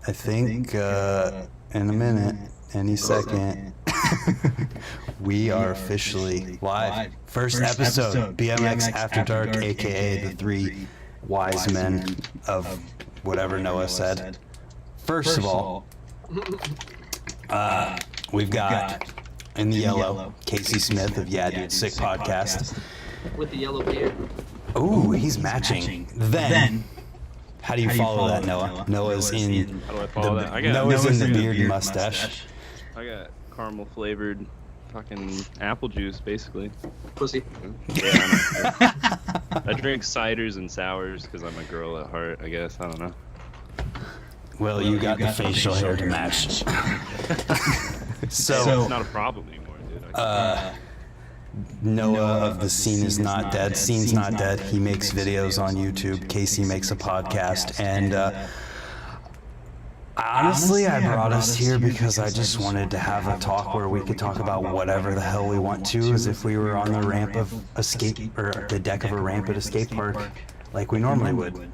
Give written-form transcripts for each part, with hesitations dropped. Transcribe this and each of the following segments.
I think in a minute, any second, we are officially live. First episode, BMX After Dark, aka the three wise men of whatever Noah said. First of all, we've got in the yellow Casey Smith of Yeah Dude Sick Podcast. With the yellow beard. Ooh, he's matching. Then, how do you follow that, Noah? Noah's in. How do I follow that? Noah's in the beard and mustache. I got caramel flavored fucking apple juice, basically. Pussy. Yeah, I drink ciders and sours because I'm a girl at heart, I guess. I don't know. Well, you got the facial hair to match. So it's not a problem anymore, dude. Noah of The Scene Is Not Dead. Scene's Not Dead. He makes videos on YouTube. Casey makes a podcast. And honestly, I brought us here because I just wanted to have a talk where we could talk about whatever the hell we want to, as if we were on the ramp of escape, or the deck of a ramp at a skate park, like we normally would.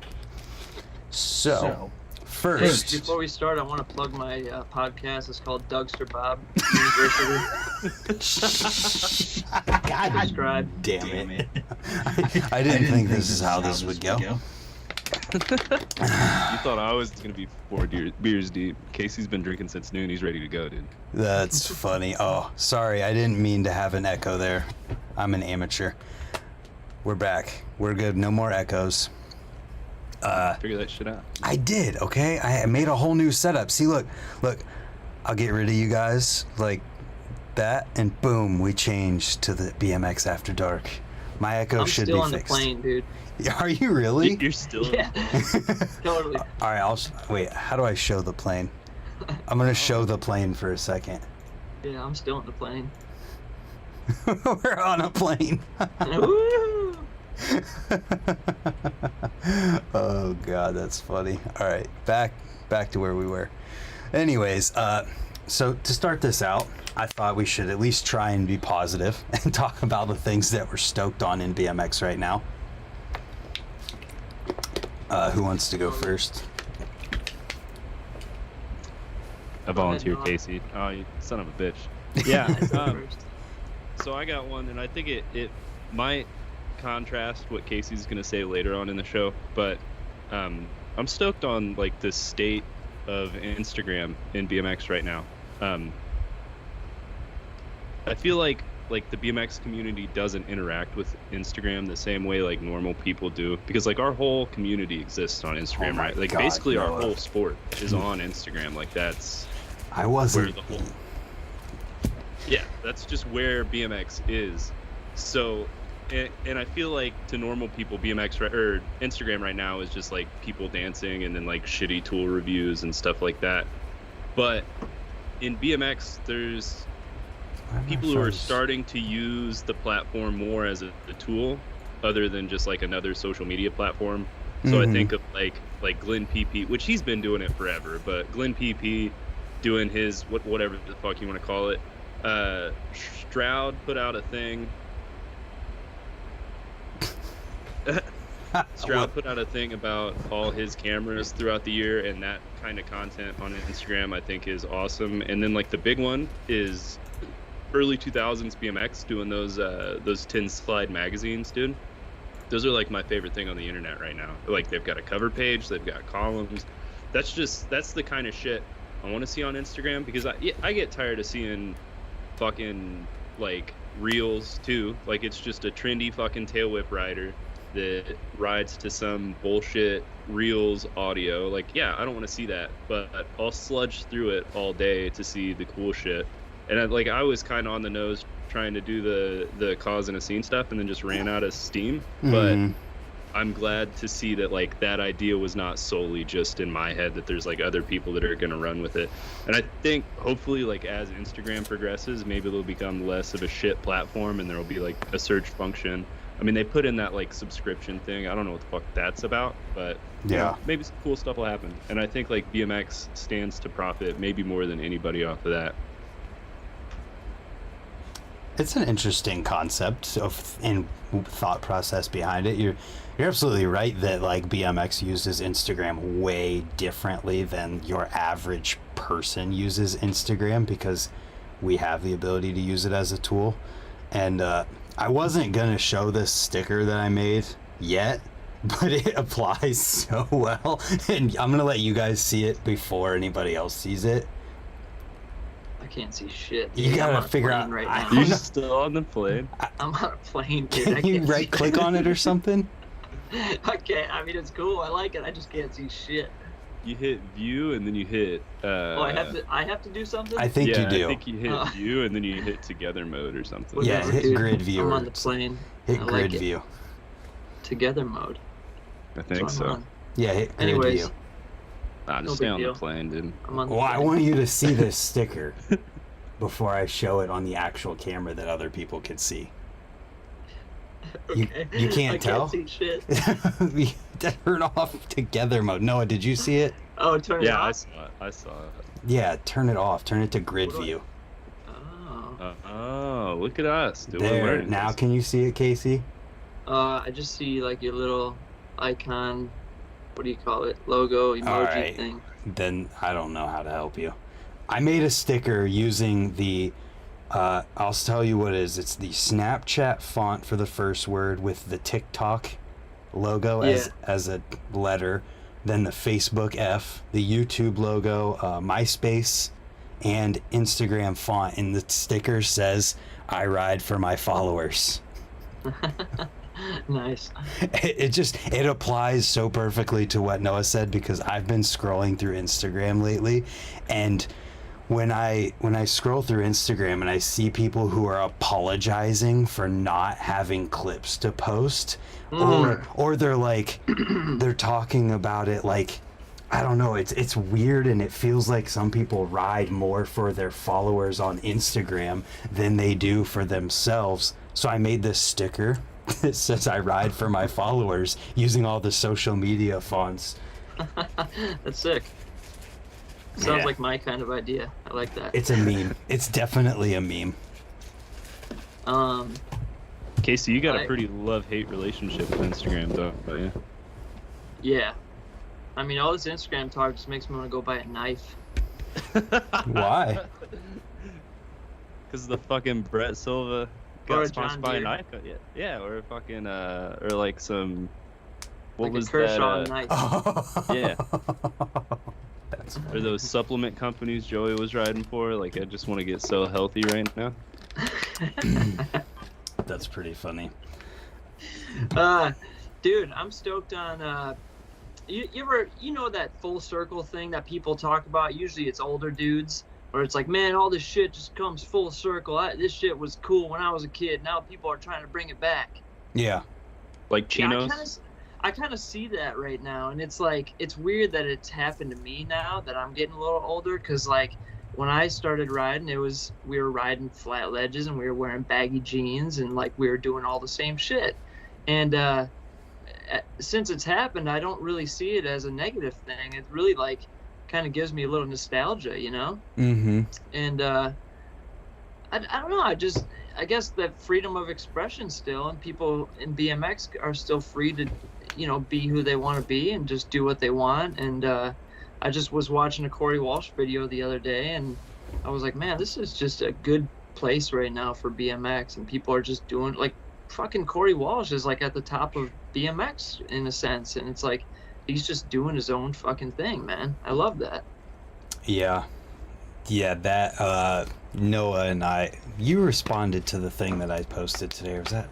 So, first, Hey, before we start, I want to plug my podcast. It's called Dougster Bob University. God Subscribe. damn it. I didn't think this is how this would go. You thought I was going to be 4 beers deep. Casey's been drinking since noon. He's ready to go, dude. That's funny. Oh, sorry. I didn't mean to have an echo there. I'm an amateur. We're back. We're good. No more echoes. Figure that shit out. I did, okay? I made a whole new setup. See, look. I'll get rid of you guys like that, and boom, we changed to the BMX After Dark. My echo should be fixed. I'm still on the plane, dude. Are you really? You're still... Yeah. Totally. All right, wait, how do I show the plane? I'm going to show the plane for a second. Yeah, I'm still on the plane. We're on a plane. Woo! Oh god, that's funny. All right, back to where we were. Anyways, so to start this out, I thought we should at least try and be positive and talk about the things that we're stoked on in BMX right now. Who wants to go first? I volunteer, Casey. Oh, you son of a bitch. Yeah. So I got one, and I think it might contrast what Casey's gonna say later on in the show, but I'm stoked on like the state of Instagram in BMX right now. I feel like the BMX community doesn't interact with Instagram the same way like normal people do, because like our whole community exists on Instagram, right? Like basically our whole sport is on Instagram. Like that's where the whole that's just where BMX is. So and I feel like to normal people, BMX or Instagram right now is just like people dancing and then like shitty tool reviews and stuff like that. But in BMX, there's people who are starting to use the platform more as a tool other than just like another social media platform. So I think of like Glenn PP, which he's been doing it forever, but Glenn PP doing his whatever the fuck you want to call it. Stroud put out a thing. Stroud put out a thing about all his cameras throughout the year, and that kind of content on Instagram I think is awesome. And then like the big one is early 2000s BMX doing those 10 slide magazines, dude. Those are like my favorite thing on the internet right now. Like they've got a cover page, they've got columns. That's the kind of shit I want to see on Instagram, because I get tired of seeing fucking like reels too. Like it's just a trendy fucking tail whip rider that rides to some bullshit reels audio. Like, yeah, I don't want to see that, but I'll sludge through it all day to see the cool shit. And I was kind of on the nose trying to do the cause and a scene stuff, and then just ran out of steam. But I'm glad to see that like that idea was not solely just in my head, that there's like other people that are going to run with it. And I think hopefully like as Instagram progresses, maybe it'll become less of a shit platform and there'll be like a search function. I mean, they put in that like subscription thing. I don't know what the fuck that's about, but yeah, you know, maybe some cool stuff will happen. And I think like BMX stands to profit maybe more than anybody off of that. It's an interesting concept and thought process behind it. You're absolutely right that like BMX uses Instagram way differently than your average person uses Instagram because we have the ability to use it as a tool. And I wasn't gonna show this sticker that I made yet, but it applies so well, and I'm gonna let you guys see it before anybody else sees it. I can't see shit. You gotta figure out. Right now. You're still on the plane? I'm on a plane, dude. Can you right click on it or something? I can't. I mean, it's cool. I like it. I just can't see shit. You hit view and then you hit. I have to do something. I think you do. I think you hit view and then you hit together mode or something. Yeah, hit dude, grid view. I'm on the plane. Hit I grid like view. Together mode. I think so. Yeah, hit grid Anyways, view. Nah, no just stay big on deal. the plane, dude. I'm on the Well, I plane. want you to see this sticker before I show it on the actual camera that other people can see. Okay. You can't I tell? Can't see shit. Turn off together mode. Noah, did you see it? Oh, turn it Yeah, off. I saw it. Yeah, turn it off. Turn it to grid What do I- view. Oh. Oh, look at us. Doing There. learning Now this. can you see it, Casey? I just see like your little icon. What do you call it? Logo emoji Alright. thing. Then I don't know how to help you. I made a sticker using the I'll tell you what it is. It's the Snapchat font for the first word with the TikTok logo as a letter, then the Facebook F, the YouTube logo, MySpace, and Instagram font. And the sticker says, "I ride for my followers." Nice. It applies so perfectly to what Noah said because I've been scrolling through Instagram lately, and when I scroll through Instagram and I see people who are apologizing for not having clips to post, or they're like they're talking about it like, I don't know, it's weird, and it feels like some people ride more for their followers on Instagram than they do for themselves. So I made this sticker that says "I ride for my followers" using all the social media fonts. That's sick. Sounds Yeah. like my kind of idea. I like that. It's a meme. It's definitely a meme. Casey, you got a pretty love-hate relationship with Instagram, though, don't you? Yeah. I mean, all this Instagram talk just makes me want to go buy a knife. Why? Because the fucking Brett Silva Or got a sponsored John by a Deere. knife. Yeah, or a fucking or like some. What Like was a Kershaw that? knife. Yeah. That's Or those supplement companies Joey was riding for. Like, I just want to get so healthy right now. That's pretty funny. Dude, I'm stoked on you know that full circle thing that people talk about? Usually it's older dudes where it's like, man, all this shit just comes full circle. This shit was cool when I was a kid. Now people are trying to bring it back. Yeah. Like chinos. Yeah, I kind of see that right now, and it's like, it's weird that it's happened to me now that I'm getting a little older, because like when I started riding, we were riding flat ledges and we were wearing baggy jeans and like we were doing all the same shit. And since it's happened, I don't really see it as a negative thing. It really like kind of gives me a little nostalgia, you know? Mm-hmm. And I don't know, I guess that freedom of expression still, and people in BMX are still free to, you know, be who they want to be and just do what they want. And I just was watching a Corey Walsh video the other day, and I was like, man, this is just a good place right now for BMX, and people are just doing, like, fucking Corey Walsh is like at the top of BMX in a sense, and it's like he's just doing his own fucking thing, man. I love that. Yeah. Yeah, that Noah and you responded to the thing that I posted today, or was that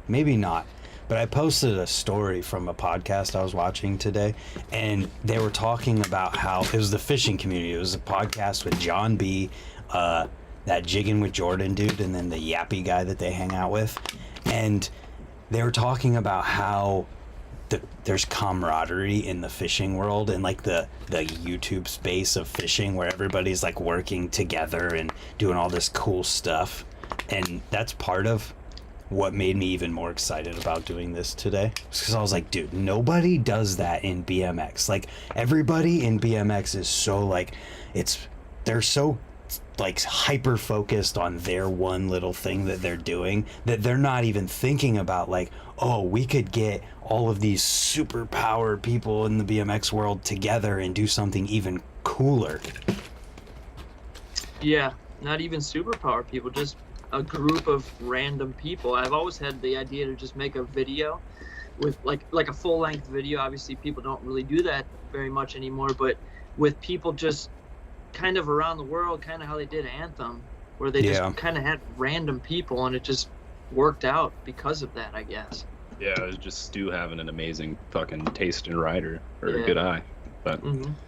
maybe not, but I posted a story from a podcast I was watching today, and they were talking about how it was the fishing community. It was a podcast with John B, that Jiggin' with Jordan dude, and then the yappy guy that they hang out with, and they were talking about how there's camaraderie in the fishing world, and like the YouTube space of fishing where everybody's like working together and doing all this cool stuff. And that's part of what made me even more excited about doing this today, because I was like, dude, nobody does that in BMX. Like, everybody in BMX is so like, they're so like hyper focused on their one little thing that they're doing, that they're not even thinking about like, oh, we could get all of these super powered people in the BMX world together and do something even cooler. Yeah, not even superpower people, just a group of random people. I've always had the idea to just make a video with like a full-length video. Obviously people don't really do that very much anymore, but with people just kind of around the world, kind of how they did Anthem, where they just kind of had random people, and it just worked out because of that, I guess. Yeah, it was just Stu having an amazing fucking taste in rider, or a good eye. But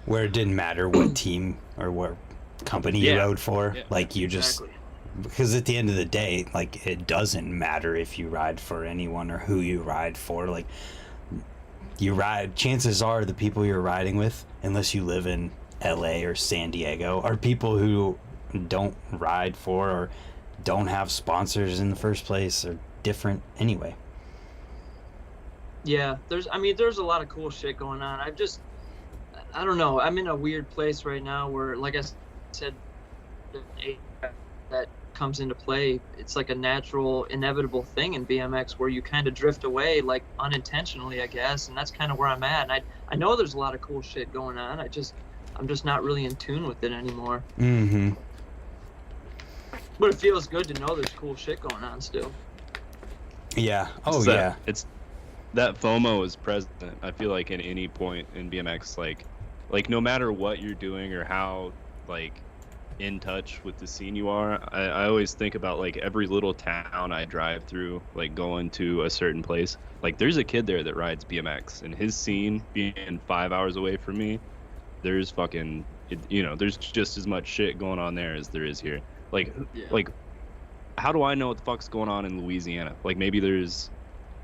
where it didn't matter what team or what company you rode for, like you just because at the end of the day, like it doesn't matter if you ride for anyone or who you ride for. Like you ride, chances are the people you're riding with, unless you live in LA or San Diego, are people who don't ride for or don't have sponsors in the first place, or different anyway. Yeah, there's a lot of cool shit going on. I don't know, I'm in a weird place right now where, like I said, that comes into play. It's like a natural, inevitable thing in BMX where you kind of drift away, like unintentionally, I guess, and that's kind of where I'm at. And I know there's a lot of cool shit going on. I'm just not really in tune with it anymore. But it feels good to know there's cool shit going on still. Yeah. It's that FOMO is present. I feel like at any point in BMX, like no matter what you're doing or how like in touch with the scene you are, I always think about like every little town I drive through, like going to a certain place. Like there's a kid there that rides BMX, and his scene being 5 hours away from me, there's fucking, there's just as much shit going on there as there is here. Like how do I know what the fuck's going on in Louisiana? Like maybe there's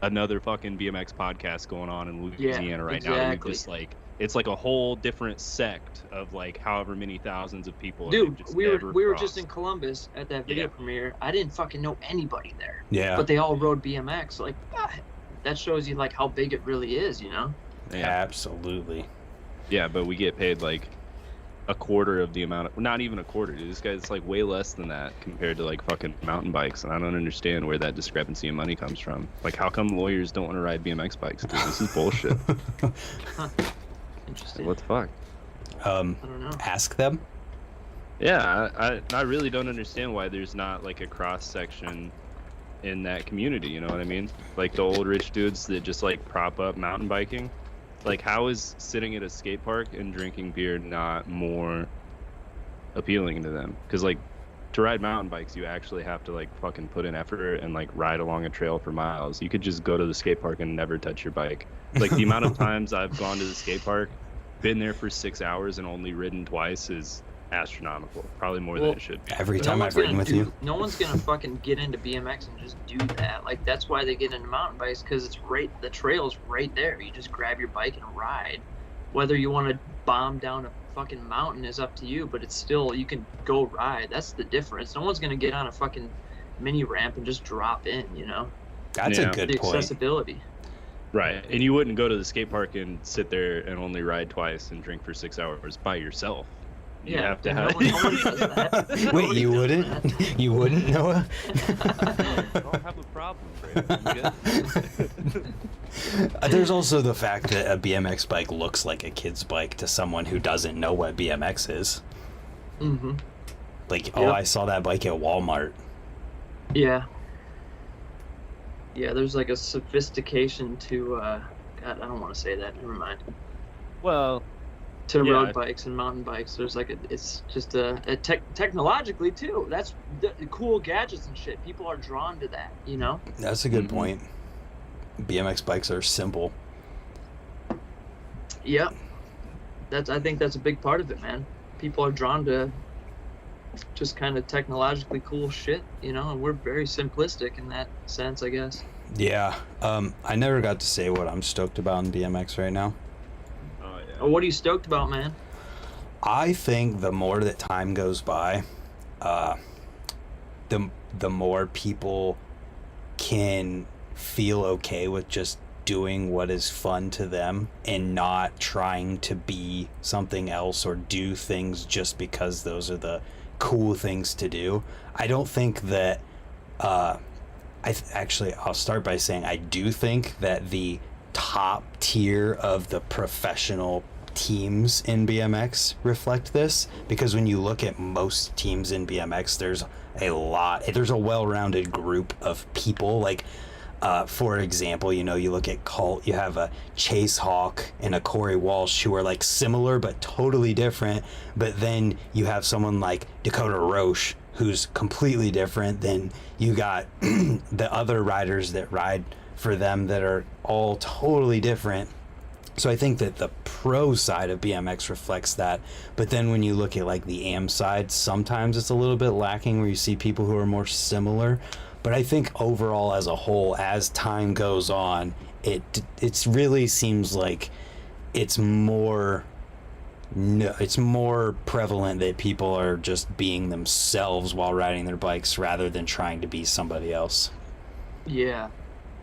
another fucking BMX podcast going on in Louisiana right now. And you just like, it's like a whole different sect of like however many thousands of people. Dude, we were just in Columbus at that video premiere. I didn't fucking know anybody there. Yeah. But they all rode BMX. Like that shows you like how big it really is, you know? Yeah, absolutely. Yeah, but we get paid like a quarter of the amount of, not even a quarter, dude. This guy's like way less than that compared to like fucking mountain bikes, and I don't understand where that discrepancy in money comes from. Like, how come lawyers don't want to ride BMX bikes, dude? This is bullshit. Interesting. What the fuck? I don't know. Ask them. Yeah, I really don't understand why there's not like a cross section in that community, you know what I mean? Like the old rich dudes that just like prop up mountain biking. Like, how is sitting at a skate park and drinking beer not more appealing to them? Because like to ride mountain bikes, you actually have to like fucking put in effort and like ride along a trail for miles. You could just go to the skate park and never touch your bike. Like the amount of times I've gone to the skate park, been there for 6 hours and only ridden twice is astronomical. Probably more than it should be. Every time I've ridden with you. No one's gonna fucking get into BMX and just do that. Like that's why they get into mountain bikes, because it's the trail's right there. You just grab your bike and ride. Whether you want to bomb down a fucking mountain is up to you, but it's still, you can go ride. That's the difference. No one's gonna get on a fucking mini ramp and just drop in, you know? That's a good point. The accessibility. Right, and you wouldn't go to the skate park and sit there and only ride twice and drink for 6 hours by yourself. You have to have. No one does that. Wait, you wouldn't? You wouldn't, Noah? I don't have a problem, Brandon. There's also the fact that a BMX bike looks like a kid's bike to someone who doesn't know what BMX is. Mm-hmm. Like, oh, I saw that bike at Walmart. Yeah. Yeah, there's like a sophistication to, God, I don't want to say that. Never mind. Well, to road bikes and mountain bikes, there's like it's just technologically too. That's the cool gadgets and shit. People are drawn to that, you know. That's a good point. BMX bikes are simple. Yep. I think that's a big part of it, man. People are drawn to just kind of technologically cool shit, you know, and we're very simplistic in that sense, I guess. Yeah. I never got to say what I'm stoked about in BMX right now. Oh, what are you stoked about, man? I think the more that time goes by, the more people can feel okay with just doing what is fun to them and not trying to be something else or do things just because those are the cool things to do. I don't think that actually, I'll start by saying I do think that the top tier of the professional teams in BMX reflect this, because when you look at most teams in BMX, there's a well-rounded group of people. Like, for example, you look at Colt, you have a Chase Hawk and a Corey Walsh who are like similar but totally different. But then you have someone like Dakota Roche who's completely different. Then you got the other riders that ride for them that are all totally different. So I think that the pro side of BMX reflects that. But then when you look at like the AM side, sometimes it's a little bit lacking where you see people who are more similar. But I think overall as a whole, as time goes on, it really seems like it's more prevalent that people are just being themselves while riding their bikes rather than trying to be somebody else. Yeah.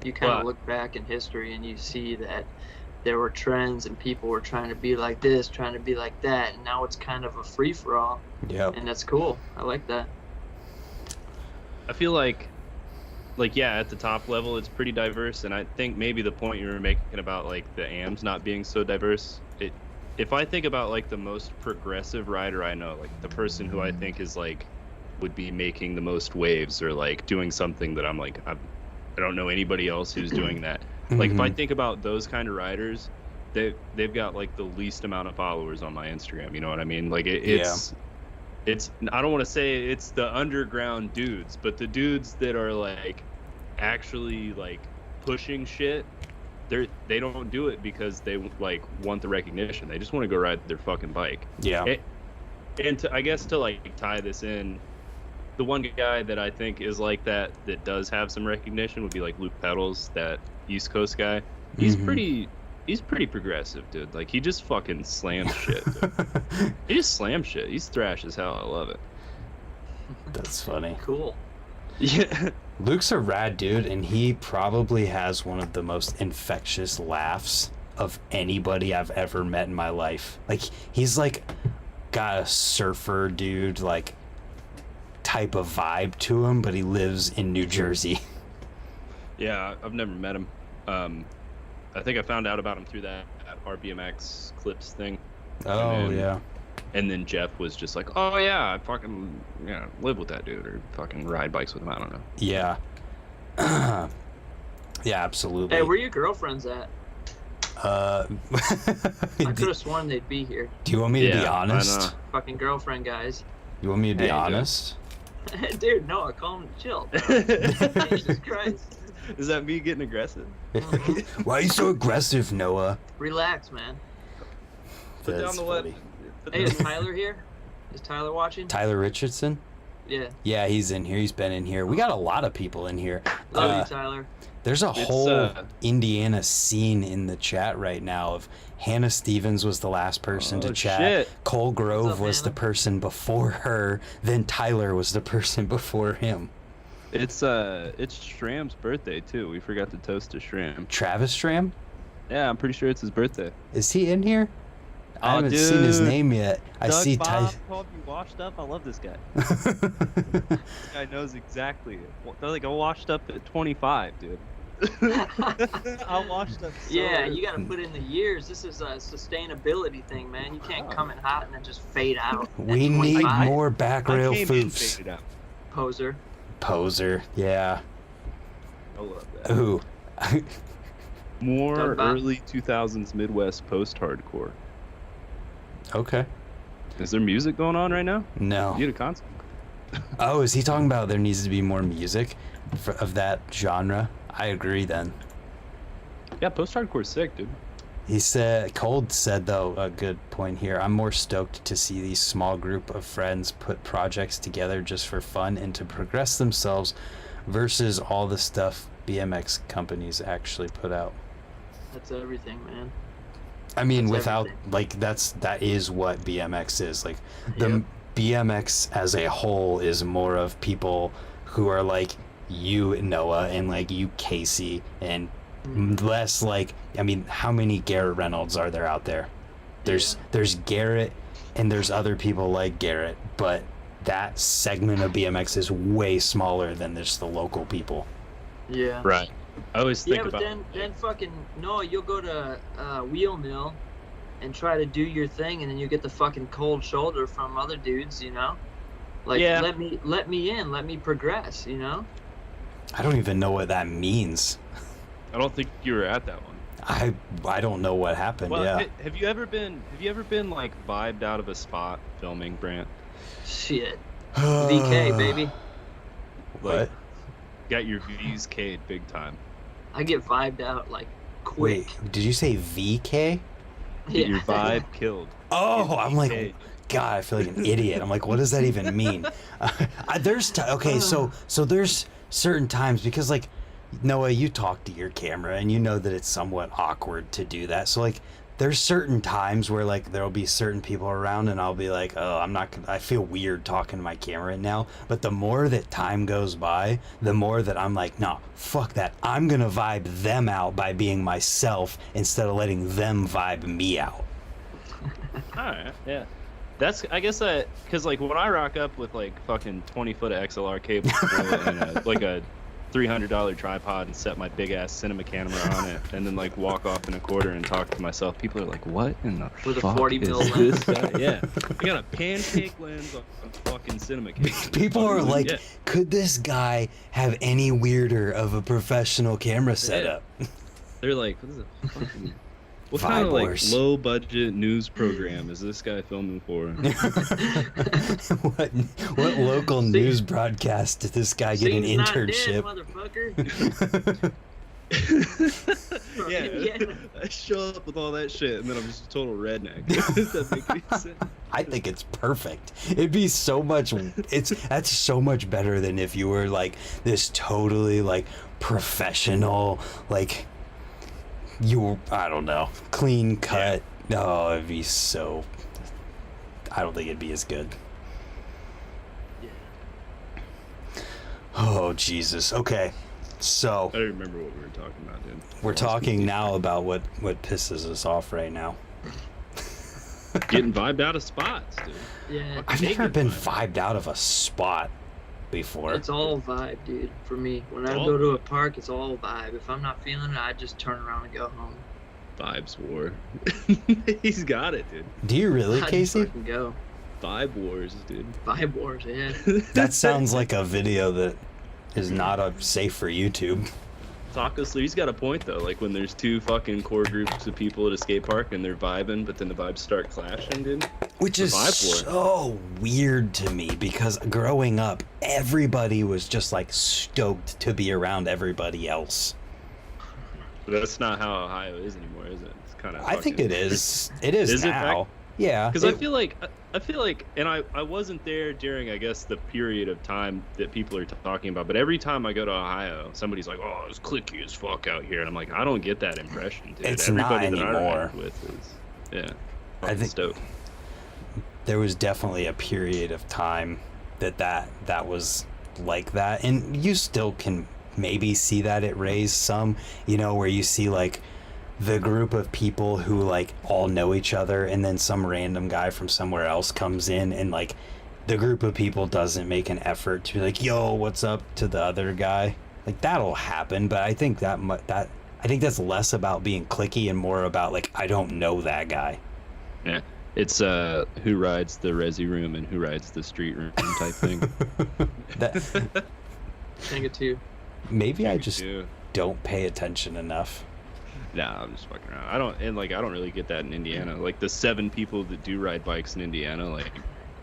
You kind of look back in history and you see that there were trends and people were trying to be like this, trying to be like that, and now it's kind of a free-for-all. Yeah. And that's cool. I like that. I feel like yeah, at the top level it's pretty diverse, and I think maybe the point you were making about like the AMs not being so diverse, if I think about like the most progressive rider I know, like the person who I think is like would be making the most waves or like doing something that I'm like I don't know anybody else who's doing that. Like if I think about those kind of riders, they've got like the least amount of followers on my Instagram, you know what I mean? Like it's I don't want to say it's the underground dudes, but the dudes that are like actually like pushing shit, they don't do it because they like want the recognition. They just want to go ride their fucking bike. Yeah. And I guess to like tie this in, the one guy that I think is like that does have some recognition would be like Luke Pedals, that East Coast guy. He's pretty progressive, dude. Like he just fucking slams shit. He just slams shit. He's thrash as hell. I love it. That's funny. Cool. Yeah. Luke's a rad dude, and he probably has one of the most infectious laughs of anybody I've ever met in my life. Like he's like got a surfer dude like type of vibe to him, but he lives in New Jersey. Yeah, I've never met him. I think I found out about him through that RBMX Clips thing. Oh, yeah. And then Jeff was just like, oh, yeah, I fucking live with that dude or fucking ride bikes with him. I don't know. Yeah. Yeah, absolutely. Hey, where are your girlfriends at? I could have sworn they'd be here. Do you want me to be honest? Fucking girlfriend guys. You want me to be honest? Dude, Noah, calm, chill. Jesus Christ. Is that me getting aggressive? Why are you so aggressive, Noah? Relax, man. Put down the what? Hey, is Tyler here? Is Tyler watching? Tyler Richardson? Yeah. Yeah, he's in here. He's been in here. We got a lot of people in here. Love you, Tyler. There's a whole Indiana scene in the chat right now of Hannah Stevens was the last person to chat. Shit. Cole Grove up, was Hannah? the person before her. Then Tyler was the person before him. It's Shram's birthday too. We forgot to toast to Shram. Travis Stram? Yeah, I'm pretty sure it's his birthday. Is he in here? I Oh, haven't dude. seen his name yet. I Doug see Bob called you washed up. I love this guy. This guy knows exactly. They're like, I washed up at 25, dude. I washed up. So Yeah, you gotta put in the years. This is a sustainability thing, man. You can't come in hot and then just fade out. We at need 25. more back rail I came in foofs. faded out. Poser. Poser, yeah. I love that. Ooh. More Doug Bob. early 2000s Midwest post-hardcore. Okay. Is there music going on right now? No. You get a concert. Oh, is he talking about there needs to be more music of that genre? I agree then. Yeah, post-hardcore's sick, dude. He said, Cold said though, a good point here. I'm more stoked to see these small group of friends put projects together just for fun and to progress themselves versus all the stuff BMX companies actually put out. That's everything, man. I mean, That's without everything. like that is what BMX is. Like the BMX as a whole is more of people who are like you, Noah, and like you, Casey, and less like, I mean, how many Garrett Reynolds are there out there? There's Garrett and there's other people like Garrett, but that segment of BMX is way smaller than just the local people. Yeah. Right. I always think But about then fucking Noah, you'll go to Wheel Mill and try to do your thing, and then you get the fucking cold shoulder from other dudes, you know? Like, Yeah. let me in, let me progress, you know? I don't even know what that means. I don't think you were at that one. I don't know what happened. Well, yeah. have you ever been like vibed out of a spot filming, Brant? Shit. VK, baby. What? Got your V's K'd big time. I get vibed out, like, quick. Wait, did you say VK? Get your Yeah. vibe killed. Oh, I'm like, VK. God, I feel like an idiot. I'm like, what does that even mean? Okay, so there's certain times, because like, Noah, you talk to your camera and you know that it's somewhat awkward to do that. So like, there's certain times where like there'll be certain people around and I'll be like, oh, I feel weird talking to my camera right now. But the more that time goes by, the more that I'm like, no, fuck that. I'm gonna vibe them out by being myself instead of letting them vibe me out. Alright, yeah. That's, I guess that, because like when I rock up with like fucking 20-foot of XLR cable and like a $300 tripod and set my big ass cinema camera on it and then like walk off in a quarter and talk to myself, people are like, what in the With a fuck 40 is mil this lens. guy? Yeah. I got a pancake lens on fucking cinema camera. People are like, Yeah. could this guy have any weirder of a professional camera setup? They're like, what is it? Fucking, what kind of like Vibors. low budget news program is this guy filming for? what local See- news broadcast did this guy get an Scene's not dead, internship? motherfucker. Yeah, I show up with all that shit and then I'm just a total redneck. Does that make any sense? I think it's perfect. It'd be so much. That's so much better than if you were like this totally like professional, like I don't know, clean cut. No, it'd be so. I don't think it'd be as good. Oh Jesus. Okay, so I don't remember what we were talking about, dude. we're talking now about what pisses us off right now. Getting vibed out of spots, dude. Yeah, I've Take never your been vibe. vibed out of a spot before. it's all vibe, dude, for me. When I All- go to a park, it's all vibe. If I'm not feeling it, I just turn around and go home. Vibes war. He's got it, dude. Do you really, I just Casey? fucking go. Vibe wars, dude. Vibe wars, yeah. That sounds like a video that is not safe for YouTube. Taco Sleeve's got a point though. Like when there's two fucking core groups of people at a skate park and they're vibing, but then the vibes start clashing, dude. Which is Vibe war. so weird to me because growing up, everybody was just like stoked to be around everybody else. But that's not how Ohio is anymore, is it? It's kind of. I think it is. It is, Is it now. back? Yeah. Because I feel like, and I wasn't there during, I guess, the period of time that people are talking about. But every time I go to Ohio, somebody's like, "Oh, it's cliquey as fuck out here," and I'm like, I don't get that impression, dude. It's Everybody not that I anymore. interact with is, yeah. I think stoked. there was definitely a period of time that was like that, and you still can maybe see that at Ray's some, where you see like the group of people who like all know each other, and then some random guy from somewhere else comes in, and like the group of people doesn't make an effort to be like, yo, what's up to the other guy. Like that'll happen, but I think I think that's less about being cliquey and more about like, I don't know that guy. Yeah. It's who rides the resi room and who rides the street room type thing. That Think it too. maybe I just do. don't pay attention enough. Nah, I'm just fucking around. I don't really get that in Indiana. Like the 7 people that do ride bikes in Indiana, like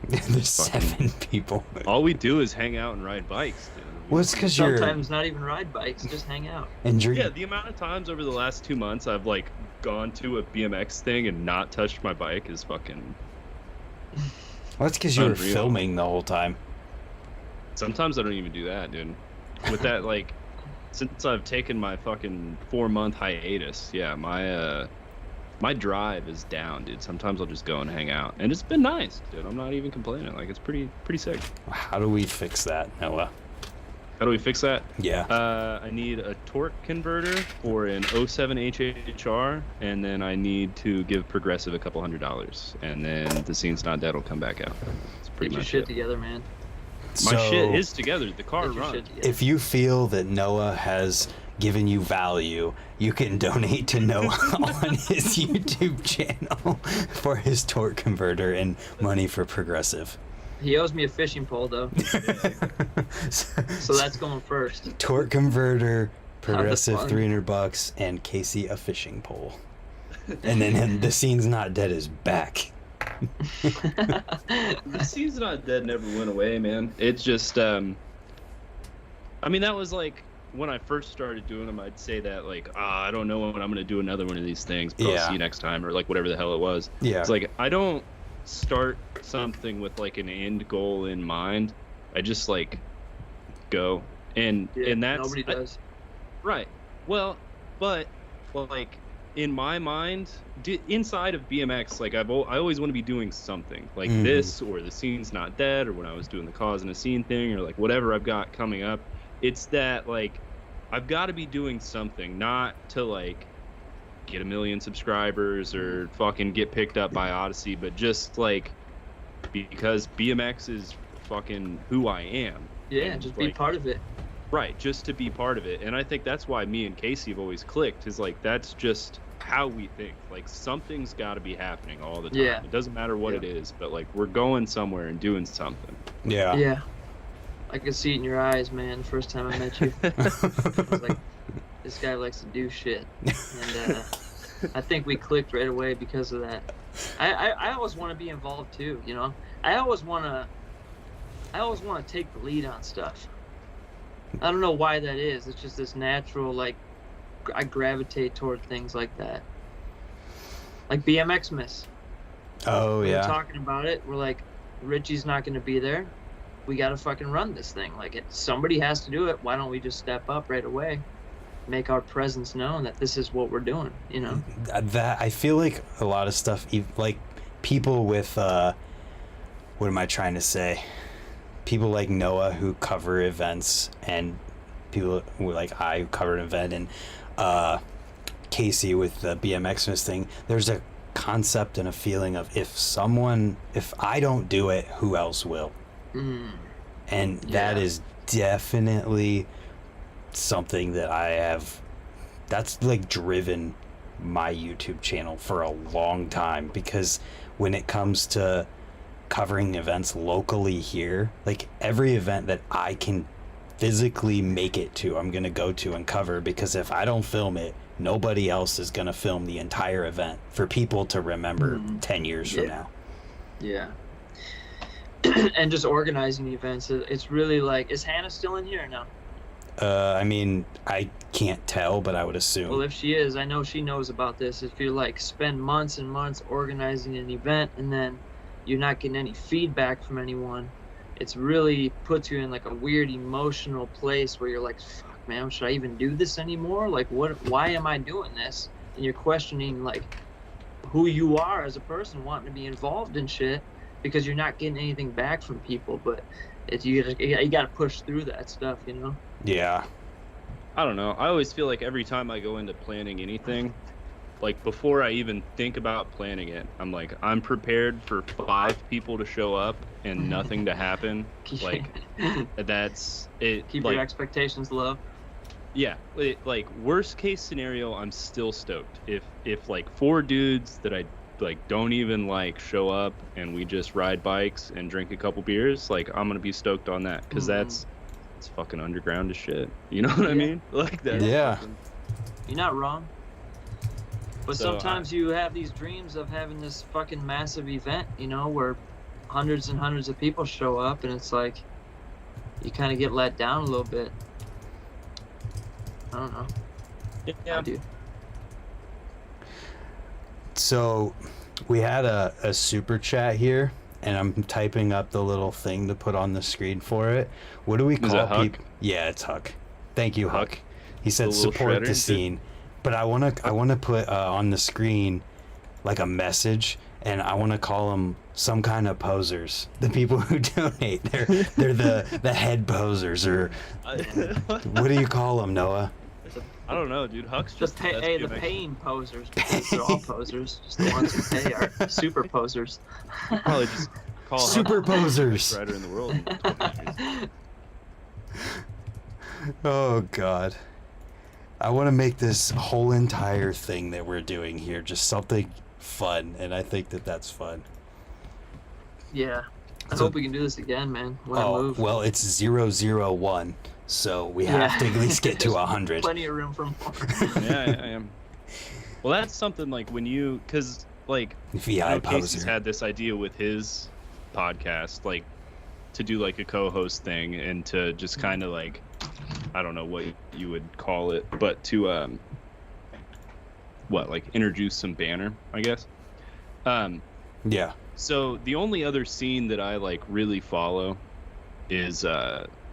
There's Fucking- 7 people. all we do is hang out and ride bikes, dude. Well, it's because you're Sometimes not even ride bikes, just hang out. and you're Yeah, the amount of times over the last 2 months I've like gone to a BMX thing and not touched my bike is fucking. well, it's because you were Unreal. filming the whole time. Sometimes I don't even do that, dude. With that, like, since I've taken my fucking 4-month hiatus, yeah, my drive is down, dude. Sometimes I'll just go and hang out, and it's been nice, dude. I'm not even complaining. Like, it's pretty sick. How do we fix that, Noah? How do we fix that? Yeah. I need a torque converter for an 07 HHR, and then I need to give Progressive a couple $100, and then the Scene's Not Dead will come back out. It's pretty Get your much shit it. together, man. My So, shit is together. The car Get your runs. shit together. if you feel that Noah has given you value, you can donate to Noah on his YouTube channel for his torque converter and money for Progressive. He owes me a fishing pole though, so that's going first. Torque converter, fun. Progressive $300, and Casey a fishing pole. And then The Scene's Not Dead is back. The Scene's Not Dead never went away, man. It's just, I mean, that was like when I first started doing them. I'd say that like, I don't know when I'm gonna do another one of these things, but I'll see you next time, or like whatever the hell it was. Yeah. It's like I don't start something with like an end goal in mind. I just like go and that's nobody does. Right. Well, but like in my mind, inside of BMX, like I always want to be doing something like this, or The Scene's Not Dead, or when I was doing the Cause and a Scene thing, or like whatever I've got coming up. It's that like I've got to be doing something, not to like get 1 million subscribers or fucking get picked up by Odyssey, but just like because BMX is fucking who I am. Yeah, and, just like, be part of it. Right, just to be part of it. And I think that's why me and Casey have always clicked, is like that's just how we think. Like something's got to be happening all the time. Yeah. It doesn't matter what it is, but like we're going somewhere and doing something. Yeah. Yeah. I could see it in your eyes, man, the first time I met you. I was like, this guy likes to do shit. And I think we clicked right away because of that. I always want to be involved too, you know? I always want to take the lead on stuff. I don't know why that is. It's just this natural, like, I gravitate toward things like that. Like BMX Miss. Oh, We were yeah. talking about it. We're like, Richie's not going to be there. We got to fucking run this thing. Like, somebody has to do it. Why don't we just step up right away? Make our presence known that this is what we're doing, you know? That I feel like a lot of stuff, like people with, what am I trying to say? People like Noah who cover events, and people who like I who cover an event, and Casey with the BMX Miss thing. There's a concept and a feeling of if I don't do it, who else will? And that is definitely something that that's like driven my YouTube channel for a long time, because when it comes to covering events locally here, like every event that I can physically make it to, I'm gonna go to and cover, because if I don't film it, nobody else is gonna film the entire event for people to remember 10 years from now. Yeah. And just organizing events, it's really like, is Hannah still in here or no? I mean, I can't tell, but I would assume. Well, if she is, I know she knows about this. If you like spend months and months organizing an event and then you're not getting any feedback from anyone, it's really puts you in like a weird emotional place where you're like, fuck man, should I even do this anymore? Like, why am I doing this? And you're questioning like who you are as a person, wanting to be involved in shit because you're not getting anything back from people. But you got to push through that stuff, you know? Yeah. I don't know. I always feel like every time I go into planning anything, like before I even think about planning it, I'm like, I'm prepared for 5 people to show up and nothing to happen. Like, that's it. Keep like, your expectations low. Yeah, like worst case scenario, I'm still stoked. If like 4 dudes that I like don't even like show up and we just ride bikes and drink a couple beers, like I'm gonna be stoked on that, because it's fucking underground as shit. You know what I mean? Like that. Yeah. You're not wrong. But So, sometimes you have these dreams of having this fucking massive event, you know, where hundreds and hundreds of people show up, and it's like you kind of get let down a little bit. I don't know. Yeah. I do. So we had a super chat here, and I'm typing up the little thing to put on the screen for it. What do we call that Huck? people? Yeah, it's Huck. Thank you, Huck. He said The little support shredder? the scene. But I wanna put on the screen like a message, and I wanna call them some kind of posers. The people who donate, they're the head posers, or what do you call them, Noah? I don't know, dude. Huck's The just the best BMX. paying posers, because they're all posers. Just the ones who pay are super posers. Probably just call Superposers. rider in the world. In 20 years. Oh God. I want to make this whole entire thing that we're doing here just something fun, and I think that that's fun. Yeah. I So- hope we can do this again, man. When I Oh, move. well, it's 001, so we have to at least get to There's 100. Plenty of room for more. Yeah, I am. Well, that's something like when you, because like VI I know Casey's poser. had this idea with his podcast, like to do like a co-host thing and to just kind of like, I don't know what you would call it, but to like introduce some banner, I guess. Yeah. So the only other scene that I like really follow is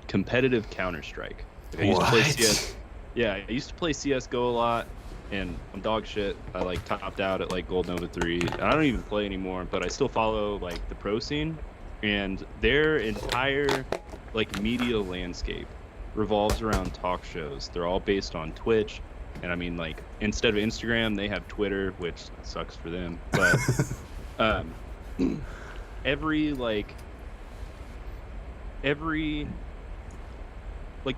competitive Counter-Strike. Like, I used to play What? CS. Yeah, I used to play CS:GO a lot, and I'm dog shit. I like topped out at like Gold Nova 3. I don't even play anymore, but I still follow like the pro scene, and their entire like media landscape revolves around talk shows. They're all based on Twitch, and I mean like instead of Instagram, they have Twitter, which sucks for them, but every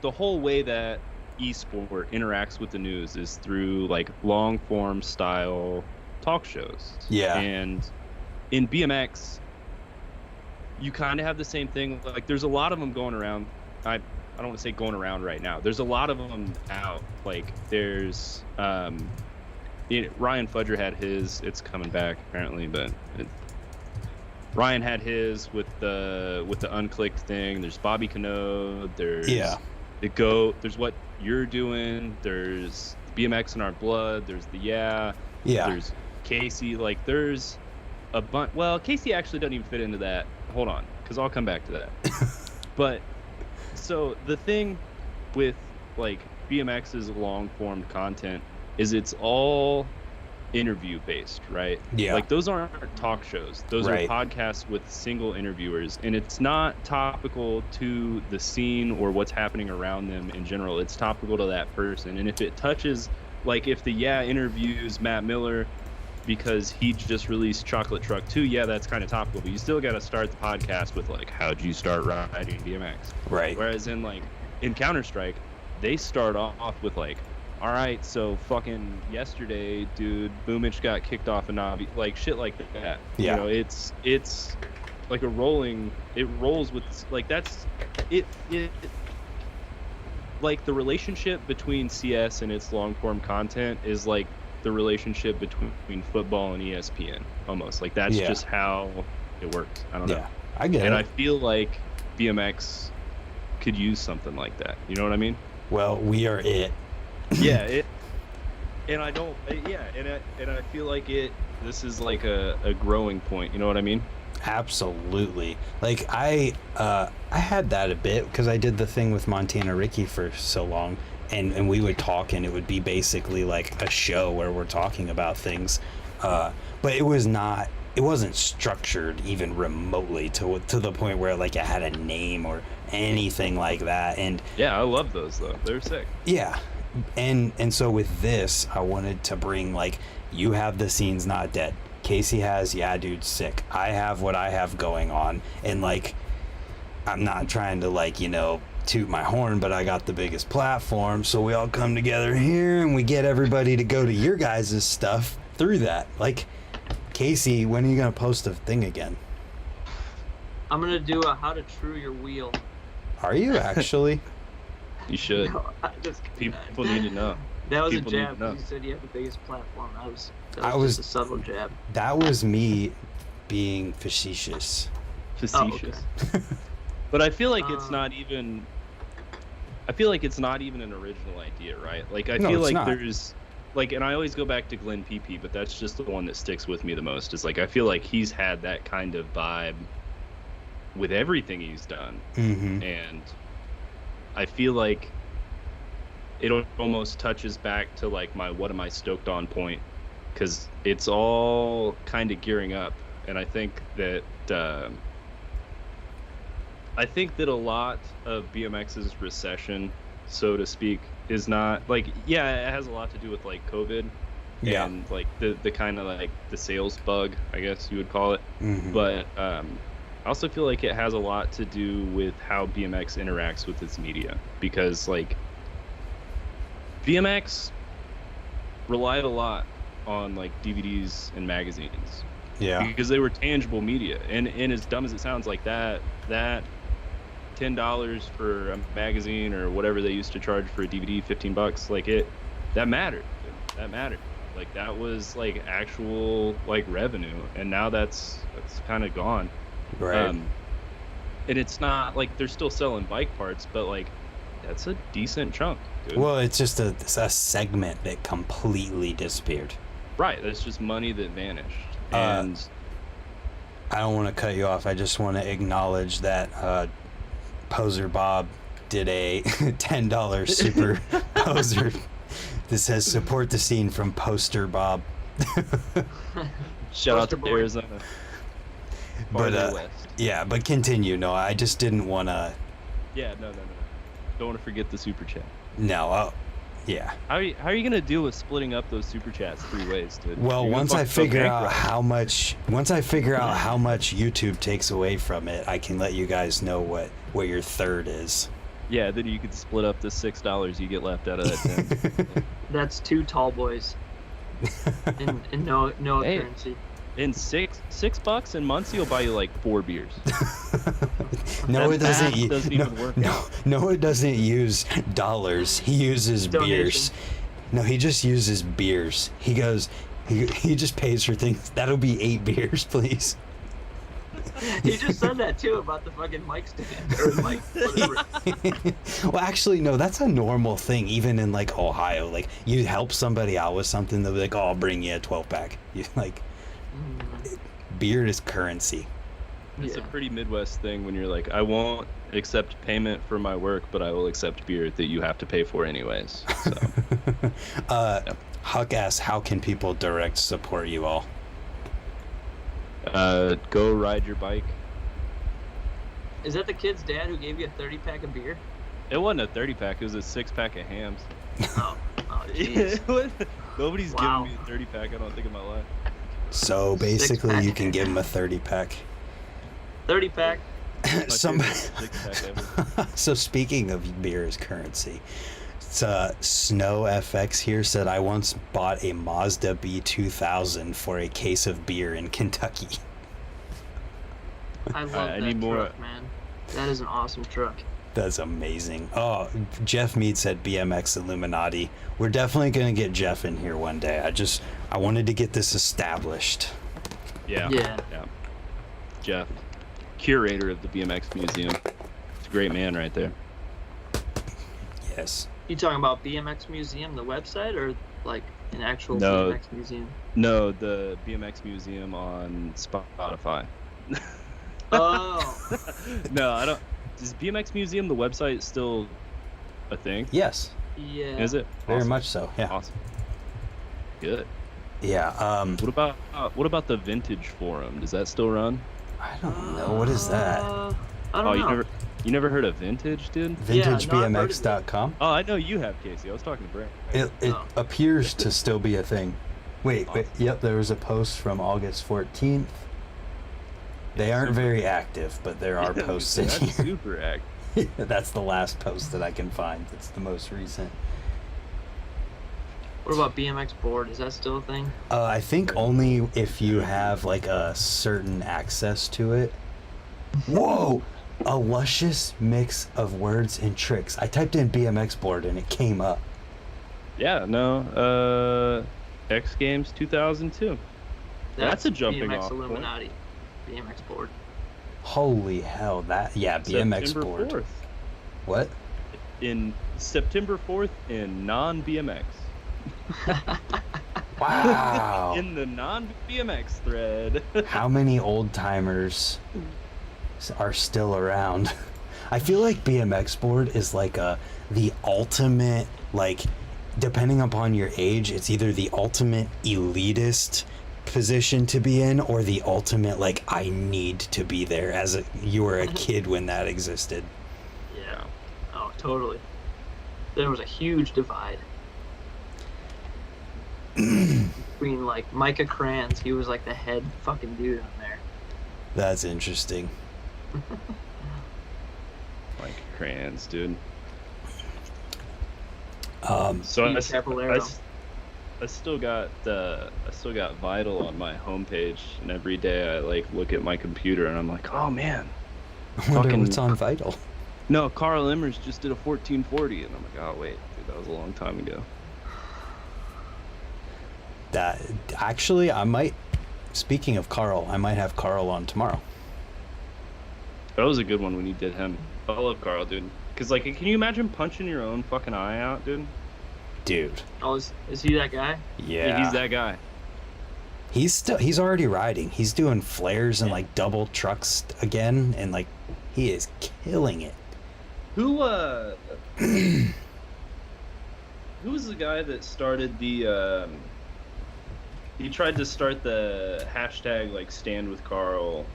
the whole way that esport interacts with the news is through like long form style talk shows. Yeah. And in BMX you kind of have the same thing. Like there's a lot of them going around. I don't want to say going around right now. There's a lot of them out. Like there's Ryan Fudger had his, it's coming back apparently, but Ryan had his with the unclicked thing. There's Bobby Cano. There's the GOAT. There's what you're doing. There's BMX in our blood. There's the Yeah. There's Casey. Like there's a bunch. Well, Casey actually doesn't even fit into that. Hold on, because I'll come back to that. But so the thing with like BMX's long form content is it's all interview based, right? Yeah. Like those aren't talk shows. Those Right. are podcasts with single interviewers, and it's not topical to the scene or what's happening around them in general. It's topical to that person. And if it touches, like if the interviews Matt Miller because he just released Chocolate Truck 2, that's kind of topical, but you still got to start the podcast with like, how'd you start riding BMX? Right. Whereas in Counter-Strike, they start off with like, all right, so fucking yesterday, dude, Boomich got kicked off a Navi, like shit like that. Yeah. You know, it's like it rolls with, like that's, it like the relationship between CS and its long form content is like the relationship between football and ESPN, almost. Like that's just how it works. I don't know. Yeah. I get And it. I feel like BMX could use something like that. You know what I mean? Well, we are it. And I feel like this is like a growing point, you know what I mean? Absolutely. Like I had that a bit because I did the thing with Montana Ricky for so long, and we would talk, and it would be basically like a show where we're talking about things, but it wasn't structured even remotely to the point where like it had a name or anything like that. And yeah, I love those though. They're sick. yeah. And so with this, I wanted to bring, like, you have the scenes not dead. Casey has, dude, sick. I have what I have going on. And, like, I'm not trying to, like, toot my horn, but I got the biggest platform. So we all come together here and we get everybody to go to your guys' stuff through that. Like, Casey, when are you going to post a thing again? I'm gonna do a how to true your wheel. Are you actually? You should. No, I just kidding. People need to know. That was People a need jab. to know. You said you have the biggest platform. That was I was- just a subtle jab. That was me being facetious. Facetious. okay. But I feel like it's not even. I feel like it's not even an original idea, right? Like I No, feel it's like not. there's, like, and I always go back to Glenn PP, but that's just the one that sticks with me the most. Is like I feel like he's had that kind of vibe with everything he's done, Mm-hmm. and I feel like it almost touches back to like my what am I stoked on point, because it's all kind of gearing up, and I think that a lot of BMX's recession, so to speak, is not like, it has a lot to do with like COVID Yeah. and like the kind of like the sales bug, I guess you would call it. Mm-hmm. But I also feel like it has a lot to do with how BMX interacts with its media, because like BMX relied a lot on like DVDs and magazines. Yeah. Because they were tangible media, and as dumb as it sounds, like that $10 for a magazine or whatever they used to charge for a DVD, $15, like that mattered. That mattered. Like that was like actual like revenue, and now that's kind of gone. Right. And it's not like they're still selling bike parts, but like that's a decent chunk, dude. Well, it's just a segment that completely disappeared. Right, that's just money that vanished. And I don't want to cut you off. I just want to acknowledge that Poser Bob did a $10 super poser. This says support the scene from Poster Bob. Shout out Poster to boy. Arizona. But Farther west. yeah, but continue. No, I just didn't want to. Yeah, no. Don't want to forget the super chat. No, yeah. How are you gonna deal with splitting up those super chats 3 ways, dude? Well, You're gonna once I fucking figure out bankrupt. how much YouTube takes away from it, I can let you guys know what your third is. Yeah, then you could split up the $6 you get left out of that 10. That's 2 tall boys in no Hey. currency. In $6 in Muncie, will buy you like 4 beers. No, That it doesn't. math doesn't even work No, it doesn't use dollars. He uses Donation. beers. No, he just uses beers. He goes. He just pays for things. That'll be 8 beers, please. He just said that too about the fucking mic stand or mic whatever. Well, actually, no, that's a normal thing, even in like Ohio. Like, you help somebody out with something, they'll be like, "Oh, I'll bring you a 12-pack." You like, beer is currency. It's a Yeah. pretty Midwest thing when you're like, I won't accept payment for my work, but I will accept beer that you have to pay for anyways. So. Huck asks, how can people direct support you all? Go ride your bike. Is that the kid's dad who gave you a 30-pack of beer? It wasn't a 30-pack, it was a 6-pack of hams. Oh jeez. Nobody's Wow. given me a 30-pack, I don't think, in my life. So basically, 6-pack. you can give him a 30-pack. 30-pack. My Somebody. favorite 6-pack ever. So speaking of beer as currency, Snow FX here said, I once bought a Mazda B2000 for a case of beer in Kentucky. I love I that need more. truck, man. That is an awesome truck. That's amazing. Oh, Jeff Mead said BMX Illuminati. We're definitely going to get Jeff in here one day. I wanted to get this established. Yeah. Jeff, curator of the BMX Museum. It's a great man right there. Yes. You talking about BMX Museum, the website, or like an actual No. BMX museum? No, the BMX Museum on Spotify. Oh, No, I don't. Is BMX Museum, the website, still a thing? Yes. yeah. Is it? Very Awesome. much so. Yeah. Awesome. Good. Yeah. What about the Vintage Forum? Does that still run? I don't know. What is that? I don't know. You never heard of Vintage, dude? VintageBMX.com? Oh, I know you have, Casey. I was talking to Brent. It Oh. appears to still be a thing. Wait. Yep, there was a post from August 14th. They aren't very active, but there are posts in That's here. super active. That's the last post that I can find. It's the most recent. What about BMX board? Is that still a thing? I think only if you have like a certain access to it. Whoa! A luscious mix of words and tricks. I typed in BMX board and it came up. Yeah, no. X Games 2002. That's a jumping BMX off point. Illuminati. BMX board. Holy hell! BMX September board. 4th. What? In September 4th in non-BMX. Wow! In the non-BMX thread. How many old timers are still around? I feel like BMX board is like the ultimate, like, depending upon your age, it's either the ultimate elitist position to be in or the ultimate, like, I need to be there you were a kid when that existed. Yeah. Oh, totally. There was a huge divide between like Micah Kranz. He was like the head fucking dude on there. That's interesting. Like crayons, dude. Um, So Steve Caballero. I still got Vital on my homepage, and every day I like look at my computer and I'm like, oh man, I wonder fucking- what's on Vital. no, Carl Emmers just did a 1440, and I'm like, oh wait, dude, that was a long time ago. That actually, I might. Speaking of Carl, I might have Carl on tomorrow. That was a good one when you did him. I love Carl, dude. Cause like, can you imagine punching your own fucking eye out, dude? Dude. Oh, is he that guy? Yeah. He's that guy. He's already riding. He's doing flares and like double trucks again, and like he is killing it. Who was the guy that started the he tried to start the hashtag like stand with Carl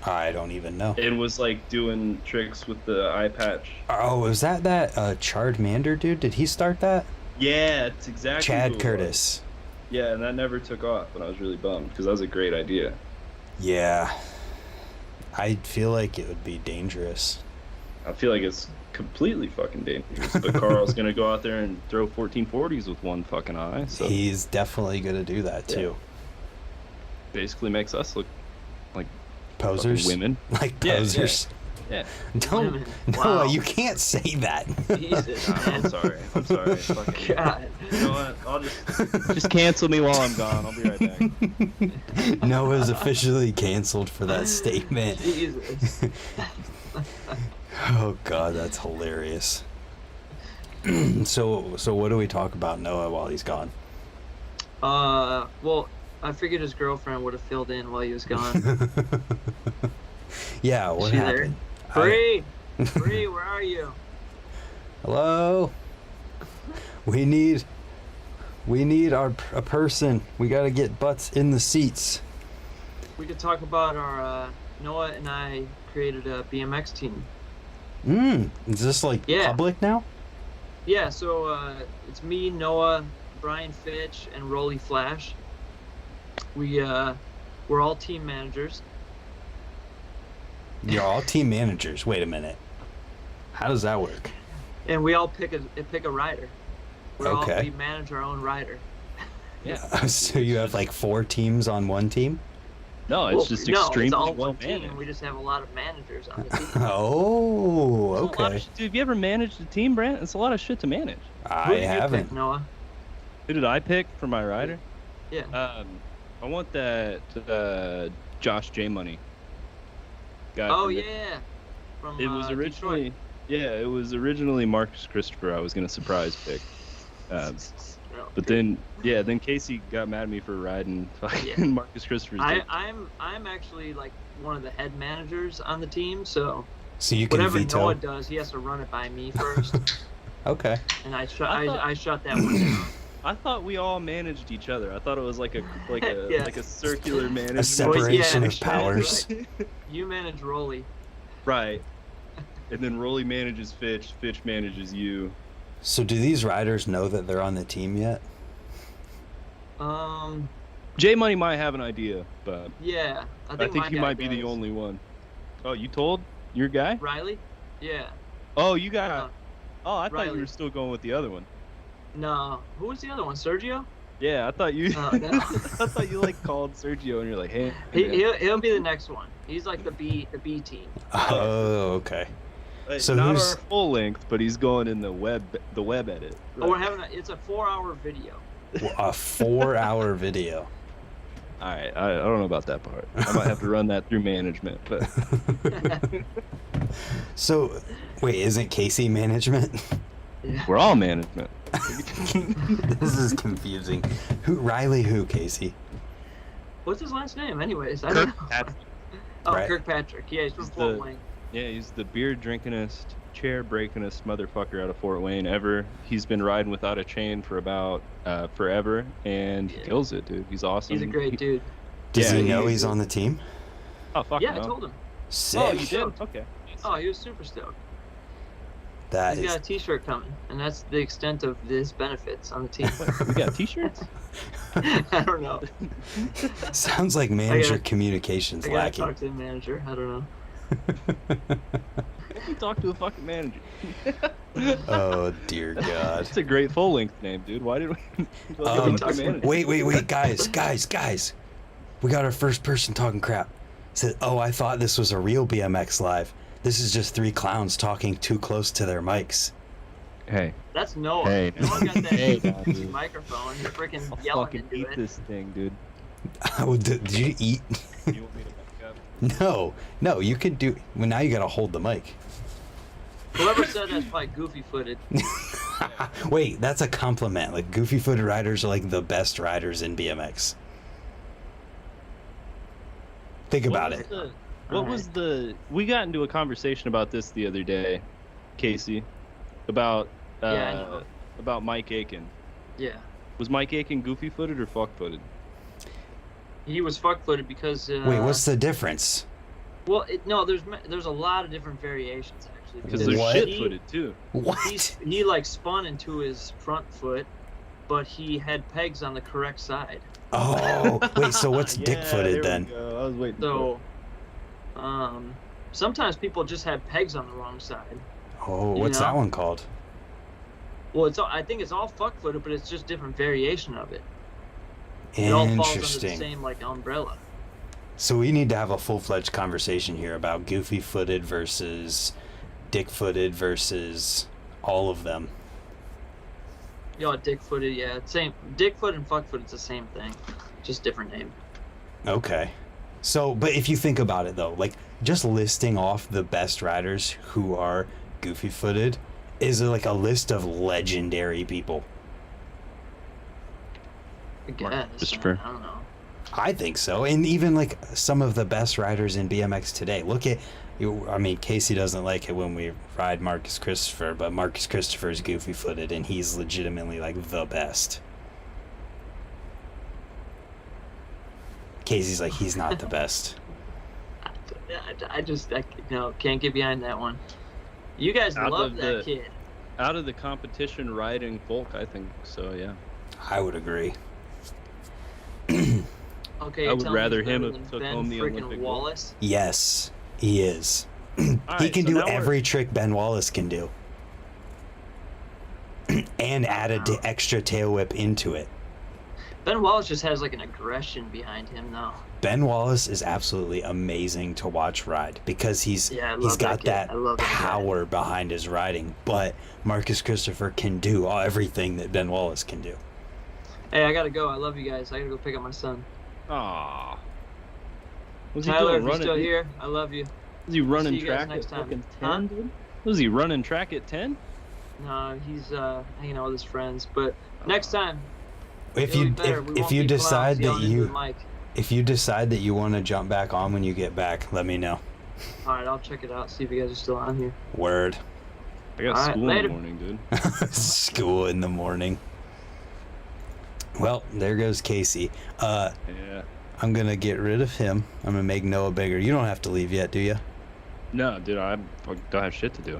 I don't even know. and was like doing tricks with the eye patch? Oh, was that Chard Mander dude? Did he start that? Yeah, it's exactly who Chad it Curtis. was. Yeah, and that never took off, and I was really bummed because that was a great idea. Yeah. I feel like it would be dangerous. I feel like it's completely fucking dangerous, but Carl's gonna go out there and throw 1440s with one fucking eye, so He's definitely gonna do that too. basically makes us look like Posers. fucking women. Like Yeah, yeah. posers. Yeah. Don't. Women. Noah, Wow. you can't say that. Jesus, I'm man. sorry. I'm sorry. Fucking, God. you know what? I'll just cancel me while I'm gone. I'll be right back. Noah's officially canceled for that statement. Jesus. Oh god, that's hilarious. So what do we talk about Noah while he's gone? Well, I figured his girlfriend would have filled in while he was gone. Yeah, what She there? happened? Bree! Bree, where are you? Hello? We need a person. We gotta get butts in the seats. We could talk about our, Noah and I created a BMX team. Is this like Yeah. public now? Yeah, so, it's me, Noah, Brian Fitch, and Rolly Flash. We're all team managers. You're all team managers. Wait a minute. How does that work? And we all pick a rider. Okay. We manage our own rider. Yeah. So you have like 4 teams on one team? No, it's just extremely it's all well one team. managed. We just have a lot of managers on the team. Oh, It's a lot of okay. shit. Dude, have you ever managed a team, Brant? It's a lot of shit to manage. Who I did you haven't. pick, Noah? Who did I pick for my rider? Yeah. I want that Josh J Money guy. Oh from the- yeah. From It was originally Detroit. it was originally Marcus Christopher. I was gonna surprise pick, Oh, but then Casey got mad at me for riding fucking Yeah. Marcus Christopher's. dick. I'm actually like one of the head managers on the team, so So you can whatever veto. Noah does, he has to run it by me first, Okay. and I I thought- shut that one down. I thought we all managed each other. I thought it was like a Yeah. like a circular management. A separation Yeah. of powers. You manage Rolly. Right. And then Rolly manages Fitch. Fitch manages you. So do these riders know that they're on the team yet? J Money might have an idea, but Yeah. I my think he guy might be the does. only one. Oh, you told your guy? Riley? Yeah. Oh, you got. Uh, Oh, I thought Riley. you were still going with the other one. No. Who was the other one? Sergio? Yeah, I thought you. Oh, no. I thought you like called Sergio and you're like, hey. man. He'll be the next one. He's like the B team. Oh, okay. Like, so not who's- our full length, but he's going in the web edit. Oh, we're having it's a 4-hour video. A 4-hour video. All right, I don't know about that part. I might have to run that through management, but So, wait, isn't Casey management? Yeah. we're all management. This is confusing. Riley who, Casey? What's his last name, anyways? I don't know. Kirkpatrick. Oh, Right. Kirkpatrick. Yeah, he's from He's Fort the- Wayne. Yeah, he's the beer drinkingest, chair breakingest motherfucker out of Fort Wayne ever. He's been riding without a chain for about forever, and he Yeah. kills it, dude. He's awesome. He's a great dude. Does Yeah, he know he- he's on the team? Oh fuck Yeah, no. I told him. Sick. Oh, you did? Okay. Oh, he was super stoked. That He's is. got a T-shirt coming, and that's the extent of his benefits on the team. We got T-shirts. I don't know. Sounds like manager gotta- communications I gotta lacking. talk to the manager. I don't know. You talk to a fucking manager. Oh dear God. It's a great full length name, dude. Why did we? Wait, guys. We got our first person talking crap. Said, "Oh, I thought this was a real BMX live. This is just three clowns talking too close to their mics." Hey. That's Noah. Hey. Noah got that Hey, microphone. He's freaking I'll yelling fucking into eat it. this thing, dude. Did you eat? You want me to back up? No, you could do. Well, now you gotta hold the mic. Whoever said that's probably goofy-footed. Wait, that's a compliment. Like, goofy-footed riders are like the best riders in BMX. Think about it. We got into a conversation about this the other day, Casey, about about Mike Aiken. Yeah. Was Mike Aiken goofy-footed or fuck-footed? He was fuck-footed because... Wait, what's the difference? Well, no, there's a lot of different variations, actually. Because they're What? shit-footed, too. What? He like spun into his front foot, but he had pegs on the correct side. Oh, wait, so what's Yeah, dick-footed there we then? go. I was waiting So, sometimes people just have pegs on the wrong side. Oh, You what's know? that one called? Well, I think it's all fuck-footed, but it's just different variation of it. It all falls under the Interesting. same like umbrella. So we need to have a full-fledged conversation here about goofy-footed versus dick-footed versus all of them. Dick-footed, yeah, same. Dick-foot and fuck-foot, it's the same thing, just different name. Okay. So, but if you think about it though, like just listing off the best riders who are goofy-footed is like a list of legendary people. I guess. Christopher. I don't know. I think so. And even like some of the best riders in BMX today. Look at, I mean, Casey doesn't like it when we ride Marcus Christopher, but Marcus Christopher is goofy-footed and he's legitimately like the best. Casey's like, he's not the best. I can't get behind that one. You guys Out love of that the- kid. Out of the competition riding folk, I think so, yeah. I would agree. Okay, I you're would telling me rather he's him better have than took Ben home the freaking Olympic gold. Wallace. Yes, he is. All He right, can so do now we're- every trick Ben Wallace can do. And add a extra tail whip into it. Ben Wallace just has like an aggression behind him now. Ben Wallace is absolutely amazing to watch ride because he's love got that kid. that I love that guy. power behind his riding. But Marcus Christopher can do everything that Ben Wallace can do. Hey, I gotta go. I love you guys. I gotta go pick up my son. Aw. What's he Tyler, doing? if you're still Running? here, I love you. Was he running See you guys track next at time. fucking Huh? 10, dude? Was he running track at 10? No, he's hanging out with his friends. But next time, If it'll be you better. We if won't you be decide clowns that yelling into the mic. if you decide that you want to jump back on when you get back, let me know. All right, I'll check it out. See if you guys are still on here. Word. I got All right, school in later. the morning, dude. School in the morning. Well, there goes Casey. Yeah. I'm gonna get rid of him. I'm gonna make Noah bigger. You don't have to leave yet, do you? No, dude, I don't have shit to do.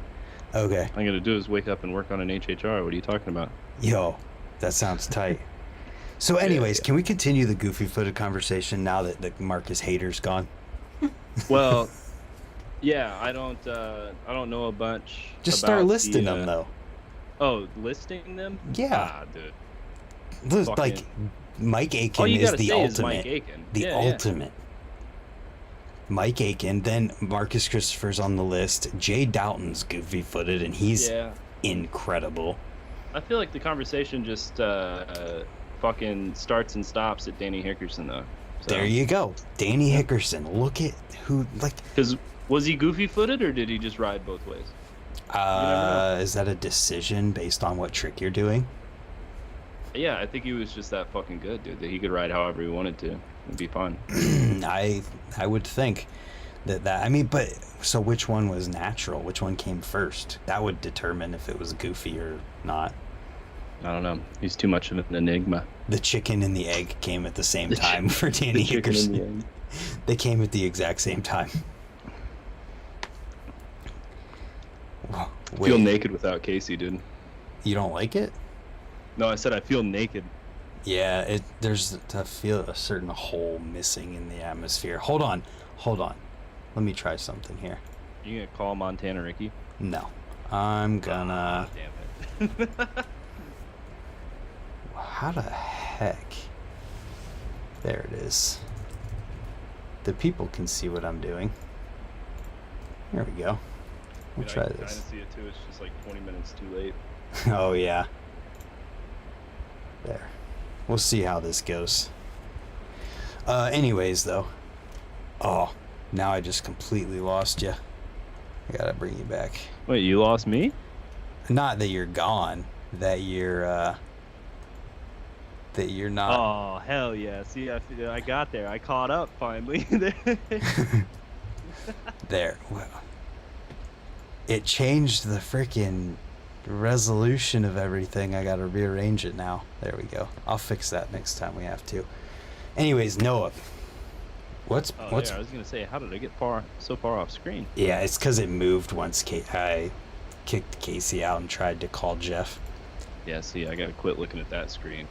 Okay. All I'm gonna do is wake up and work on an HHR. What are you talking about? Yo, that sounds tight. So anyways, can we continue the goofy-footed conversation now that the Marcus hater's gone? Well, yeah, I don't know a bunch. Just about start listing the, them though. Oh, listing them? Yeah. Ah, dude. Look, fucking- like Mike All Aiken you is gotta the say ultimate. is Mike Aiken. The Yeah, ultimate. Mike Aiken, then Marcus Christopher's on the list. Jay Doughton's goofy-footed, and he's Yeah. incredible. I feel like the conversation just fucking starts and stops at Danny Hickerson though. So. There you go, Danny Hickerson. Look at who like. Because was he goofy-footed or did he just ride both ways? Is that a decision based on what trick you're doing? Yeah, I think he was just that fucking good, dude. That he could ride however he wanted to. It'd be fine. I would think that I mean, but so which one was natural? Which one came first? That would determine if it was goofy or not. I don't know. He's too much of an enigma. The chicken and the egg came at the same The time for Danny The chicken and the Hickerson. egg. They came at the exact same time. Wait, Feel naked without Casey, dude. you don't like it? No, I said I feel naked. Yeah, I feel a certain hole missing in the atmosphere. Hold on. let me try something here. You gonna call Montana Ricky? No. I'm gonna... Damn it. How the heck? There it is. The people can see what I'm doing. There we go. We'll try I can this. kind of see it too. It's just like 20 minutes too late. Oh, yeah. There. We'll see how this goes. Anyways, though. Oh, now I just completely lost you. I gotta bring you back. Wait, you lost me? Not that you're gone. That you're not. Oh, hell yeah. See, I got there. I caught up finally. There. Well, it changed the freaking resolution of everything. I gotta rearrange it now. There we go. I'll fix that next time we have to. Anyways, Noah. What's Yeah, I was gonna say, how did I get so far off screen? Yeah, it's because it moved once I kicked Casey out and tried to call Jeff. Yeah, see, I gotta quit looking at that screen.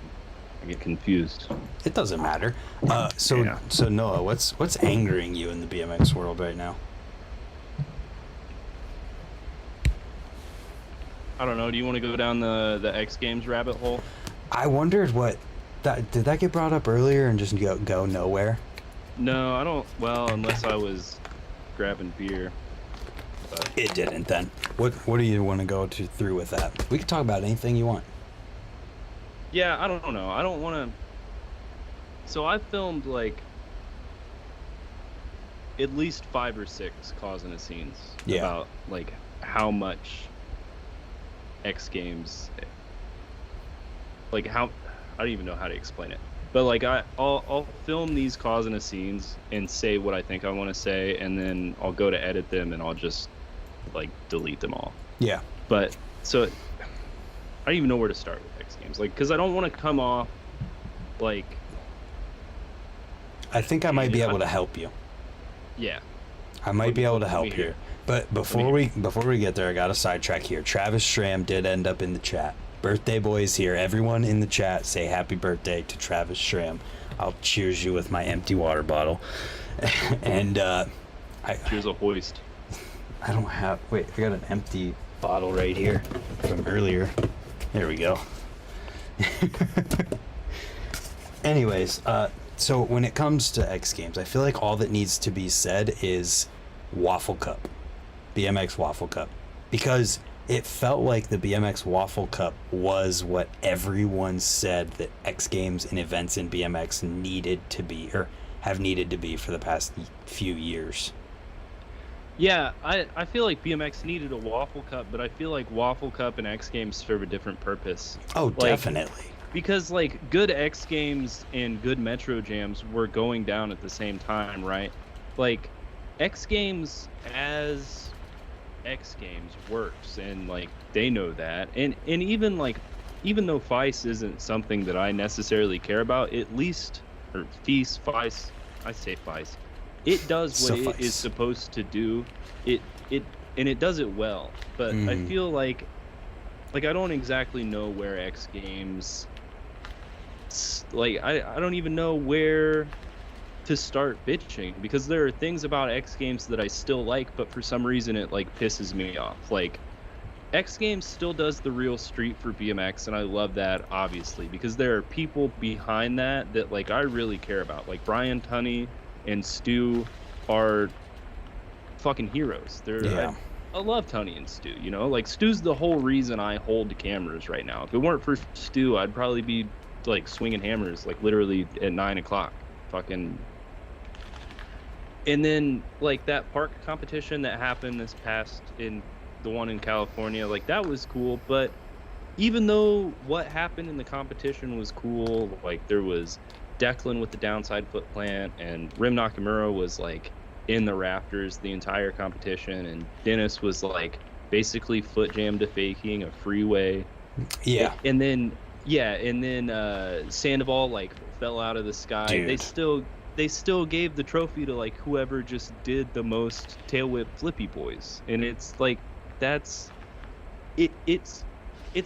I get confused. It doesn't matter. So Noah, what's angering you in the BMX world right now? I don't know. Do you want to go down the X Games rabbit hole? I wondered did that get brought up earlier and just go nowhere? No, I don't. Well, unless I was grabbing beer. But It didn't then. What do you want to go through with that? We can talk about anything you want. yeah, I don't know. I don't want to. So I filmed like at least 5 or 6 causing a scenes about like how much X Games, like how, I don't even know how to explain it, but like I'll film these causing a scenes and say what I think I want to say, and then I'll go to edit them and I'll just like delete them all. Yeah. But so I don't even know where to start with X Games, like, because I don't want to come off like, I think I might be able to help you. yeah. I might be able to Let me help hear. here. But before we get there, I got a sidetrack here. Travis Schramm did end up in the chat. Birthday boys here. Everyone in the chat say happy birthday to Travis Schramm. I'll cheers you with my empty water bottle. And Here's a hoist. I don't have. Wait, I got an empty bottle right here from earlier. There we go. Anyways, so when it comes to X Games, I feel like all that needs to be said is Waffle Cup. BMX Waffle Cup. Because it felt like the BMX Waffle Cup was what everyone said that X Games and events in BMX needed to be, or have needed to be for the past few years. Yeah, I feel like BMX needed a Waffle Cup, but I feel like Waffle Cup and X Games serve a different purpose. Oh, Like, definitely. Because like good X Games and good Metro Jams were going down at the same time, right? Like X Games as X Games works, and like they know that, and even like, even though Feist isn't something that I necessarily care about, at least, or Feast, Feist, I say Feist, it does what it is supposed to do. It and it does it well. But I feel like I don't exactly know where X Games, like I don't even know where to start bitching, because there are things about X Games that I still like, but for some reason it like pisses me off. Like X Games still does the real street for BMX, and I love that, obviously, because there are people behind that like I really care about. Like Brian Tunney and Stu are fucking heroes. I love Tunney and Stu, you know? Like Stu's the whole reason I hold cameras right now. If it weren't for Stu, I'd probably be like swinging hammers like literally at 9 o'clock. Fucking. And then like that park competition that happened this past, in the one in California, like that was cool. But even though what happened in the competition was cool, like there was Declan with the downside foot plant, and Rim Nakamura was like in the rafters the entire competition, and Dennis was like basically foot jammed to faking a freeway. Yeah. And then Sandoval like fell out of the sky. Dude. They still gave the trophy to like whoever just did the most tail whip flippy boys, and it's like it's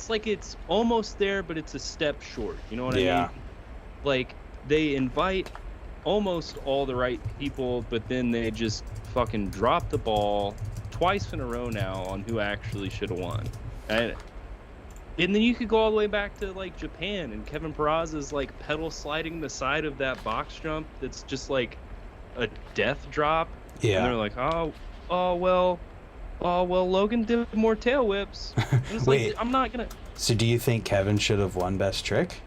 like it's almost there, but it's a step short. You know what I mean? Like they invite almost all the right people, but then they just fucking dropped the ball twice in a row now on who actually should have won. And then you could go all the way back to like Japan and Kevin Peraza's like pedal sliding the side of that box jump that's just like a death drop. Yeah. And they're like, oh well, Logan did more tail whips. And it's Wait. like, I'm not gonna. So do you think Kevin should have won best trick?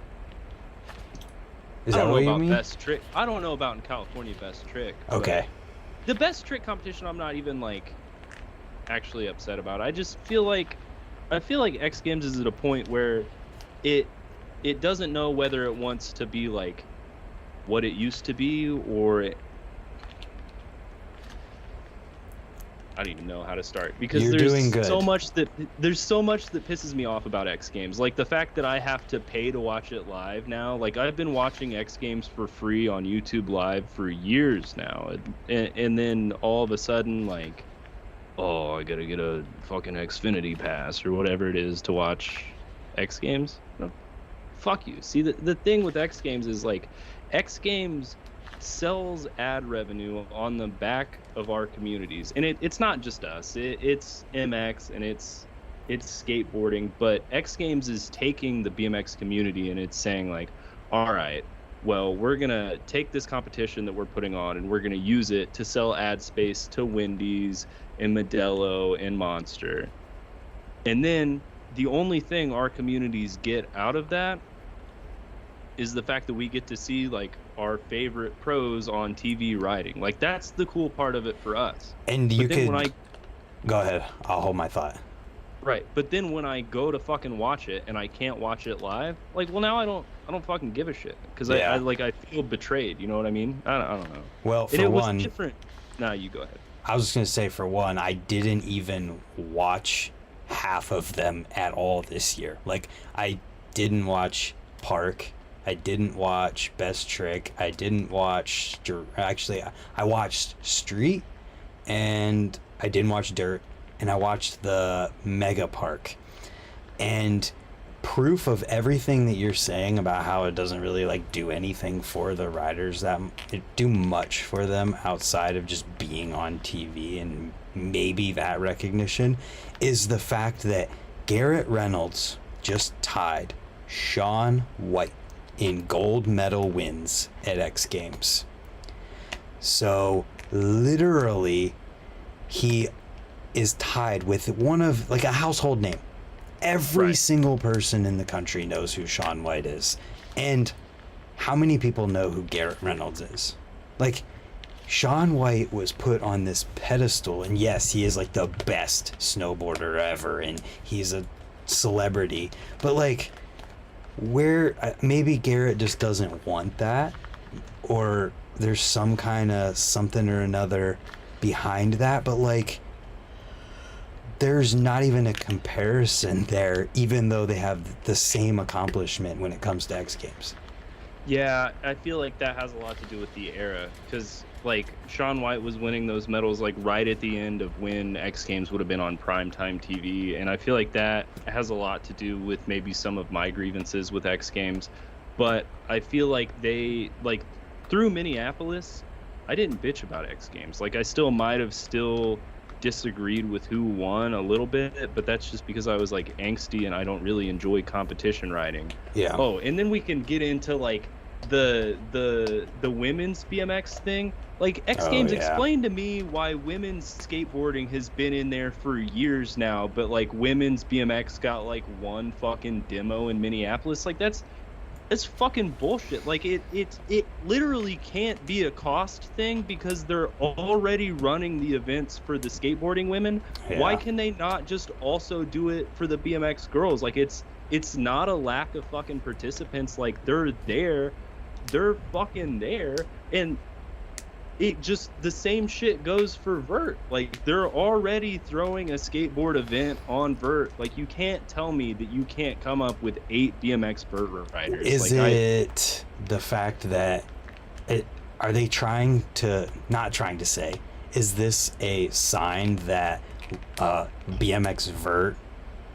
Is I that don't what know you about mean? best trick. I don't know about in California best trick. but Okay. The best trick competition, I'm not even like actually upset about. I feel like X Games is at a point where it doesn't know whether it wants to be like what it used to be, or I don't even know how to start, because You're there's doing good. so much that pisses me off about X Games. Like the fact that I have to pay to watch it live now. Like I've been watching X Games for free on YouTube Live for years now, and then all of a sudden, like, oh, I gotta get a fucking Xfinity pass or whatever it is to watch X Games. No, fuck you. See, the thing with X Games is like X Games sells ad revenue on the back of our communities, and it's not just us. It's MX and it's skateboarding, but X Games is taking the BMX community and it's saying like, all right, well, we're gonna take this competition that we're putting on and we're gonna use it to sell ad space to Wendy's and Modelo and Monster, and then the only thing our communities get out of that is the fact that we get to see like our favorite pros on TV riding. Like that's the cool part of it for us. And you could when go ahead. I'll hold my thought. Right, but then when I go to fucking watch it and I can't watch it live, like, well, now I don't fucking give a shit, because Yeah. I feel betrayed. You know what I mean? I don't know. Well, And for it was one, different. Nah, you go ahead. I was just gonna say, for one, I didn't even watch half of them at all this year. Like, I didn't watch Park. I didn't watch Best Trick. I didn't watch... Actually, I watched Street, and I didn't watch Dirt, and I watched the Mega Park. And proof of everything that you're saying about how it doesn't really, like, do anything for the riders, that it do much for them outside of just being on TV and maybe that recognition, is the fact that Garrett Reynolds just tied Shaun White in gold medal wins at X Games. So literally he is tied with one of, like, a household name. Every Right. single person in the country knows who Shaun White is. And how many people know who Garrett Reynolds is? Like, Shaun White was put on this pedestal, and yes, he is like the best snowboarder ever, and he's a celebrity, but like, where maybe Garrett just doesn't want that, or there's some kind of something or another behind that, but like, there's not even a comparison there, even though they have the same accomplishment when it comes to X Games. Yeah, I feel like that has a lot to do with the era, because like Shaun White was winning those medals like right at the end of when X Games would have been on primetime TV, and I feel like that has a lot to do with maybe some of my grievances with X Games. But I feel like they, like, through Minneapolis, I didn't bitch about X Games. Like, I still might have still disagreed with who won a little bit, but that's just because I was like angsty and I don't really enjoy competition riding. Yeah. Oh, and then we can get into like the women's BMX thing. Like, X Games explained to me why women's skateboarding has been in there for years now, but like women's BMX got like one fucking demo in Minneapolis. Like, that's fucking bullshit. Like, it literally can't be a cost thing, because they're already running the events for the skateboarding women. Yeah. Why can they not just also do it for the BMX girls? Like, it's not a lack of fucking participants. Like, they're fucking there, and it just, the same shit goes for vert. Like, they're already throwing a skateboard event on vert. Like, you can't tell me that you can't come up with 8 BMX vert riders. Is like, it the fact that are they not trying to say, is this a sign that BMX vert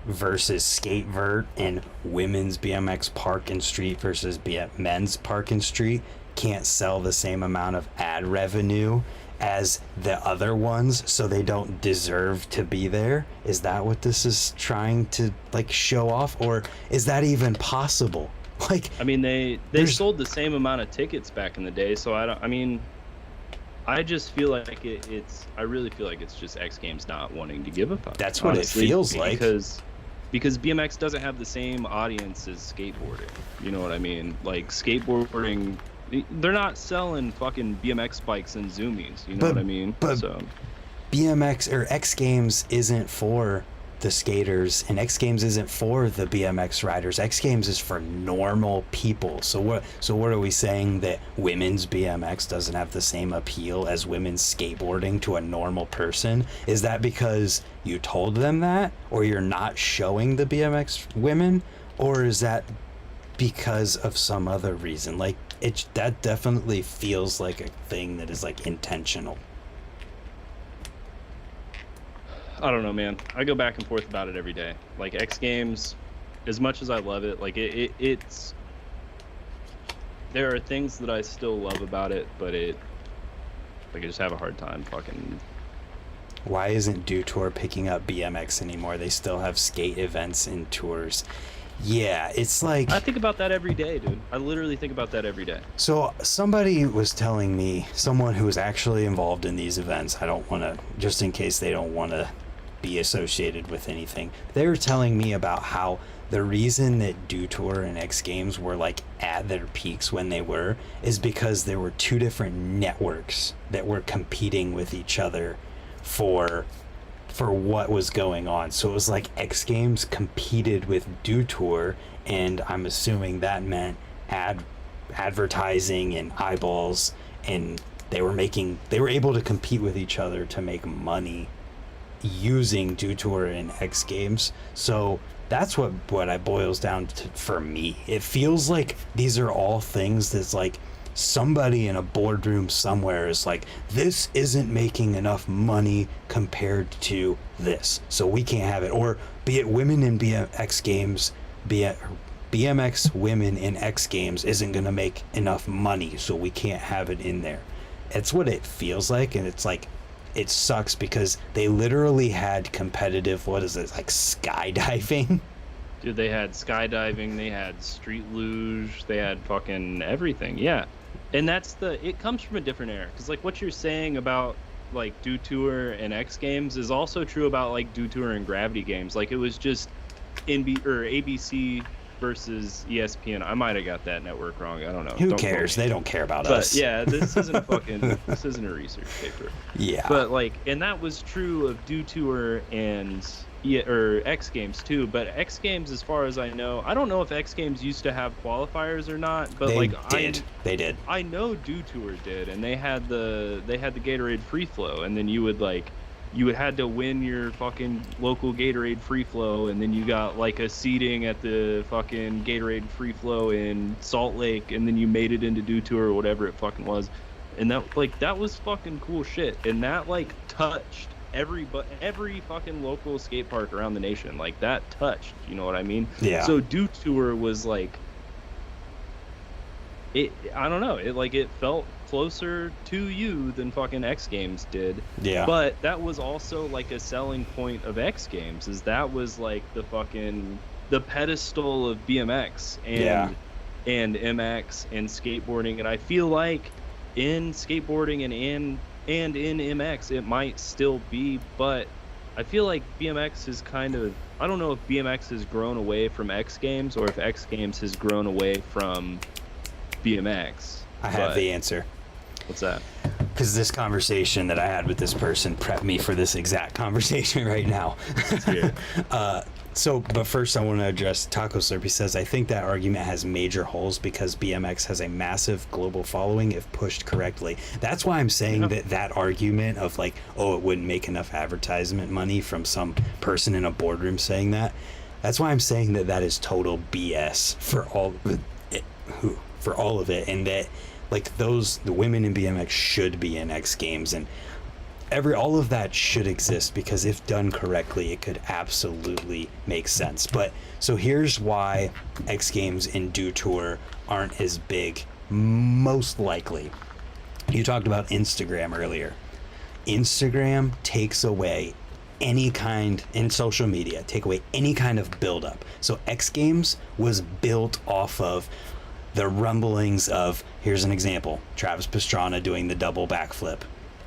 versus skate vert and women's BMX park and street versus men's park and street can't sell the same amount of ad revenue as the other ones, so they don't deserve to be there? Is that what this is trying to like show off, or is that even possible? Like, I mean, they sold the same amount of tickets back in the day, so I just feel like I really feel like it's just X Games not wanting to give a fuck. That's what honestly, it feels like. Because BMX doesn't have the same audience as skateboarding. You know what I mean? Like, skateboarding, they're not selling fucking BMX bikes and zoomies. You know what I mean? But so BMX or X Games isn't for the skaters, and X Games isn't for the BMX riders. X Games is for normal people. So what are we saying, that women's BMX doesn't have the same appeal as women's skateboarding to a normal person? Is that because you told them that, or you're not showing the BMX women, or is that because of some other reason? Like, that definitely feels like a thing that is like intentional. I don't know, man. I go back and forth about it every day. Like, X Games, as much as I love it, like it's there are things that I still love about it, but I just have a hard time fucking. Why isn't Dew Tour picking up BMX anymore? They still have skate events and tours. Yeah, it's like, I think about that every day, dude. I literally think about that every day. So somebody was telling me, someone who was actually involved in these events, I don't want to, just in case they don't want to be associated with anything, they were telling me about how the reason that Dew Tour and X Games were like at their peaks when they were is because there were two different networks that were competing with each other for what was going on. So it was like X Games competed with Dew Tour, and I'm assuming that meant advertising and eyeballs, and they were able to compete with each other to make money using Dew Tour and X Games. So that's what it boils down to for me. It feels like these are all things that's like somebody in a boardroom somewhere is like, this isn't making enough money compared to this, so we can't have it. Or be it women in BMX Games, BMX women in X Games isn't going to make enough money, so we can't have it in there. It's what it feels like, and it's like, it sucks because they literally had competitive, what is it, like skydiving? Dude, they had skydiving, they had street luge, they had fucking everything, yeah. And it comes from a different era, because like what you're saying about like Dew Tour and X Games is also true about like Dew Tour and Gravity Games. Like, it was just ABC versus ESPN. I might have got that network wrong. I don't know. Who cares? They don't care about us. But yeah, this isn't a research paper. Yeah. But like, and that was true of Dew Tour and X Games too. But X Games, as far as I know, I don't know if X Games used to have qualifiers or not. But they did. I know Dew Tour did, and they had the Gatorade Free Flow, and then you had to win your fucking local Gatorade Free Flow, and then you got like a seating at the fucking Gatorade Free Flow in Salt Lake, and then you made it into Dew Tour or whatever it fucking was. And that was fucking cool shit. And that like touched every fucking local skate park around the nation. Like, that touched, you know what I mean? Yeah. So Dew Tour was like, I don't know, it felt closer to you than fucking X Games did. Yeah. But that was also like a selling point of X Games, is that was like the pedestal of BMX and MX and skateboarding. And I feel like in skateboarding and in MX it might still be, but I feel like BMX is I don't know if BMX has grown away from X Games or if X Games has grown away from BMX. I have the answer. What's that? Because this conversation that I had with this person prepped me for this exact conversation right now. Let's hear it. But first I want to address Taco Slurpee says, I think that argument has major holes because BMX has a massive global following if pushed correctly. That's why I'm saying that argument of like, oh, it wouldn't make enough advertisement money from some person in a boardroom saying that. That's why I'm saying that is total BS for all of it, and that like the women in BMX should be in X Games, and all of that should exist, because if done correctly it could absolutely make sense. But so here's why X Games and Dew Tour aren't as big, most likely. You talked about Instagram earlier. Instagram takes away any kind, in social media, take away any kind of build-up. So X Games was built off of the rumblings of, here's an example, Travis Pastrana doing the double backflip.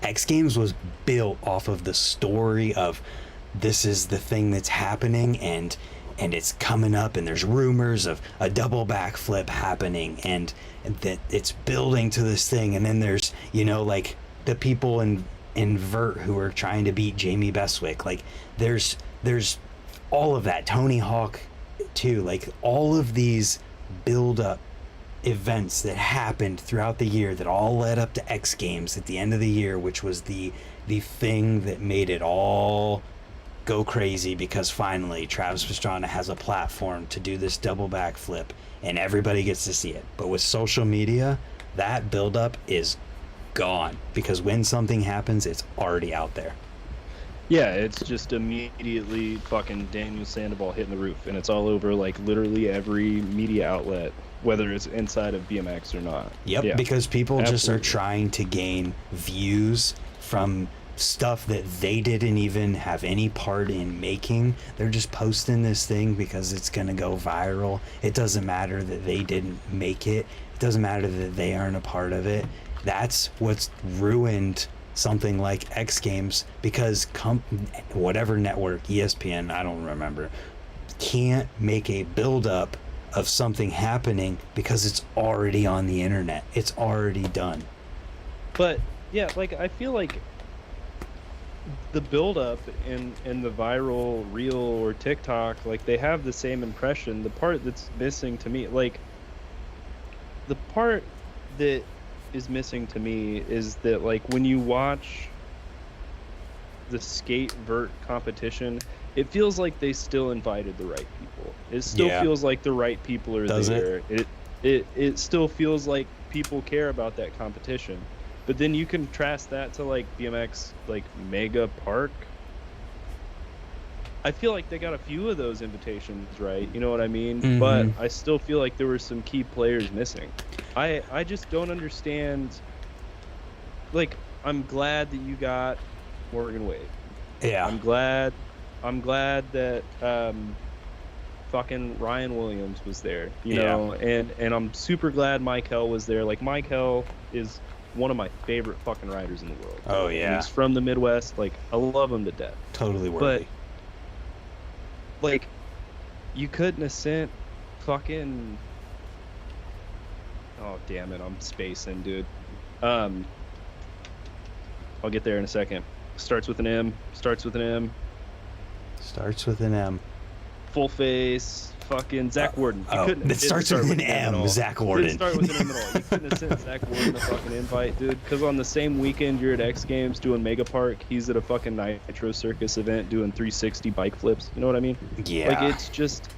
X Games was built off of the story of, this is the thing that's happening, and it's coming up, and there's rumors of a double backflip happening, and that it's building to this thing. And then there's, you know, like the people in Vert who are trying to beat Jamie Bestwick. Like there's all of that. Tony Hawk too. Like all of these build up events that happened throughout the year that all led up to X Games at the end of the year, which was the thing that made it all go crazy, because finally Travis Pastrana has a platform to do this double backflip and everybody gets to see it. But with social media, that buildup is gone, because when something happens, it's already out there. Yeah, it's just immediately fucking Daniel Sandoval hitting the roof, and it's all over like literally every media outlet, whether it's inside of BMX or not. Yep, yeah. Because people Absolutely. just are trying to gain views from stuff that they didn't even have any part in making. They're just posting this thing because it's gonna go viral. It doesn't matter that they didn't make it. It doesn't matter that they aren't a part of it. That's what's ruined something like X Games, because whatever network, ESPN, I don't remember, can't make a build-up of something happening because it's already on the internet. It's already done. But yeah, like I feel like the build-up and the viral reel or TikTok, like they have the same impression. The part that's missing to me, like the part that is missing to me is that, like, when you watch the skate vert competition, it feels like they still invited the right people. It still feels like the right people are there. It still feels like people care about that competition. But then you contrast that to like BMX, like Mega Park. I feel like they got a few of those invitations right, you know what I mean? Mm-hmm. But I still feel like there were some key players missing. I just don't understand. Like, I'm glad that you got Morgan Wade. Yeah. I'm glad that fucking Ryan Williams was there, you know, and I'm super glad Mike Hell was there. Like, Mike Hell is one of my favorite fucking riders in the world. Oh yeah. And he's from the Midwest. Like, I love him to death. Totally worthy. But like, you couldn't have sent fucking, oh damn it, I'm spacing, dude. I'll get there in a second. Starts with an M. Starts with an M. Full face, fucking Zach Warden. It starts with an M, Zach Warden. It didn't start with an M at all. You couldn't have sent Zach Warden a fucking invite, dude. Because on the same weekend you're at X Games doing Mega Park, he's at a fucking Nitro Circus event doing 360 bike flips. You know what I mean? Yeah. Like, it's just,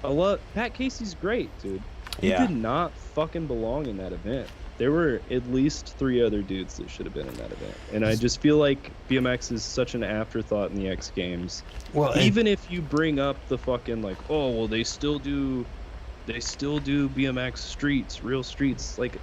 I love Pat Casey's great, dude. He did not fucking belong in that event. There were at least 3 other dudes that should have been in that event. And I just feel like BMX is such an afterthought in the X Games. Well, even if you bring up the fucking, like, oh, well, they still do BMX streets, real streets. Like,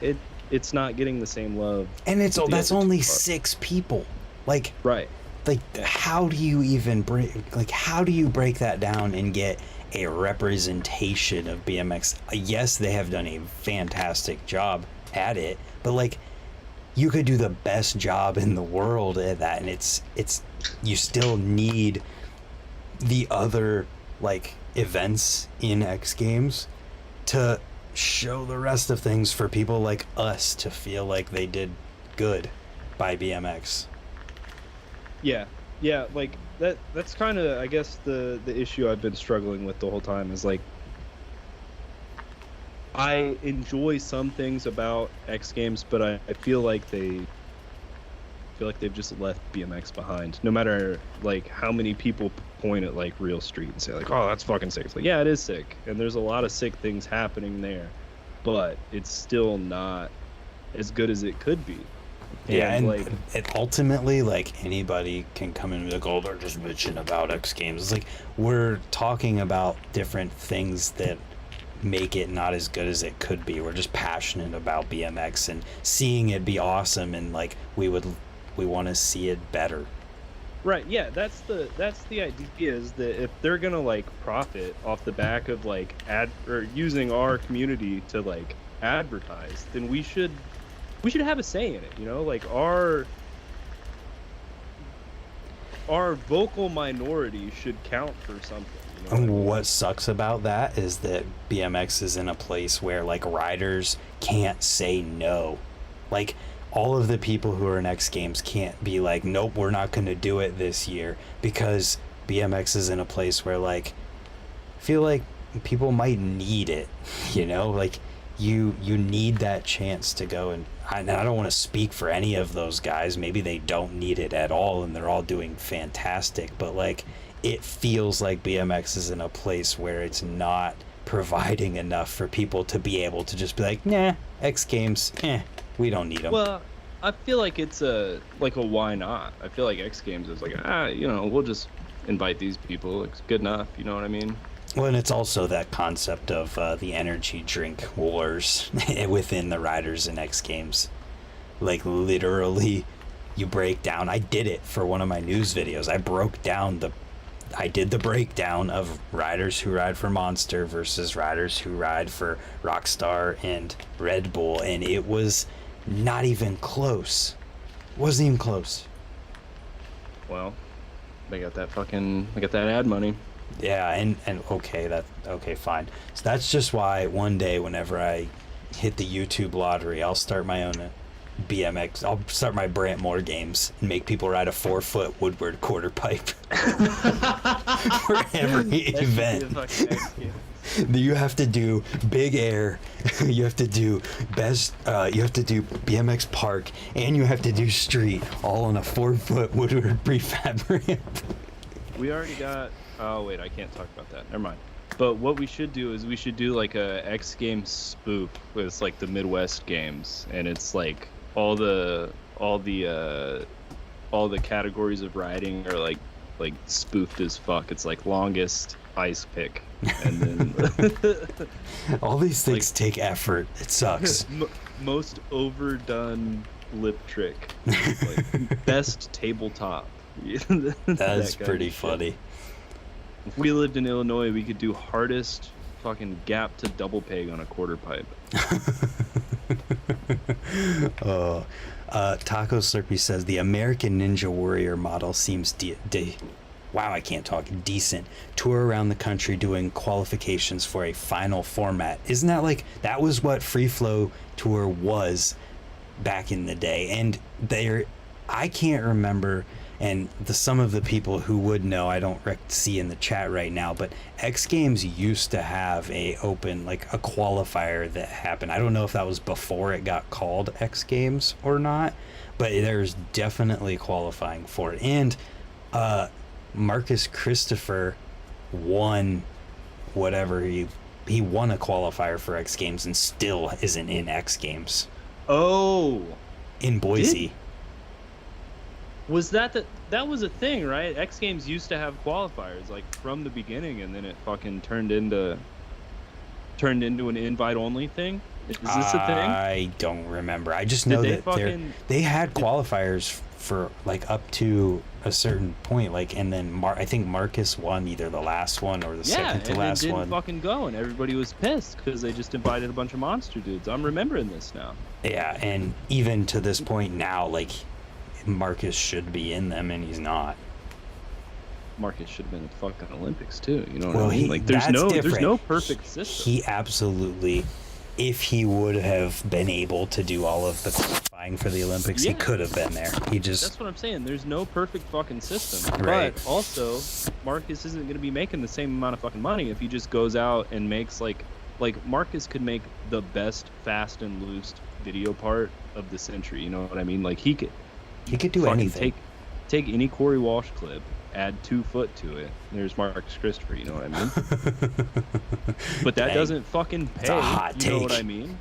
it's not getting the same love. And that's only 6 people. Like, right. Like, how do you even break that down and get a representation of BMX? Yes, they have done a fantastic job at it, but like, you could do the best job in the world at that, and it's you still need the other like events in X Games to show the rest of things for people like us to feel like they did good by BMX. Yeah, like that's kind of, I guess, the issue I've been struggling with the whole time is like, I enjoy some things about X Games, but I feel like they've just left BMX behind. No matter like how many people point at like Real Street and say like, oh, that's fucking sick. It's like, yeah, it is sick, and there's a lot of sick things happening there, but it's still not as good as it could be. Yeah, and like, it ultimately, like, anybody can come in and be like, oh, they're just bitching about X Games. It's like, we're talking about different things that make it not as good as it could be. We're just passionate about BMX and seeing it be awesome, and like, we would We want to see it better. Right, yeah, that's the idea, is that if they're gonna like profit off the back of like using our community to like advertise, then we should have a say in it, you know, like our vocal minority should count for something. You know And what I mean? what sucks about that is that BMX is in a place where like riders can't say no. Like, all of the people who are in X Games can't be like, nope, we're not going to do it this year, because BMX is in a place where, like, I feel like people might need it, you know? Like, you need that chance to go, and I don't want to speak for any of those guys. Maybe they don't need it at all, and they're all doing fantastic, but, like, it feels like BMX is in a place where it's not providing enough for people to be able to just be like, nah, X Games, we don't need them. Well, I feel like it's a why not? I feel like X Games is like, you know, we'll just invite these people. It's good enough. You know what I mean? Well, and it's also that concept of the energy drink wars within the riders in X Games. Like, literally, you break down. I did it for one of my news videos. I did the breakdown of riders who ride for Monster versus riders who ride for Rockstar and Red Bull, and it was not even close. Wasn't even close. Well, they got that ad money. Yeah, and okay, fine. So that's just why one day, whenever I hit the YouTube lottery, I'll start my own BMX. I'll start my Brantmore games and make people ride a 4-foot Woodward quarter pipe for every event. You have to do big air, you have to do you have to do BMX park, and you have to do street, all on a 4-foot Woodward prefab ramp. We already got. Oh wait, I can't talk about that. Never mind. But what we should do is we should do like a X Games spoof with like the Midwest games, and it's like all the categories of riding are like spoofed as fuck. It's like longest ice pick, and then all these things take effort. It sucks. Most overdone lip trick, like best tabletop. That's pretty funny. If we lived in Illinois, we could do hardest fucking gap to double peg on a quarter pipe. Taco Slurpee says the American Ninja Warrior model seems decent. Tour around the country doing qualifications for a final format. Isn't that like, that was what Free Flow Tour was back in the day? And I can't remember, and some of the people who would know, I don't see in the chat right now, but X Games used to have a qualifier that happened. I don't know if that was before it got called X Games or not, but there's definitely qualifying for it. And Marcus Christopher won whatever, he won a qualifier for X Games and still isn't in X Games. Oh, in Boise. Was that was a thing, right? X Games used to have qualifiers like from the beginning, and then it fucking turned into an invite only thing. Is this a thing? I don't remember. I just know that they had qualifiers for like up to a certain point, like, and then I think Marcus won either the last one or the second to last one. Yeah, and didn't fucking go, and everybody was pissed because they just invited a bunch of monster dudes. I'm remembering this now. Yeah, and even to this point now, like, Marcus should be in them, and he's not. Marcus should have been at the fucking Olympics too. You know what I mean? Like, there's no perfect system. He absolutely, if he would have been able to do all of the qualifying for the Olympics, he could have been there. That's what I'm saying. There's no perfect fucking system. Right. But also, Marcus isn't going to be making the same amount of fucking money if he just goes out and makes like Marcus could make the best fast and loose video part of the century. You know what I mean? Like, he could do anything. Take any Corey Walsh clip, add 2 foot to it. There's Marcus Christopher. You know what I mean? But that doesn't fucking pay. It's a hot take. You know what I mean?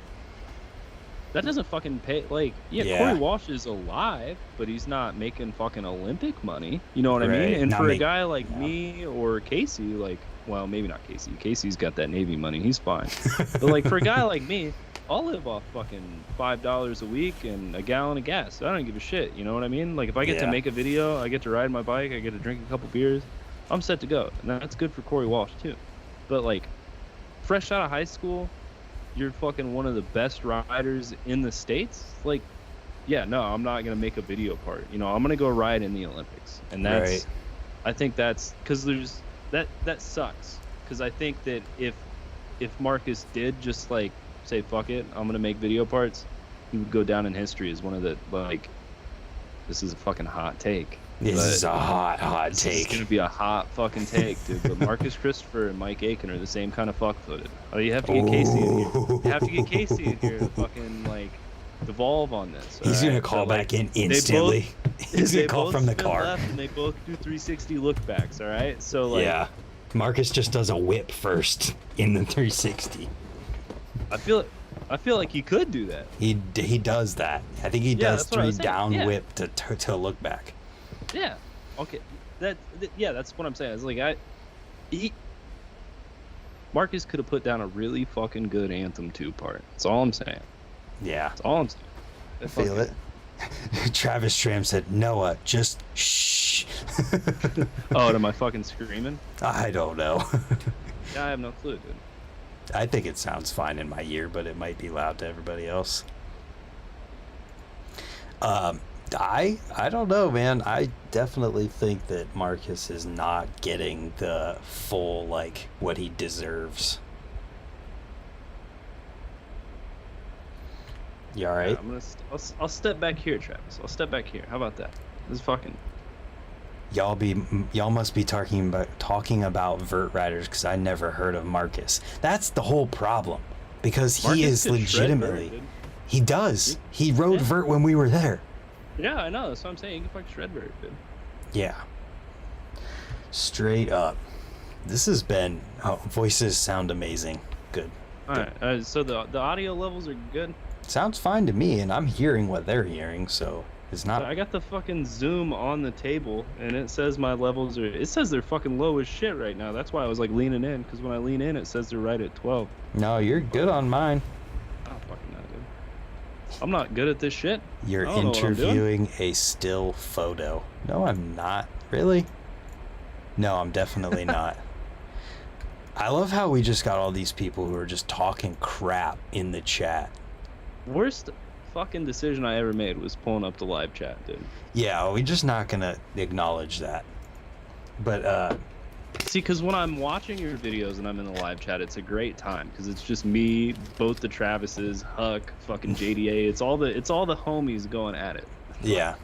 That doesn't fucking pay. Like, Corey Walsh is alive, but he's not making fucking Olympic money. You know what I mean? And for a guy like me or Casey, like, well, maybe not Casey. Casey's got that Navy money. He's fine. But like, for a guy like me, I'll live off fucking $5 a week and a gallon of gas. I don't give a shit. You know what I mean? Like if I get to make a video, I get to ride my bike, I get to drink a couple beers, I'm set to go. And that's good for Corey Walsh too. But like, fresh out of high school, you're fucking one of the best riders in the States. Like, yeah, no, I'm not gonna make a video part. You know, I'm gonna go ride in the Olympics, and that's, right. I think that's because there's that sucks. Because I think that if Marcus did just like say fuck it, I'm gonna make video parts, he would go down in history as one of the like. This is a fucking hot take. This is a hot take. It's gonna be a hot fucking take, dude. But Marcus Christopher and Mike Aiken are the same kind of fuck-footed. Oh, you have to get Casey in here. You have to get Casey in here to fucking like devolve on this. He's gonna call back in instantly. He's gonna call from the car. Left and they both do 360 look backs. All right, so like, yeah, Marcus just does a whip first in the 360. I feel like he could do that. He does that. I think he does 3 down whip to look back. Yeah. Okay. That's what I'm saying. It's like Marcus could have put down a really fucking good Anthem 2 part. That's all I'm saying. Yeah. That's all I'm saying. I feel it. Travis Tram said, Noah, just shh. Oh, am I fucking screaming? I don't know. Yeah, I have no clue, dude. I think it sounds fine in my ear, but it might be loud to everybody else. I don't know, man. I definitely think that Marcus is not getting the full, like, what he deserves. You all right? Yeah, I'll step back here, Travis. I'll step back here. How about that? This is fucking. Y'all must be talking about vert riders, because I never heard of Marcus. That's the whole problem, because he is legitimately. Vert, he does. He rode vert when we were there. Yeah, I know. That's what I'm saying. You can fucking shred vert, dude. Yeah. Straight up. This has been. Oh, voices sound amazing. Good. All right. So the audio levels are good. Sounds fine to me, and I'm hearing what they're hearing, so it's not. I got the fucking Zoom on the table, and it says my levels are. It says they're fucking low as shit right now. That's why I was like leaning in, because when I lean in, it says they're right at 12. No, you're good on mine. Oh, fucking not, dude. I'm not good at this shit. You're interviewing a still photo. No, I'm not. Really? No, I'm definitely not. I love how we just got all these people who are just talking crap in the chat. Worst fucking decision I ever made was pulling up the live chat, dude. Yeah, we're just not gonna acknowledge that. But see, because when I'm watching your videos and I'm in the live chat, it's a great time, because it's just me, both the Travises, Huck, fucking JDA. It's all the homies going at it. Yeah.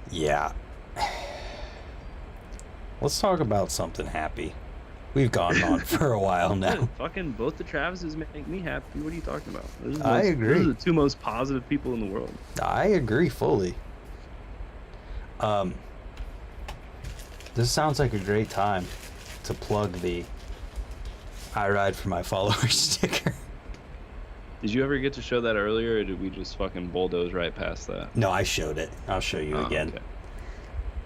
Yeah. Let's talk about something happy. We've gone on for a while now. Fucking both the Travises make me happy. What are you talking about? I agree. Those are the 2 most positive people in the world. I agree fully. This sounds like a great time to plug the I Ride for My Followers sticker. Did you ever get to show that earlier, or did we just fucking bulldoze right past that? No, I showed it. I'll show you again. Okay.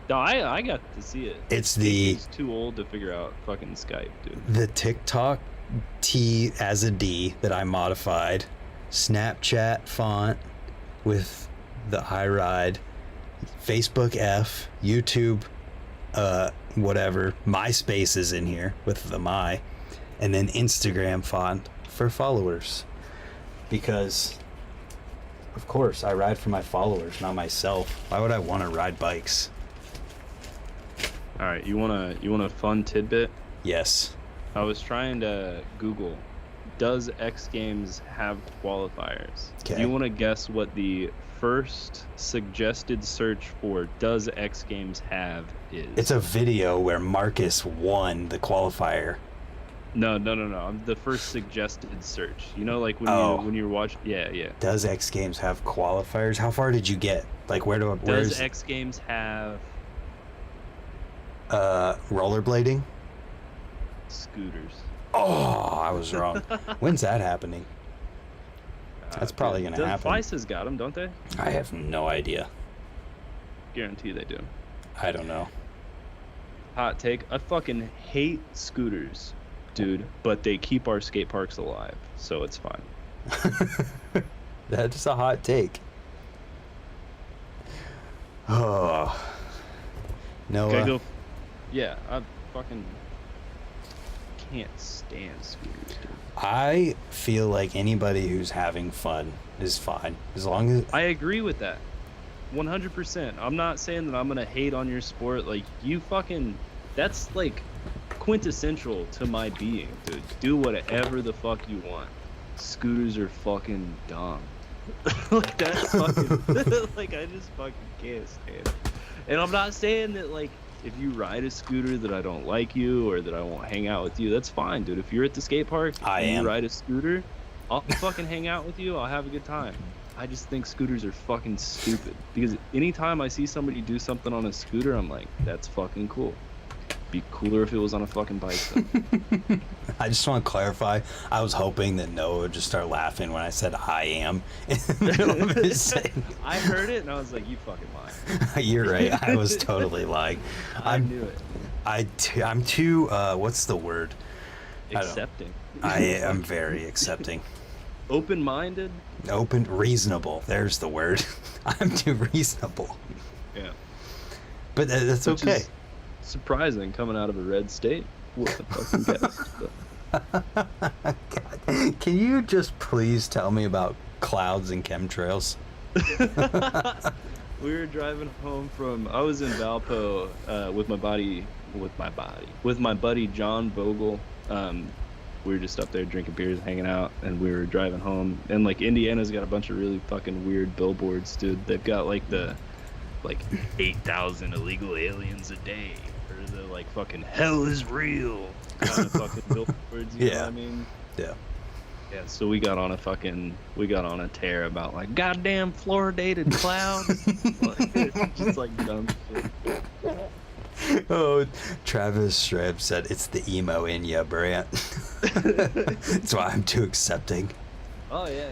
No, I got to see it. It's He's too old to figure out fucking Skype, dude. The TikTok T as a D that I modified, Snapchat font with the I Ride, Facebook F, YouTube, whatever, MySpace is in here with the my, and then Instagram font for followers. Because, of course, I ride for my followers, not myself. Why would I want to ride bikes? All right, you want a fun tidbit? Yes. I was trying to Google, does X Games have qualifiers? Okay. Do you want to guess what the first suggested search for does X Games have is? It's a video where Marcus won the qualifier. No. The first suggested search. You know, like when you're watching. Yeah. Does X Games have qualifiers? How far did you get? Like does X Games have rollerblading? Scooters. Oh, I was wrong. When's that happening? That's probably gonna happen. Vice has got them, don't they? I have no idea. Guarantee they do. I don't know. Hot take. I fucking hate scooters. dude, but they keep our skate parks alive, so it's fine. That's a hot take. Oh. Noah. Okay, go. Yeah, I fucking can't stand scooters, dude. I feel like anybody who's having fun is fine. As long as... I agree with that. 100%. I'm not saying that I'm going to hate on your sport. Like, you fucking... That's, like, quintessential to my being, dude. Do whatever the fuck you want. Scooters are fucking dumb. Like, that's fucking... like, I just fucking can't stand it. And I'm not saying that, like, if you ride a scooter that I don't like you or that I won't hang out with you, that's fine, dude. If you're at the skate park and you ride a scooter, I'll fucking hang out with you. I'll have a good time. I just think scooters are fucking stupid. Because anytime I see somebody do something on a scooter, I'm like, that's fucking cool. Be cooler if it was on a fucking bike, though. I just want to clarify. I was hoping that Noah would just start laughing when I said I am in the middle of his saying. I heard it and I was like, you fucking lie. You're right. I was totally lying. I knew it. I'm too, what's the word? Accepting. I am very accepting. Open-minded? Reasonable. There's the word. I'm too reasonable. Yeah. But that's Which okay. is surprising coming out of a red state. What the fucking guess? God. Can you just please tell me about clouds and chemtrails? We were driving home from... I was in Valpo with my buddy John Vogel. We were just up there drinking beers, hanging out, and we were driving home. And like Indiana's got a bunch of really fucking weird billboards, dude. They've got like 8,000 illegal aliens a day, or the like fucking hell is real kind of fucking billboards. You know what I mean? Yeah. Yeah, so we got on a tear about like goddamn fluoridated clouds. Like, just like dumb shit. Oh, Travis Shreb said it's the emo in ya, Brant. That's why I'm too accepting. Oh yeah.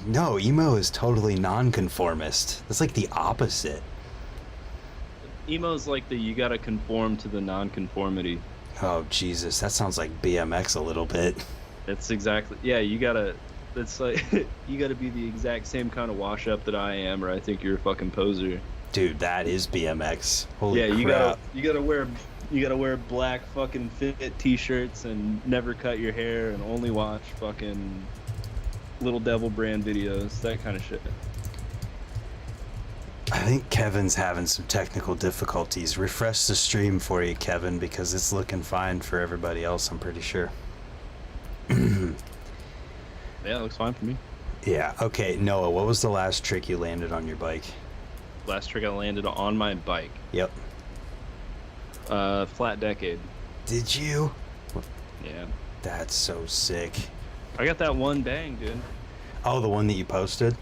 No, emo is totally non-conformist. That's like the opposite. Emo's like you gotta conform to the non-conformity. Oh Jesus, that sounds like BMX a little bit. It's exactly, yeah, it's like, you gotta be the exact same kind of wash up that I am, or I think you're a fucking poser. Dude, that is BMX. Holy crap. you gotta wear black fucking fit t-shirts and never cut your hair and only watch fucking Little Devil brand videos, that kind of shit. I think Kevin's having some technical difficulties. Refresh the stream for you, Kevin, because it's looking fine for everybody else, I'm pretty sure. Yeah, it looks fine for me. Yeah, okay, Noah, what was the last trick you landed on your bike? Last trick I landed on my bike. Yep. Flat decade. Did you? Yeah. That's so sick. I got that one bang, dude. Oh, the one that you posted?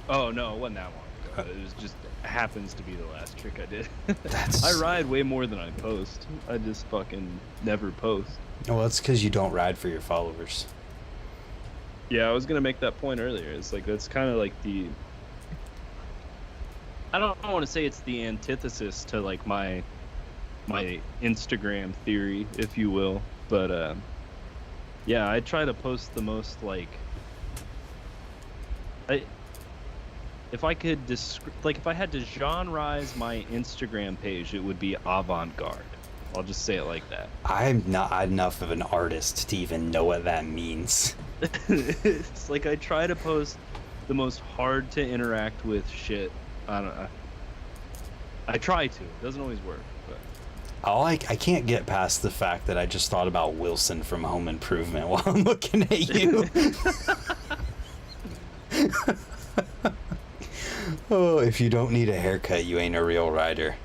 Oh, no, it wasn't that long ago. It was just happens to be the last trick I did. That's... I ride way more than I post. I just fucking never post. Well, it's because you don't ride for your followers. Yeah, I was gonna make that point earlier. It's like that's kind of like the... I don't want to say it's the antithesis to like my Instagram theory, if you will, but yeah, I try to post the most like... If I could if I had to genreize my Instagram page, it would be avant-garde. I'll just say it like that. I'm not enough of an artist to even know what that means. It's like I try to post the most hard to interact with shit. I don't know. I try to. It doesn't always work, but I can't get past the fact that I just thought about Wilson from Home Improvement while I'm looking at you. Oh, if you don't need a haircut, you ain't a real rider.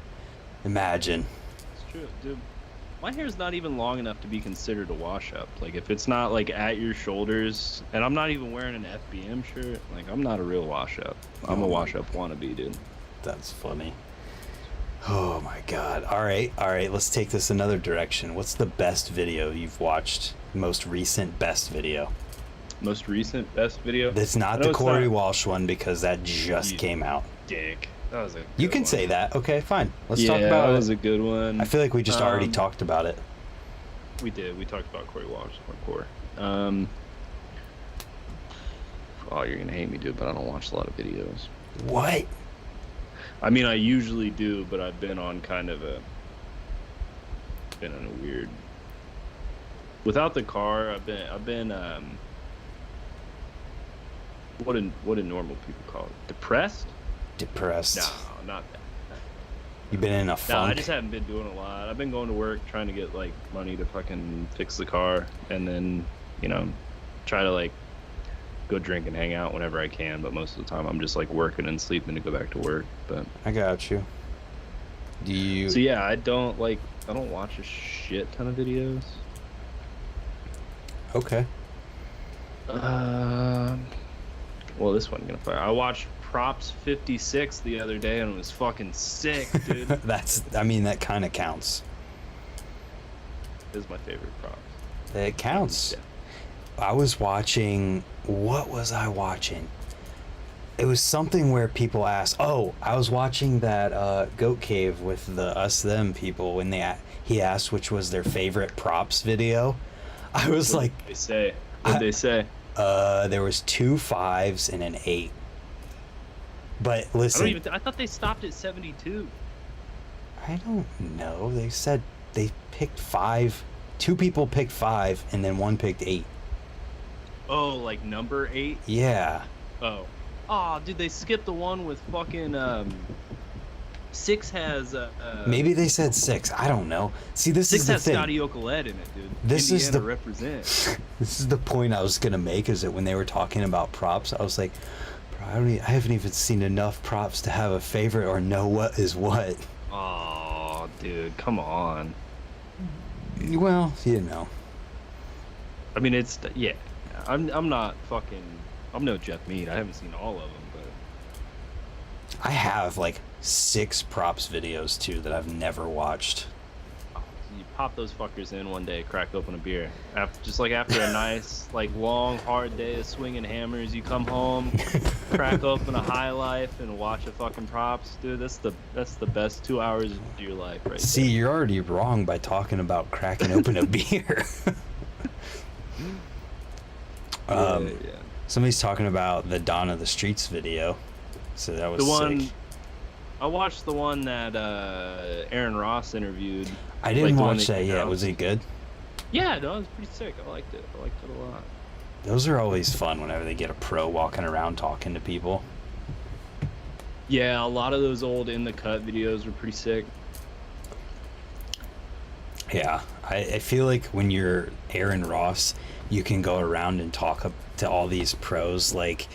Imagine. It's true, dude. My hair's not even long enough to be considered a wash-up. Like, if it's not, like, at your shoulders, and I'm not even wearing an FBM shirt, like, I'm not a real wash-up. I'm a wash-up wannabe, dude. That's funny. Oh, my God. All right, let's take this another direction. What's the best video you've watched? Most recent best video? Most recent best video? That's not the Corey Walsh one, because that just came out. Dick. That was a good You can one. say that. Okay, fine. Let's talk Yeah, about that it. was a good one. I feel like we just already talked about it. We did. We talked about Corey Walsh hardcore. Oh, you're gonna hate me, dude, but I don't watch a lot of videos. What? I mean, I usually do, but I've been on been on a weird. Without the car, I've been what do normal people call it? Depressed? Depressed. No, not that. You've been in a No, funk? I just haven't been doing a lot. I've been going to work trying to get like money to fucking fix the car, and then try to like go drink and hang out whenever I can. But most of the time, I'm just like working and sleeping to go back to work. But I got you. Do you? So yeah, I don't watch a shit ton of videos. Okay. Well, this wasn't gonna fire. I watched Props 56 the other day and it was fucking sick, dude. That kind of counts. This is my favorite Props. It counts. Yeah. I was watching. What was I watching? It was something where people asked. Oh, I was watching that Goat Cave with the Us Them people when he asked which was their favorite Props video. I was like, What did they say? There was 2 5s and an 8. But listen, I thought they stopped at 72. I don't know. They said they picked 5. 2 people picked 5, and then 1 picked 8. Oh, like number 8? Yeah. Oh, dude, they skipped the one with fucking 6 has Maybe they said 6. I don't know. See, this 6 is the has thing. Scotty Ocolette in it, dude. This is Indiana the represent. This is the point I was gonna make. Is that when they were talking about props, I was like, bro, I haven't even seen enough props to have a favorite or know what is what. Oh, dude, come on. Well, I mean, yeah. I'm not fucking. I'm no Jeff Mead. I haven't seen all of them, but I have like 6 props videos too that I've never watched. you pop those fuckers in one day, crack open a beer. After a nice, like long, hard day of swinging hammers, you come home, crack open a High Life, and watch a fucking Props, dude. That's the best 2 hours of your life, right? See, you're already wrong by talking about cracking open a beer. Yeah. Somebody's talking about the Dawn of the Streets video, so that was The one sick. I watched the one that Aaron Ross interviewed. I didn't the one watch that came yet. out. Was it good? Yeah, no, it was pretty sick. I liked it. I liked it a lot. Those are always fun whenever they get a pro walking around talking to people. Yeah, a lot of those old In the Cut videos were pretty sick. Yeah, I feel like when you're Aaron Ross, you can go around and talk to all these pros like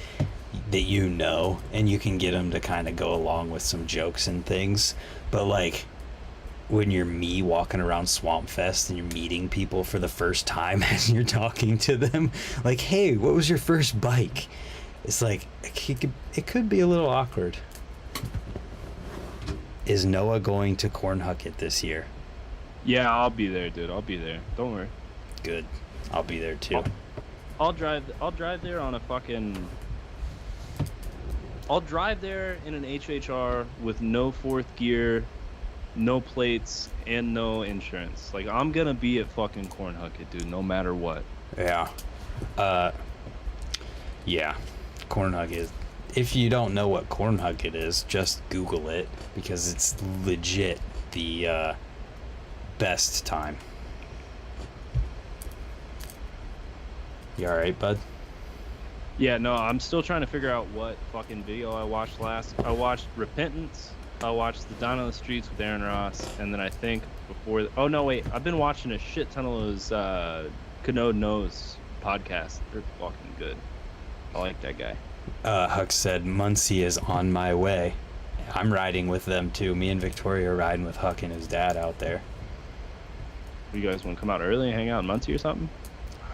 that and you can get them to kind of go along with some jokes and things. But like when you're me walking around Swamp Fest and you're meeting people for the first time and you're talking to them like, hey, what was your first bike? It's like it could be a little awkward. Is Noah going to Cornhucket this year? Yeah, I'll be there, dude. I'll be there. Don't worry. Good. I'll be there too. I'll drive there on a fucking. I'll drive there in an HHR with no fourth gear, no plates, and no insurance. Like, I'm gonna be at fucking Cornhucket, dude, no matter what. Yeah. Yeah. Cornhucket. If you don't know what Cornhucket is, just Google it because it's legit the best time. You alright, bud? Yeah, no, I'm still trying to figure out what fucking video I watched last. I watched Repentance. I watched The Dawn on the Streets with Aaron Ross, and then I think before. Oh no, wait! I've been watching a shit ton of those Canode Knows podcasts. They're fucking good. I like that guy. Huck said Muncie is on my way. I'm riding with them too. Me and Victoria are riding with Huck and his dad out there. You guys want to come out early and hang out in Muncie or something?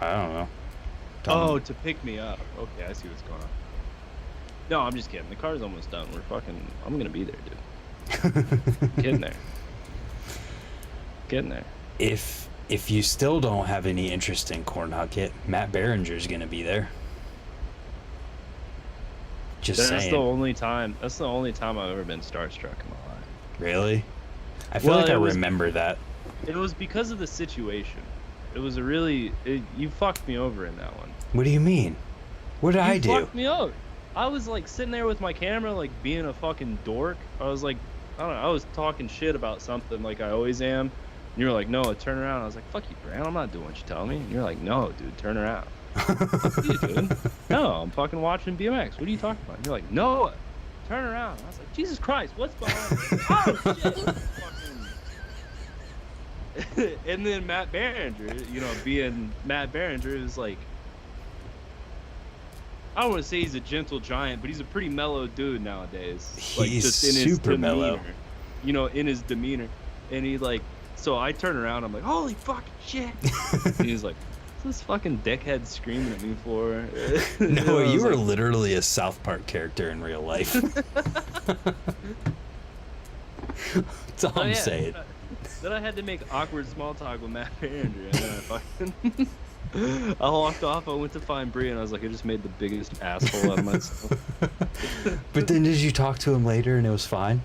I don't know. Oh, to pick me up. Okay, I see what's going on. No, I'm just kidding. The car's almost done. I'm gonna be there, dude. Getting there. Getting there. If you still don't have any interest in Cornhucket, Matt Behringer's gonna be there. Just saying. That's the only time I've ever been starstruck in my life. Really? I feel like I remember that. It was because of the situation. It was you fucked me over in that one. What do you mean? What did I do? You fucked me over. I was like sitting there with my camera, like being a fucking dork. I was like, I don't know, I was talking shit about something like I always am. And you were like, Noah, turn around. I was like, fuck you, Grant. I'm not doing what you tell me. And you're like, no, dude, turn around. What are you doing? No, I'm fucking watching BMX. What are you talking about? And you're like, Noah, turn around. I was like, Jesus Christ, what's behind me? Oh, shit. Fucking... And then Matt Behringer, being Matt Behringer is like, I don't want to say he's a gentle giant, but he's a pretty mellow dude nowadays. Like, He's just in his super demeanor, mellow. In his demeanor. And he like, so I turn around, I'm like, holy fucking shit. And he's like, what's this fucking dickhead screaming at me for? No, you were literally a South Park character in real life. That's all I'm saying. Then I had to make awkward small talk with Matt Behringer, and then I fucking... I walked off, I went to find Bree, and I was like, I just made the biggest asshole out of myself. But then did you talk to him later and it was fine?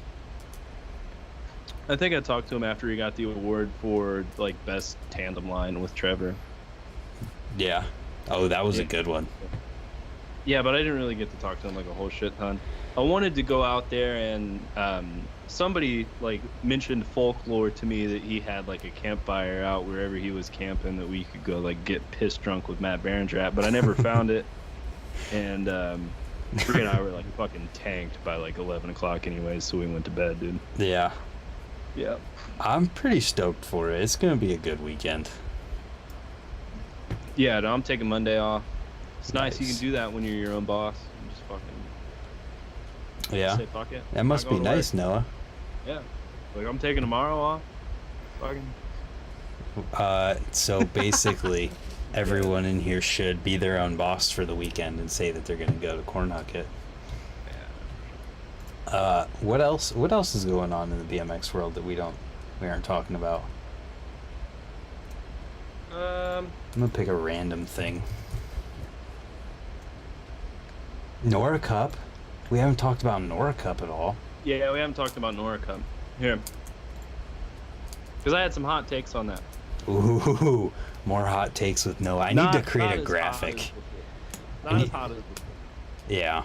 I think I talked to him after he got the award for, like, best tandem line with Trevor. Yeah. Oh, that was a good one. Yeah, but I didn't really get to talk to him, like, a whole shit ton. I wanted to go out there and, somebody, like, mentioned folklore to me that he had, like, a campfire out wherever he was camping that we could go, like, get pissed drunk with Matt Behringer at, but I never found it. And, Bree and I were, like, fucking tanked by, like, 11 o'clock anyways, so we went to bed, dude. Yeah. Yeah. I'm pretty stoked for it. It's going to be a good weekend. Yeah, no, I'm taking Monday off. It's nice you can do that when you're your own boss. You just fucking say fuck it. That must be nice, Noah. Yeah. Like, I'm taking tomorrow off. Fucking. So basically, everyone in here should be their own boss for the weekend and say that they're going to go to Cornhucket. Yeah. What else is going on in the BMX world that we aren't talking about? I'm gonna pick a random thing. Nora Cup. We haven't talked about Nora Cup at all. Yeah, we haven't talked about Nora Cup. Here. Because I had some hot takes on that. Ooh, more hot takes with Noah. I need to create a graphic. Not as hot as before. Yeah.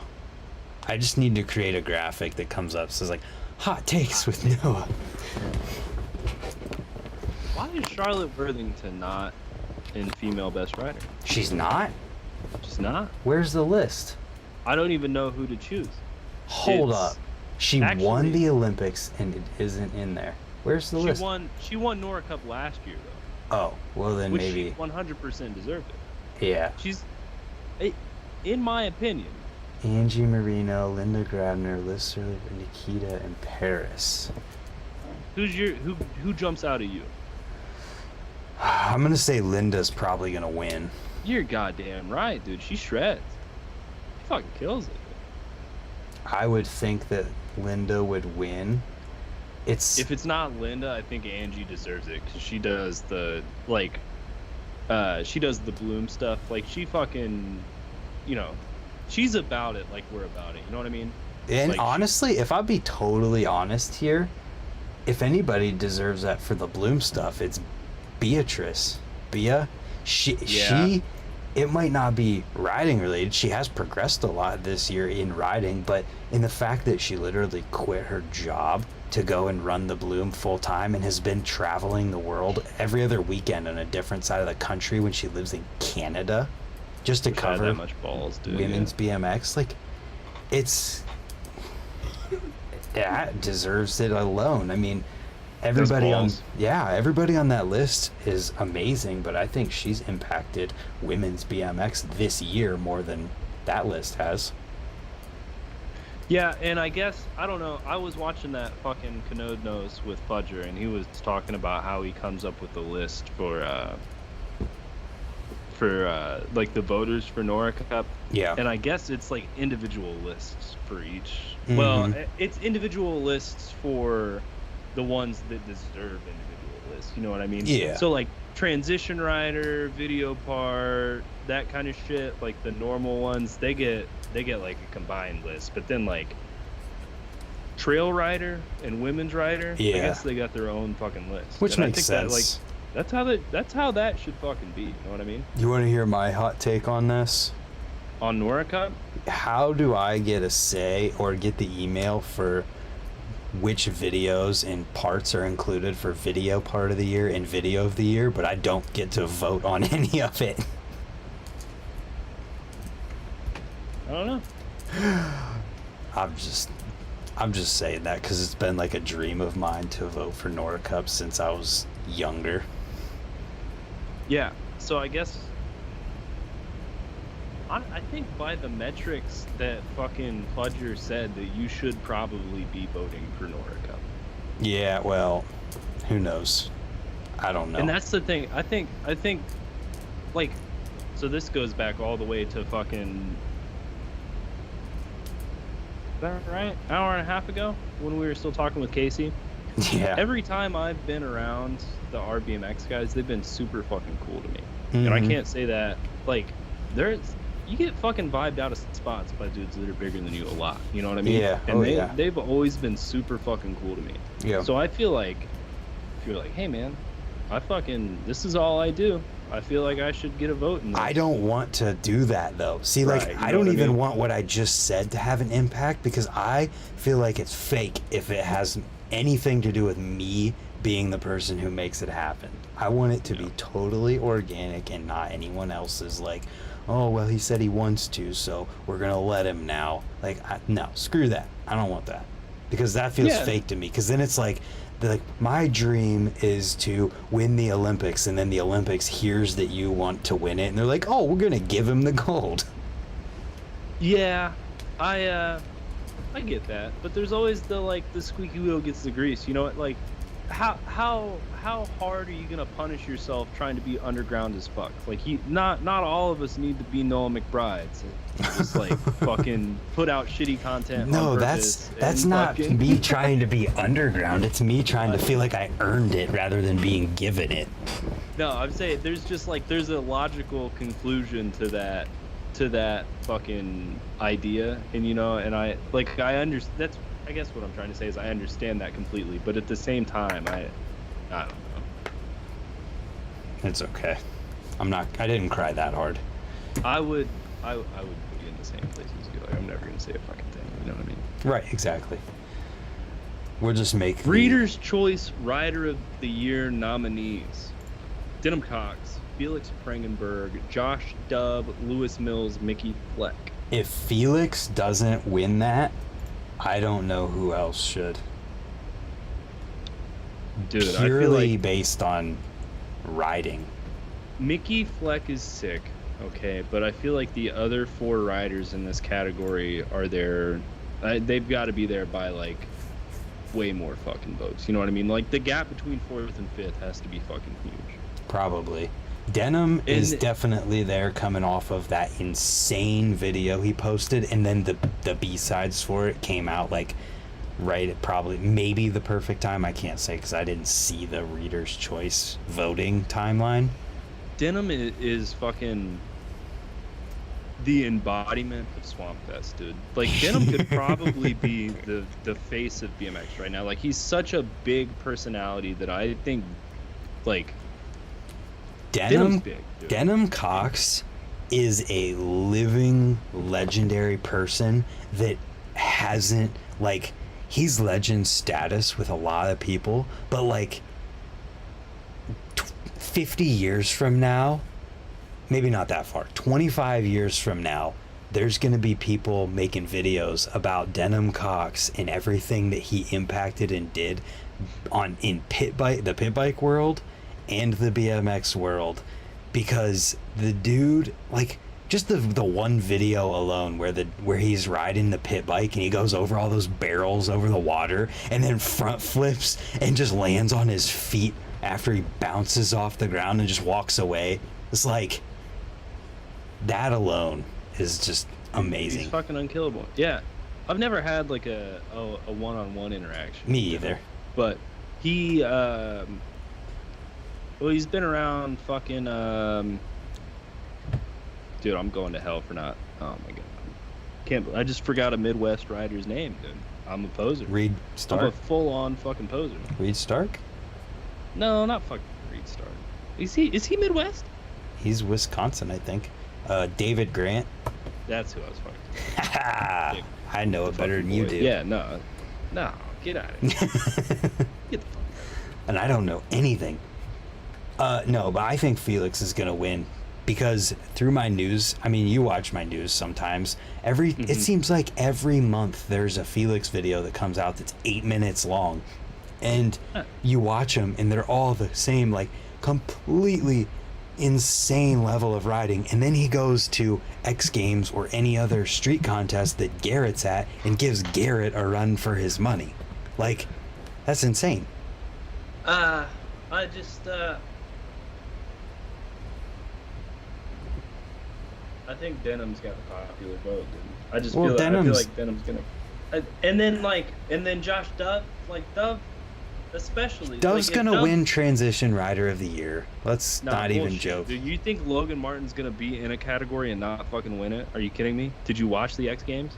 I just need to create a graphic that comes up. So it's like, hot takes with Noah. Why is Charlotte Worthington not in female best rider? She's not? She's not? Where's the list? I don't even know who to choose. Hold up. She won the Olympics and it isn't in there. Where's the list? She won Nora Cup last year, though. Oh, well then which maybe. She 100% deserved it. Yeah. She's, in my opinion. Angie Marino, Linda Grabner, Liz Serler, Nikita, and Paris. Who jumps out at you? I'm gonna say Linda's probably gonna win. You're goddamn right, dude. She shreds. She fucking kills it. I would think that Linda would win. If it's not Linda, I think Angie deserves it because she does the Bloom stuff. Like she fucking, she's about it like we're about it. You know what I mean? And like honestly, if I'd be totally honest here, if anybody deserves that for the Bloom stuff, it's Beatrice. She it might not be riding related. She has progressed a lot this year in riding, but in the fact that she literally quit her job to go and run the Bloom full time and has been traveling the world every other weekend on a different side of the country when she lives in Canada just to cover that much balls, dude. Women's BMX. Like, that deserves it alone. I mean, everybody on that list is amazing, but I think she's impacted women's BMX this year more than that list has. Yeah, and I guess, I don't know, I was watching that fucking Canode Nose with Fudger, and he was talking about how he comes up with the list for like the voters for Nora Cup. Yeah. And I guess it's like individual lists for each. Mm-hmm. Well, it's individual lists for the ones that deserve individual lists. You know what I mean? Yeah. So like transition rider, video part, that kind of shit, like the normal ones, they get like a combined list. But then like trail rider and women's rider, I guess they got their own fucking list. Which and makes sense. That's how that should fucking be. You know what I mean? You want to hear my hot take on this? On Nora Cup? How do I get a say or get the email for which videos and parts are included for video part of the year and video of the year, but I don't get to vote on any of it? I don't know. I'm just saying that because it's been like a dream of mine to vote for Nora Cup since I was younger. Yeah, so I guess I think by the metrics that fucking Pudger said that you should probably be voting for Nora Cup. Yeah, well, who knows? I don't know. And that's the thing. I think like, so this goes back all the way to fucking, is that right? Hour and a half ago when we were still talking with Casey. Yeah. Every time I've been around the RBMX guys, they've been super fucking cool to me. And I can't say that, like, you get fucking vibed out of spots by dudes that are bigger than you a lot. You know what I mean? Yeah. And they've always been super fucking cool to me. Yeah. So I feel like, if you're like, hey man, this is all I do, I feel like I should get a vote in this. I don't want to do that though. See, like, Right, I don't even want what I just said to have an impact because I feel like it's fake if it has anything to do with me being the person who makes it happen. I want it to be totally organic and not anyone else's, like, oh, well, he said he wants to, so we're going to let him now. Like, no, screw that. I don't want that. Because that feels fake to me. Because then it's like, my dream is to win the Olympics, and then the Olympics hears that you want to win it, and they're like, oh, we're going to give him the gold. Yeah, I get that. But there's always the squeaky wheel gets the grease. You know what? Like, how hard are you gonna punish yourself trying to be underground as fuck? Like, not all of us need to be Noah McBrides. Just like fucking put out shitty content. No, that's not me trying to be underground. It's me trying to feel like I earned it rather than being given it. No, I'm saying there's a logical conclusion to that fucking idea, and and I understand. That's, I guess what I'm trying to say is I understand that completely, but at the same time, I don't know. It's okay. I didn't cry that hard. I would put you in the same place as you. Like, I'm never gonna say a fucking thing. You know what I mean? Right, exactly. We'll just make Reader's Choice Rider of the Year nominees: Denham Cox, Felix Prangenberg, Josh Dubb, Lewis Mills, Mickey Fleck. If Felix doesn't win that, I don't know who else should. Dude, purely I feel like based on riding. Mickey Fleck is sick, okay, but I feel like the other 4 riders in this category are there. They've got to be there by like way more fucking votes. You know what I mean? Like, the gap between 4th and 5th has to be fucking huge. Probably. Denham is definitely there, coming off of that insane video he posted, and then the B-sides for it came out like right at probably maybe the perfect time. I can't say because I didn't see the Reader's Choice voting timeline. Denham is fucking the embodiment of Swamp Fest, dude. Like, Denham could probably be the face of BMX right now. Like, he's such a big personality that I think, like, Denham Cox is a living legendary person that hasn't, like, he's legend status with a lot of people, but like 50 years from now, maybe not that far, 25 years from now, there's going to be people making videos about Denham Cox and everything that he impacted and did in the pit bike world and the BMX world, because the dude, like, just the one video alone where he's riding the pit bike and he goes over all those barrels over the water and then front flips and just lands on his feet after he bounces off the ground and just walks away. It's like, that alone is just amazing. He's fucking unkillable. Yeah, I've never had like a one-on-one interaction. Me either. But he well, he's been around fucking dude, I'm going to hell for not. Oh my god, I just forgot a Midwest rider's name, dude. I'm a poser. Reed Stark. I'm a full-on fucking poser. Reed Stark? No, not fucking street star. Is he Midwest? He's Wisconsin, I think. David Grant. That's who I was fucking. I know it better than you do. Yeah, no, get out of here. Get the fuck out. And I don't know anything. No, but I think Felix is gonna win because through my news, I mean, you watch my news sometimes. It seems like every month there's a Felix video that comes out that's 8 minutes long, and you watch them and they're all the same, like completely insane level of riding, and then he goes to X Games or any other street contest that Garrett's at and gives Garrett a run for his money. Like, that's insane. I think Denham's got the popular vote, dude. I feel like Denham's gonna. And then Josh Dove, especially. Dove's gonna win Transition Rider of the Year. Let's not even joke. Do you think Logan Martin's gonna be in a category and not fucking win it? Are you kidding me? Did you watch the X Games?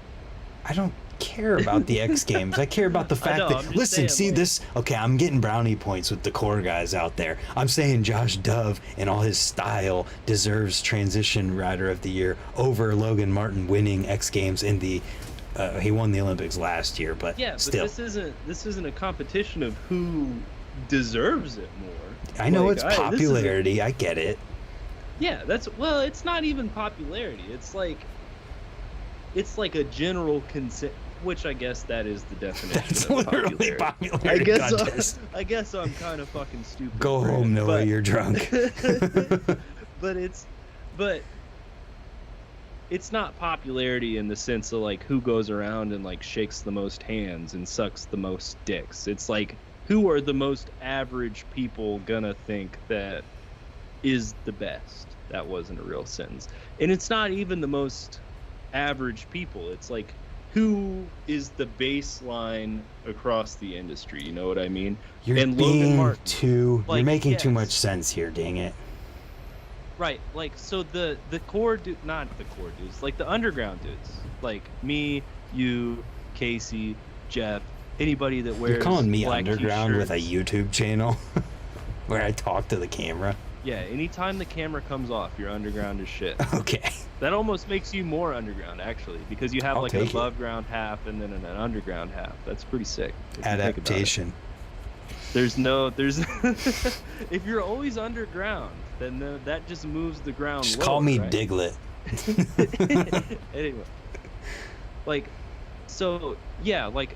I don't care about the X Games. I care about the fact that okay, I'm getting brownie points with the core guys out there. I'm saying Josh Dove and all his style deserves Transition Rider of the Year over Logan Martin winning X Games in the he won the Olympics last year, but still. This isn't a competition of who deserves it more. I know it's popularity. I get it. Yeah, it's not even popularity. It's like a general consent, which I guess that is the definition. That's of literally popularity. I guess I'm kind of fucking stupid. Go home, Noah. You're drunk. But it's not popularity in the sense of like who goes around and like shakes the most hands and sucks the most dicks. It's like who are the most average people gonna think that is the best. That wasn't a real sentence. And it's not even the most average people. It's like who is the baseline across the industry, you know what I mean? You're making too much sense here, dang it. Right, like, so the core dude, not the core dudes, like the underground dudes, like me, you, Casey, Jeff, anybody that wears. You're calling me black underground t-shirts. with a YouTube channel where I talk to the camera? Yeah, anytime the camera comes off, you're underground as shit. Okay. That almost makes you more underground, actually, because you have I'll like an take it. above ground half and then an underground half. That's pretty sick. if you think about it. Adaptation. There's if you're always underground, then that just moves the ground Just lower, call me right? Diglett. Anyway, like, so yeah, like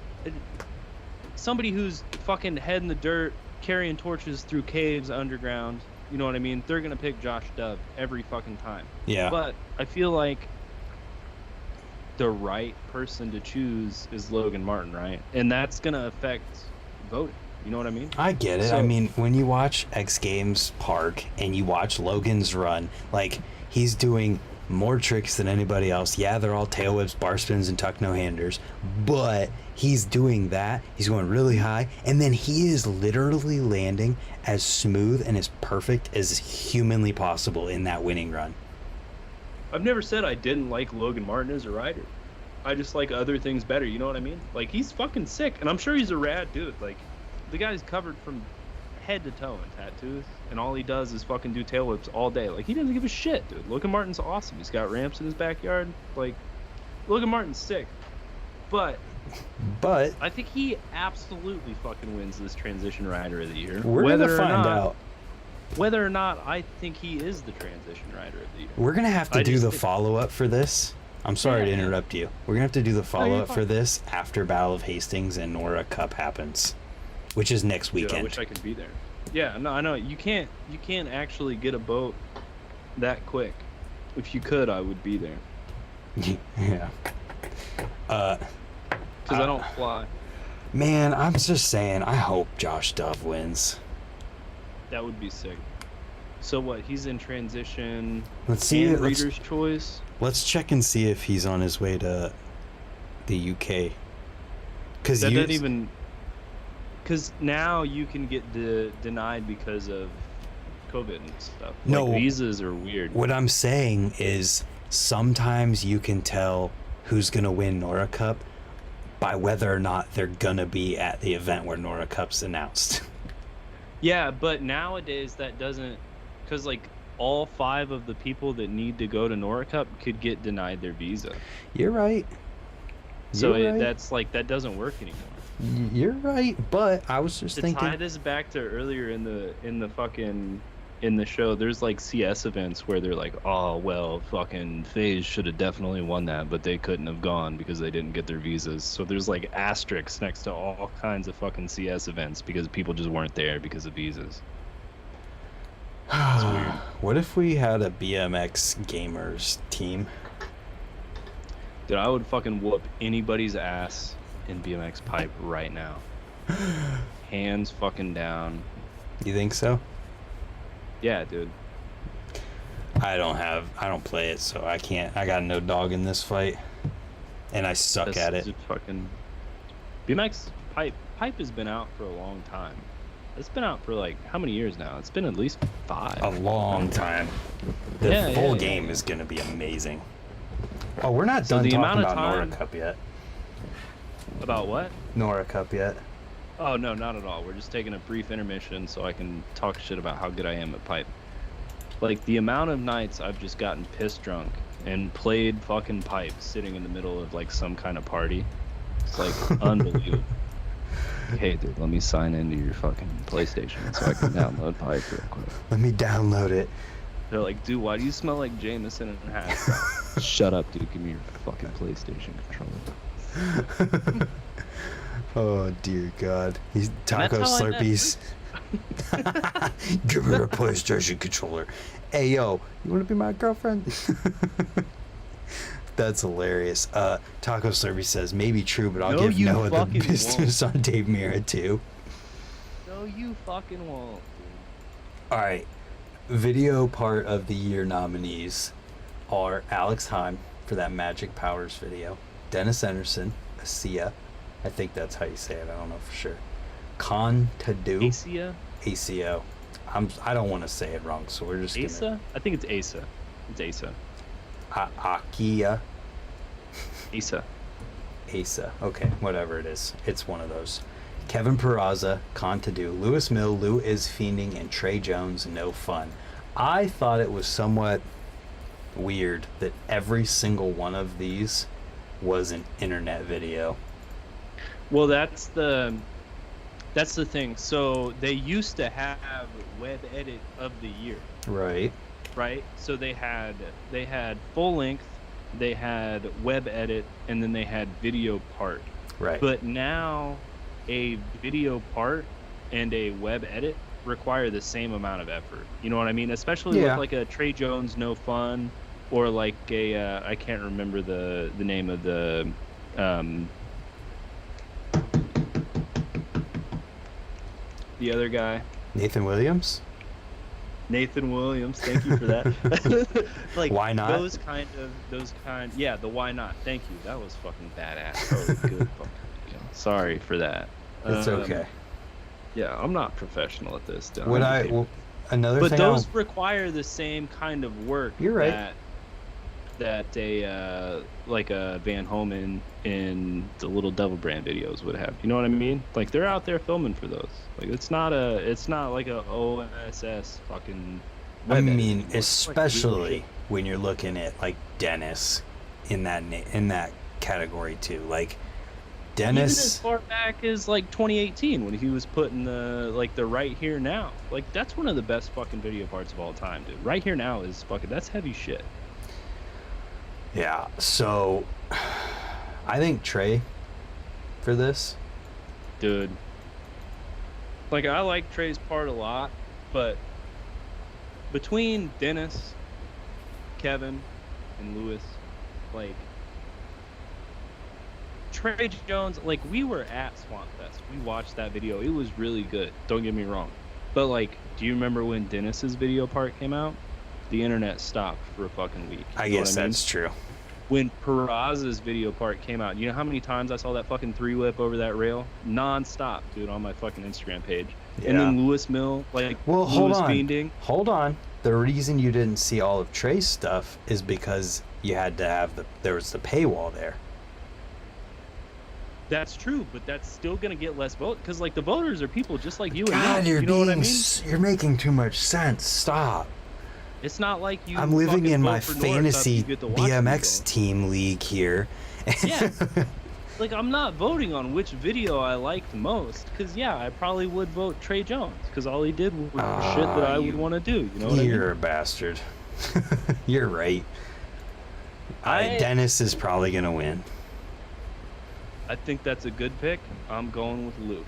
somebody who's fucking head in the dirt, carrying torches through caves underground, you know what I mean? They're gonna pick Josh Dove every fucking time. Yeah. But I feel like the right person to choose is Logan Martin, right? And that's gonna affect voting. You know what I mean? I get it. So, I mean, when you watch X Games Park and you watch Logan's run, like, he's doing more tricks than anybody else. Yeah, they're all tail whips, bar spins, and tuck no-handers, but he's doing that. He's going really high, and then he is literally landing as smooth and as perfect as humanly possible in that winning run. I've never said I didn't like Logan Martin as a rider. I just like other things better. You know what I mean? Like, he's fucking sick, and I'm sure he's a rad dude. Like, the guy's covered from head to toe in tattoos, and all he does is fucking do tail whips all day. Like, he doesn't give a shit, dude. Logan Martin's awesome. He's got ramps in his backyard. Like, Logan Martin's sick. But I think he absolutely fucking wins this Transition Rider of the Year. We're going to find out. Whether or not I think he is the Transition Rider of the Year. We're going to have to do the follow-up for this. I'm sorry to interrupt you. We're going to have to do the follow-up for this after Battle of Hastings and Nora Cup happens, which is next weekend. Dude, I wish I could be there. Yeah, no, I know. You can't actually get a boat that quick. If you could, I would be there. Yeah. Because I don't fly. Man, I'm just saying, I hope Josh Dove wins. That would be sick. So what? He's in transition. Let's see. Reader's choice. Let's check and see if he's on his way to the UK. Because that doesn't even. Because now you can get denied because of COVID and stuff. No, like, visas are weird. What I'm saying is sometimes you can tell who's gonna win Nora Cup by whether or not they're gonna be at the event where Nora Cup's announced. Yeah, but nowadays that doesn't, because like all 5 of the people that need to go to Nora Cup could get denied their visa. You're right. So You're right. that's like, that doesn't work anymore. You're right, but I was just To thinking. tie this back to earlier in the show, there's like CS events where they're like, oh well, fucking FaZe should have definitely won that, but they couldn't have gone because they didn't get their visas. So there's like asterisks next to all kinds of fucking CS events because people just weren't there because of visas. It's weird. What if we had a BMX gamers team? Dude, I would fucking whoop anybody's ass in BMX pipe right now. Hands fucking down. You think so? Yeah, dude. I don't play it, so I can't. I got no dog in this fight, and I suck at it. Fucking BMX pipe has been out for a long time. It's been out for like how many years now? It's been at least 5. A long time. The full game is gonna be amazing. Oh, we're not done talking about Nora Cup yet. About what? Nora Cup yet? Oh no, not at all. We're just taking a brief intermission so I can talk shit about how good I am at pipe. Like the amount of nights I've just gotten pissed drunk and played fucking pipe sitting in the middle of like some kind of party. It's like unbelievable. Hey dude, let me sign into your fucking PlayStation so I can download pipe real quick. Let me download it. They're like, dude, why do you smell like Jameson and hash? Shut up, dude. Give me your fucking PlayStation controller. Oh dear God, these taco that's how I Slurpees. Give me a PlayStation controller. Hey yo, you want to be my girlfriend? That's hilarious. Taco Slurpee says maybe true, but I'll give Noah the business on Dave Mira too. No, you fucking won't. Dude. All right, video part of the year nominees are Alex Heim for that Magic Powers video, Dennis Anderson, Asia. I think that's how you say it. I don't know for sure. Con Tadu. Asia? ACO. I don't want to say it wrong, so we're just Asa? gonna. I think it's Asa. It's Asa. Akia. Asa. Asa. Okay, whatever it is. It's one of those. Kevin Peraza, Con Tadu, Lewis Mill, Lou is Fiending, and Trey Jones, No Fun. I thought it was somewhat weird that every single one of these was an internet video. Well, that's the thing. So they used to have web edit of the year, Right. right? So they had full length, they had web edit, and then they had video part. Right. But now a video part and a web edit require the same amount of effort. You know what I mean? Especially with like a Trey Jones No Fun, or like a I can't remember the name of the the other guy. Nathan Williams. Nathan Williams, thank you for that. Like Why not? those kind, yeah, the why not. Thank you. That was fucking badass. That was a good fucking video. Sorry for that. It's okay. Yeah, I'm not professional at this. Another but thing those require the same kind of work. You're right. That a like a Van Homan in the Little Devil Brand videos would have. You know what I mean? Like they're out there filming for those. Like it's not like a OSS fucking. I mean, especially when you're looking at like Dennis in that category too. Like Dennis, even as far back as like 2018 when he was putting the Right Here Now. Like that's one of the best fucking video parts of all time, dude. Right Here Now is fucking, that's heavy shit. Yeah, so I think Trey for this. Dude. Like I like Trey's part a lot, but between Dennis, Kevin, and Lewis, like Trey Jones, like we were at Swamp Fest. We watched that video. It was really good. Don't get me wrong. But like, do you remember when Dennis's video part came out? The internet stopped for a fucking week. I guess that's true. When Peraza's video part came out, you know how many times I saw that fucking 3-whip over that rail? Non-stop, dude, on my fucking Instagram page. Yeah. And then Lewis Mill, like, well, hold on. Fiending. Hold on. The reason you didn't see all of Trey's stuff is because you had to have there was the paywall there. That's true, but that's still gonna get less vote because like the voters are people just like you and God, me. you're You know what I being mean? you're making too much sense. Stop. It's not like you. I'm living fucking in vote my for North after fantasy you get to watch BMX them team league here. Yeah. Like I'm not voting on which video I liked most because I probably would vote Trey Jones because all he did was shit that I would want to do. You know what I mean? You're a bastard. You're right. Dennis is probably gonna win. I think that's a good pick. I'm going with Luke.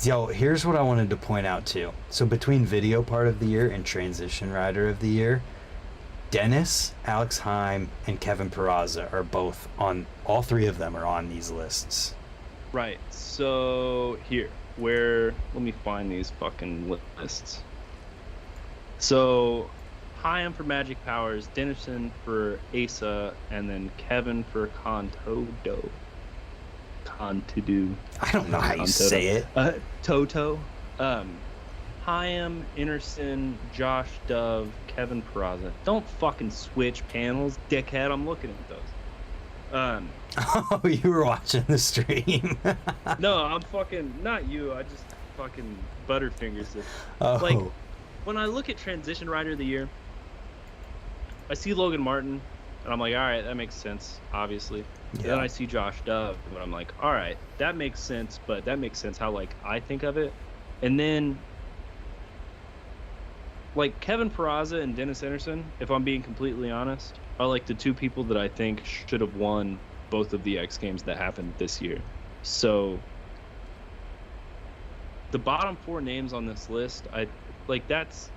Yo, here's what I wanted to point out too. So between video part of the year and transition rider of the year, Dennis, Alex Heim, and Kevin Peraza are both on. All three of them are on these lists. Right. So let me find these fucking lists. So Heim for Magic Powers, Dennison for Asa, and then Kevin for Contodo. I don't know how you say it. Toto. Hyam, Interson, Josh Dove, Kevin Peraza. Don't fucking switch panels, dickhead. I'm looking at those. Oh, you were watching the stream. No, I'm fucking not you. I just fucking butterfingers it. Oh. Like when I look at Transition Rider of the Year, I see Logan Martin, and I'm like, all right, that makes sense, obviously. Yeah. Then I see Josh Dove, and I'm like, all right, that makes sense, but that makes sense how like I think of it. And then like Kevin Peraza and Dennis Anderson, if I'm being completely honest, are like the two people that I think should have won both of the X Games that happened this year. So the bottom four names on this list, that's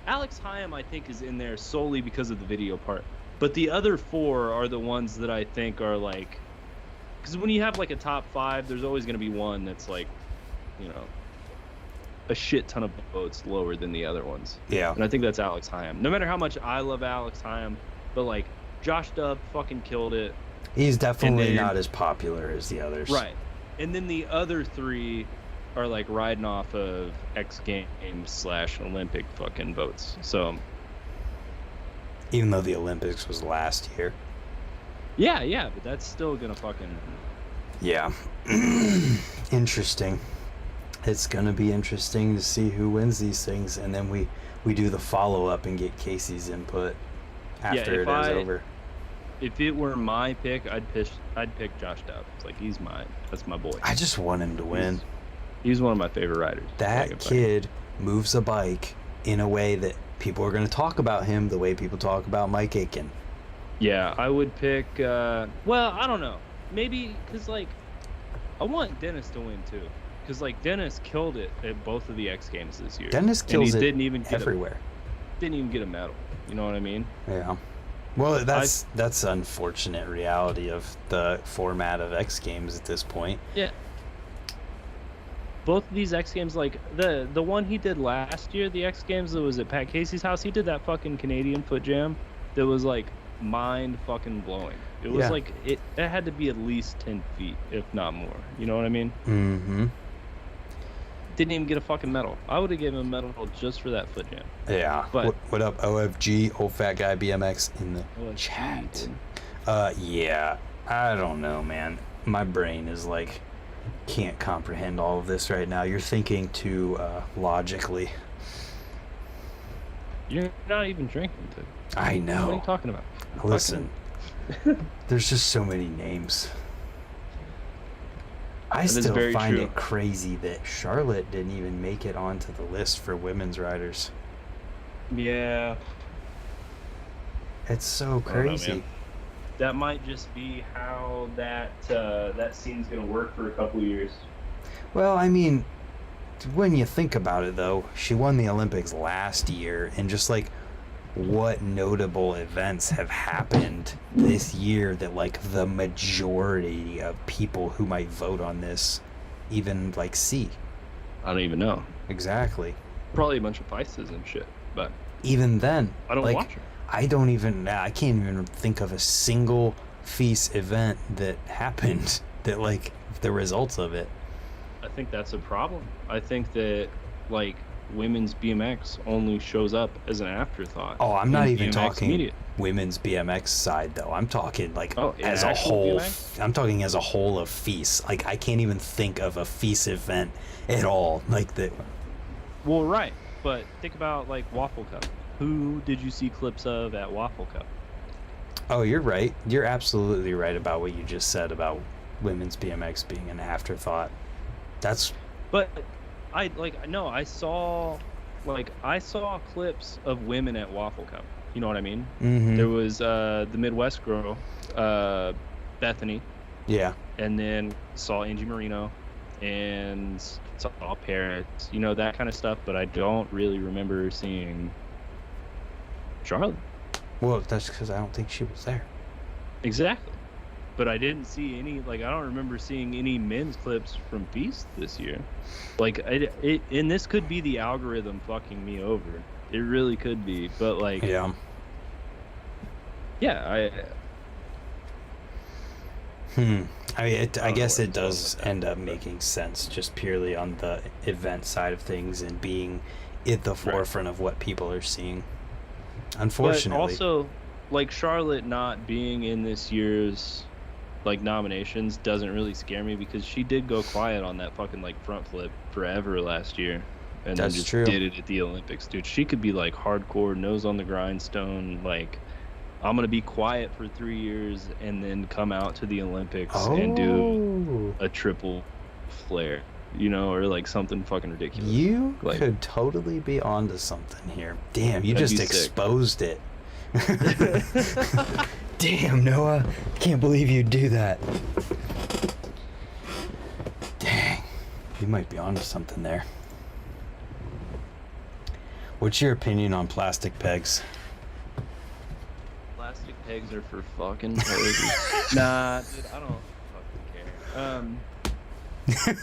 Alex Hyam, I think, is in there solely because of the video part. But the other four are the ones that I think are like, because when you have like a top five, there's always going to be one that's like, you know, a shit ton of votes lower than the other ones. Yeah. And I think that's Alex Hyam. No matter how much I love Alex Hyam, but like Josh Dove fucking killed it. He's definitely not as popular as the others. Right. And then the other three are like riding off of X Games / Olympic fucking votes. So even though the Olympics was last year. Yeah, but that's still gonna fucking. Yeah. Interesting. It's gonna be interesting to see who wins these things, and then we do the follow-up and get Casey's input after it is over. If it were my pick, I'd pick Josh Dove. It's like that's my boy. I just want him to win. He's one of my favorite riders. That kid moves a bike in a way that people are going to talk about him the way people talk about Mike Aiken. Yeah, I would pick, well, I don't know. Maybe, because, like, I want Dennis to win, too. Because, like, Dennis killed it at both of the X Games this year. Dennis kills it everywhere. Didn't even get a medal. You know what I mean? Yeah. Well, that's unfortunate reality of the format of X Games at this point. Yeah. Both of these X Games, like the one he did last year, the X Games that was at Pat Casey's house, he did that fucking Canadian foot jam that was like mind fucking blowing. It was like it had to be at least 10 feet, if not more. You know what I mean? Mm-hmm. Didn't even get a fucking medal. I would have given him a medal just for that foot jam. Yeah. But what up, OFG, old fat guy BMX in the chat? Yeah. I don't know, man. My brain is like can't comprehend all of this right now. You're thinking too logically. You're not even drinking, dude. I know. What are you talking about? Listen, there's just so many names. I still find it crazy that Charlotte didn't even make it onto the list for women's riders. Yeah. It's so crazy. Know, that might just be how that scene's gonna work for a couple years. Well, I mean, when you think about it, though, she won the Olympics last year, and just like what notable events have happened this year that like the majority of people who might vote on this even like see? I don't even know. Exactly. Probably a bunch of vices and shit, but even then, I don't watch her. I can't even think of a single FIS event that happened that like the results of it. I think that's a problem. I think that like women's BMX only shows up as an afterthought. Oh, I'm not even BMX talking media. women's BMX side though. I'm talking like Oh, as a actual whole. BMX? I'm talking as a whole of FEAS. Like I can't even think of a FEAS event at all. Like the. Well, right, but think about like Waffle Cup. Who did you see clips of at Waffle Cup? Oh, you're right. You're absolutely right about what you just said about women's BMX being an afterthought. That's. But I saw clips of women at Waffle Cup. You know what I mean? Mm-hmm. There was the Midwest girl, Bethany, Yeah. and then saw Angie Marino and saw Parrot, you know, that kind of stuff, but I don't really remember seeing Charlotte. Well, that's because I don't think she was there. Exactly. But I didn't see any, like, I don't remember seeing any men's clips from Feast this year. Like, and this could be the algorithm fucking me over. It really could be. But, like, Yeah. I mean, I guess it does end up making sense just purely on the event side of things and being at the forefront of what people are seeing. Unfortunately. But also, like, Charlotte not being in this year's, like, nominations doesn't really scare me because she did go quiet on that fucking, like, front flip forever last year. And That's then just true. did it at the Olympics. Dude, she could be, like, hardcore, nose on the grindstone, like, I'm going to be quiet for 3 years and then come out to the Olympics and do a triple flare, you know, or, like, something fucking ridiculous. You like, could totally be onto something here. Damn, you That'd just be sick. exposed it. Damn, Noah. I can't believe you'd do that. Dang. You might be onto something there. What's your opinion on plastic pegs? Plastic pegs are for fucking posers. Nah, dude, I don't fucking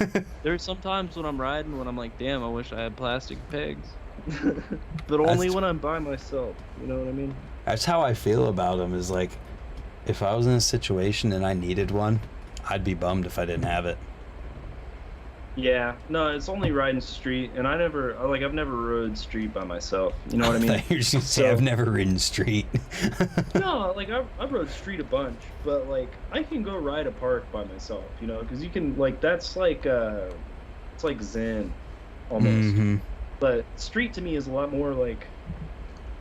care. There's sometimes when I'm riding when I'm like, damn, I wish I had plastic pegs. But only when I'm by myself, you know what I mean? That's how I feel about them, is like, if I was in a situation and I needed one, I'd be bummed if I didn't have it. Yeah, no, it's only riding street, and I've never rode street by myself, you know what I mean? You're just gonna say, I've never ridden street. No, like, I've rode street a bunch, but, like, I can go ride a park by myself, you know, because you can, like, that's like, it's like zen, almost. Mm-hmm. But street to me is a lot more like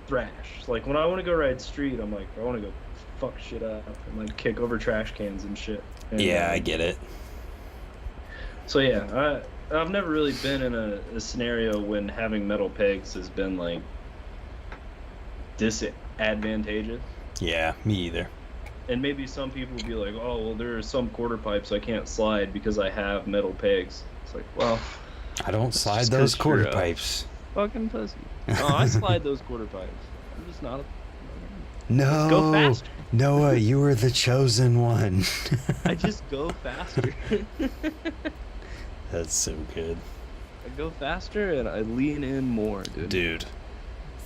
thrash. Like when I want to go ride street, I'm like, I want to go fuck shit up and like kick over trash cans and shit. And, Yeah, I get it. So yeah, I've never really been in a scenario when having metal pegs has been like disadvantageous. Yeah, me either. And maybe some people will be like, oh, well, there are some quarter pipes I can't slide because I have metal pegs. It's like, well, I don't slide just those 'cause quarter you're a pipes. fucking pussy. Oh, I slide those quarter pipes. I'm just not a... No. Go faster. Noah, you were the chosen one. I just go faster. That's so good. I go faster and I lean in more, dude. Dude,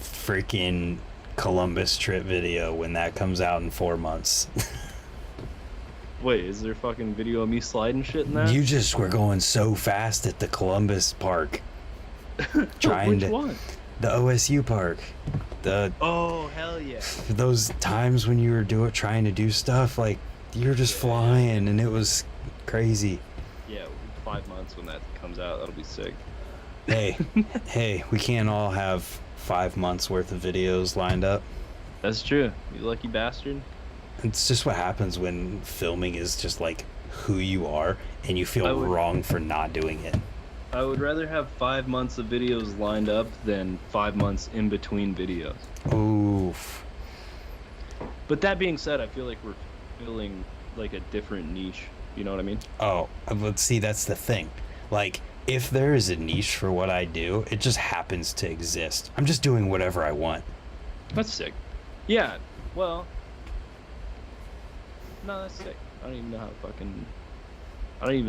freaking Columbus trip video when that comes out in 4 months. Wait, is there fucking video of me sliding shit in that? You just were going so fast at the Columbus park. Which one? The OSU park. Oh, hell yeah. Those times when you were trying to do stuff, like, you were just flying and it was crazy. Yeah, 5 months when that comes out, that'll be sick. Hey, we can't all have 5 months worth of videos lined up. That's true. You lucky bastard. It's just what happens when filming is just like who you are and you feel wrong for not doing it. I would rather have 5 months of videos lined up than 5 months in between videos. Oof. But that being said, I feel like we're filling like a different niche. You know what I mean? Oh, but see, that's the thing. Like, if there is a niche for what I do, it just happens to exist. I'm just doing whatever I want. That's sick. Yeah, well... No, that's sick. I don't even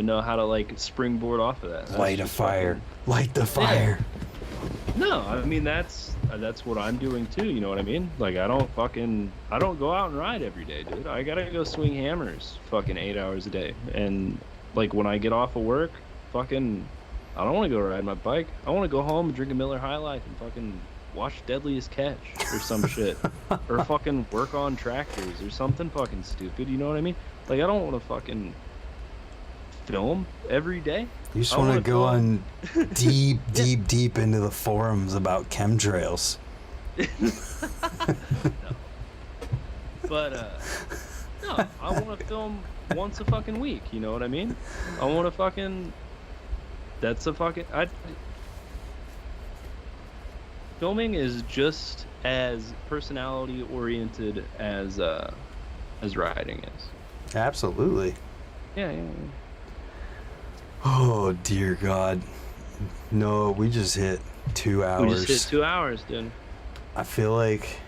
know how to like springboard off of that. That's Light a just fire. fucking... Light the fire. No, I mean that's what I'm doing too, you know what I mean? Like I don't go out and ride every day, dude. I gotta go swing hammers fucking 8 hours a day. And like when I get off of work, fucking I don't want to go ride my bike. I want to go home and drink a Miller High Life and fucking watch Deadliest Catch or some shit. Or fucking work on tractors or something fucking stupid, you know what I mean? Like, I don't want to fucking film every day. You just want to go on deep into the forums about chemtrails. No. But, no, I want to film once a fucking week, you know what I mean? I want to fucking... That's a fucking... Filming is just as personality oriented as riding is. Absolutely. Yeah. Oh dear God. No, we just hit 2 hours. We just hit 2 hours, dude. I feel like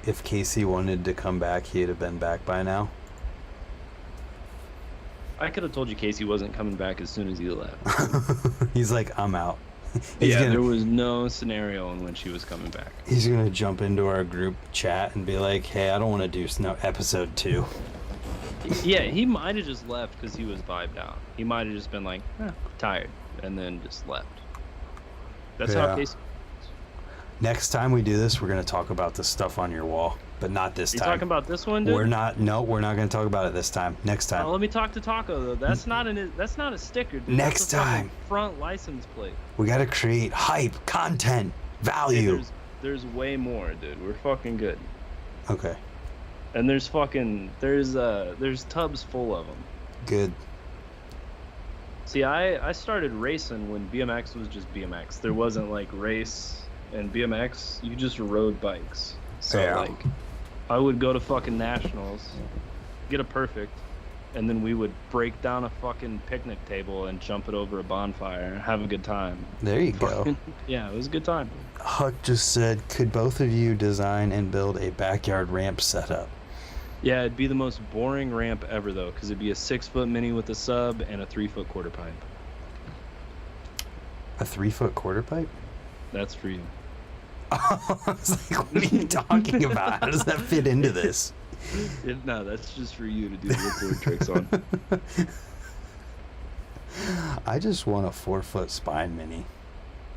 if Casey wanted to come back, he'd have been back by now. I could have told you Casey wasn't coming back as soon as he left. He's like, I'm out. There was no scenario in which he was coming back. He's gonna jump into our group chat and be like, hey, I don't want to do episode 2. Yeah, he might have just left because he was vibed out. He might have just been like, tired, and then just left. That's how Casey... Next time we do this, we're gonna talk about the stuff on your wall, but not this time. You talking about this one, dude? We're not gonna talk about it this time. Next time. Oh, let me talk to Taco though. That's not a sticker, dude. Next time. Front license plate. We gotta create hype, content, value. Hey, there's way more, dude. We're fucking good. Okay. And there's tubs full of them. Good. See, I started racing when BMX was just BMX. There wasn't like race and BMX. You just rode bikes. So like, I would go to fucking nationals, get a perfect, and then we would break down a fucking picnic table and jump it over a bonfire and have a good time. There you go. Yeah, it was a good time. Huck just said, could both of you design and build a backyard ramp setup? Yeah, it'd be the most boring ramp ever though, because it'd be a 6-foot mini with a sub and a 3-foot quarter pipe. A 3-foot quarter pipe? That's for you. I was like, what are you talking about? How does that fit into this? No, that's just for you to do the tricks on. I just want a 4-foot spine mini.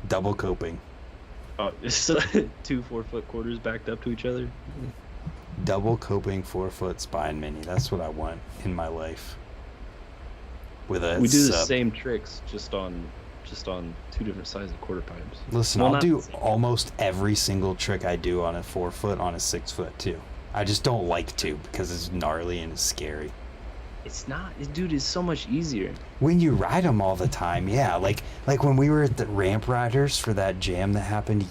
Double coping. Oh, it's 2 4-foot quarters backed up to each other? Double coping 4-foot spine mini. That's what I want in my life. We do the same tricks, just on 2 different sizes of quarter pipes. Listen, I'll do almost every single trick I do on a 4-foot on a 6-foot too. I just don't like to because it's gnarly and it's scary. It's not, dude. It's so much easier when you ride them all the time. Yeah, like when we were at the Ramp Riders for that jam that happened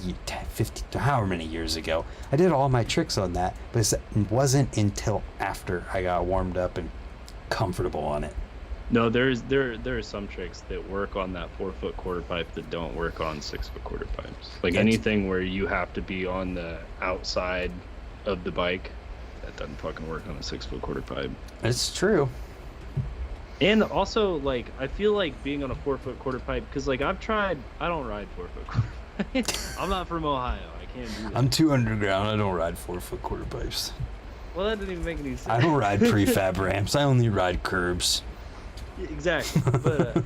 50 however many years ago. I did all my tricks on that, but it wasn't until after I got warmed up and comfortable on it. No, there are some tricks that work on that 4-foot quarter pipe that don't work on 6-foot quarter pipes. Like anything where you have to be on the outside of the bike, that doesn't fucking work on a 6-foot quarter pipe. It's true. And also, like, I feel like being on a 4-foot quarter pipe, because, like, I don't ride 4-foot quarter pipes. I'm not from Ohio. I can't do that. I'm too underground. I don't ride 4-foot quarter pipes. Well, that didn't even make any sense. I don't ride prefab ramps. I only ride curbs. Exactly. But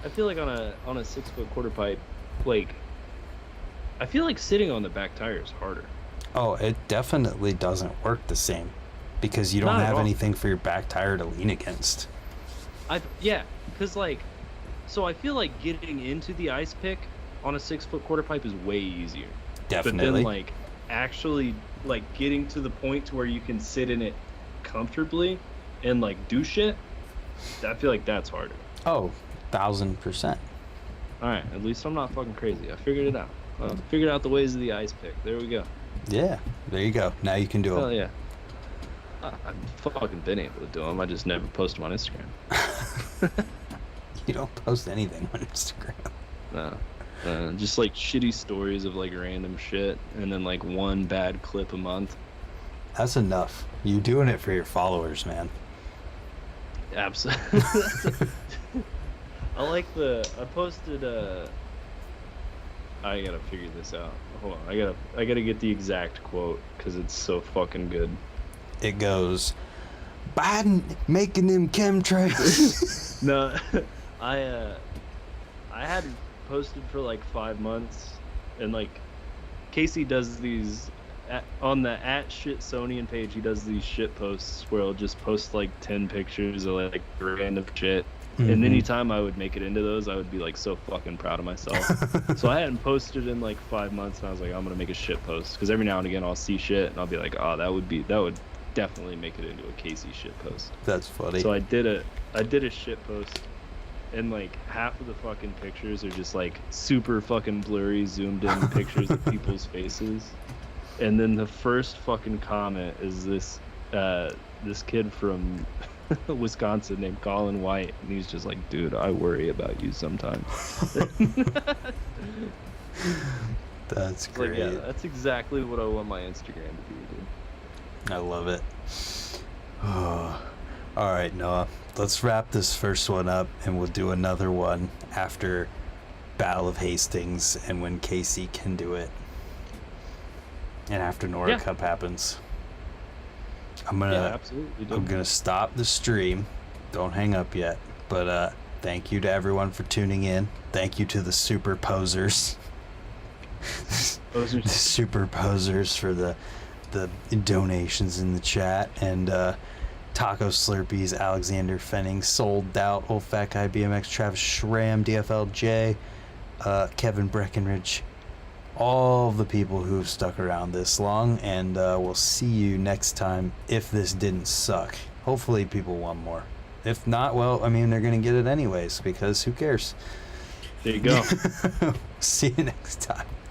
I feel like on a 6-foot quarter pipe, like, I feel like sitting on the back tire is harder. Oh, it definitely doesn't work the same because you don't have anything for your back tire to lean against. Because like, so I feel like getting into the ice pick on a 6-foot quarter pipe is way easier. Definitely. But then like actually like getting to the point to where you can sit in it comfortably and like do shit, I feel like that's harder. Oh, 1000%. All right, at least I'm not fucking crazy. I figured it out. Figured out the ways of the ice pick. There we go. Yeah, there you go. Now you can do them. Oh yeah. I've fucking been able to do them. I just never post them on Instagram. You don't post anything on Instagram. No. Just like shitty stories of like random shit and then like one bad clip a month. That's enough. You doing it for your followers, man. Absolutely. I posted I gotta figure this out. Hold on, I gotta get the exact quote because it's so fucking good. It goes, Biden making them chemtrails. No, I had posted for like 5 months, and like Casey does these on the @shitsonian page. He does these shit posts where he'll just post like 10 pictures of like random shit. And anytime I would make it into those, I would be like so fucking proud of myself. So I hadn't posted in like 5 months, and I was like, I'm gonna make a shit post, because every now and again I'll see shit and I'll be like, oh, that would definitely make it into a Casey shit post. That's funny. So I did a shit post, and like half of the fucking pictures are just like super fucking blurry, zoomed in pictures of people's faces. And then the first fucking comment is this kid from Wisconsin named Colin White, and he's just like, dude, I worry about you sometimes. That's great. Like, yeah, that's exactly what I want my Instagram to be, dude. I love it. Oh. All right, Noah, let's wrap this first one up, and we'll do another one after Battle of Hastings and when Casey can do it, and after Nora Cup happens. I'm gonna stop the stream. Don't hang up yet. But thank you to everyone for tuning in. Thank you to the super posers. The super posers for the donations in the chat. And Taco Slurpees, Alexander Fenning, Sold Out, Old Fat Guy, BMX, Travis Schramm, DFLJ, Kevin Breckenridge, all the people who have stuck around this long, and we'll see you next time if this didn't suck. Hopefully people want more. If not, well, I mean, they're gonna get it anyways, because who cares? There you go. See you next time.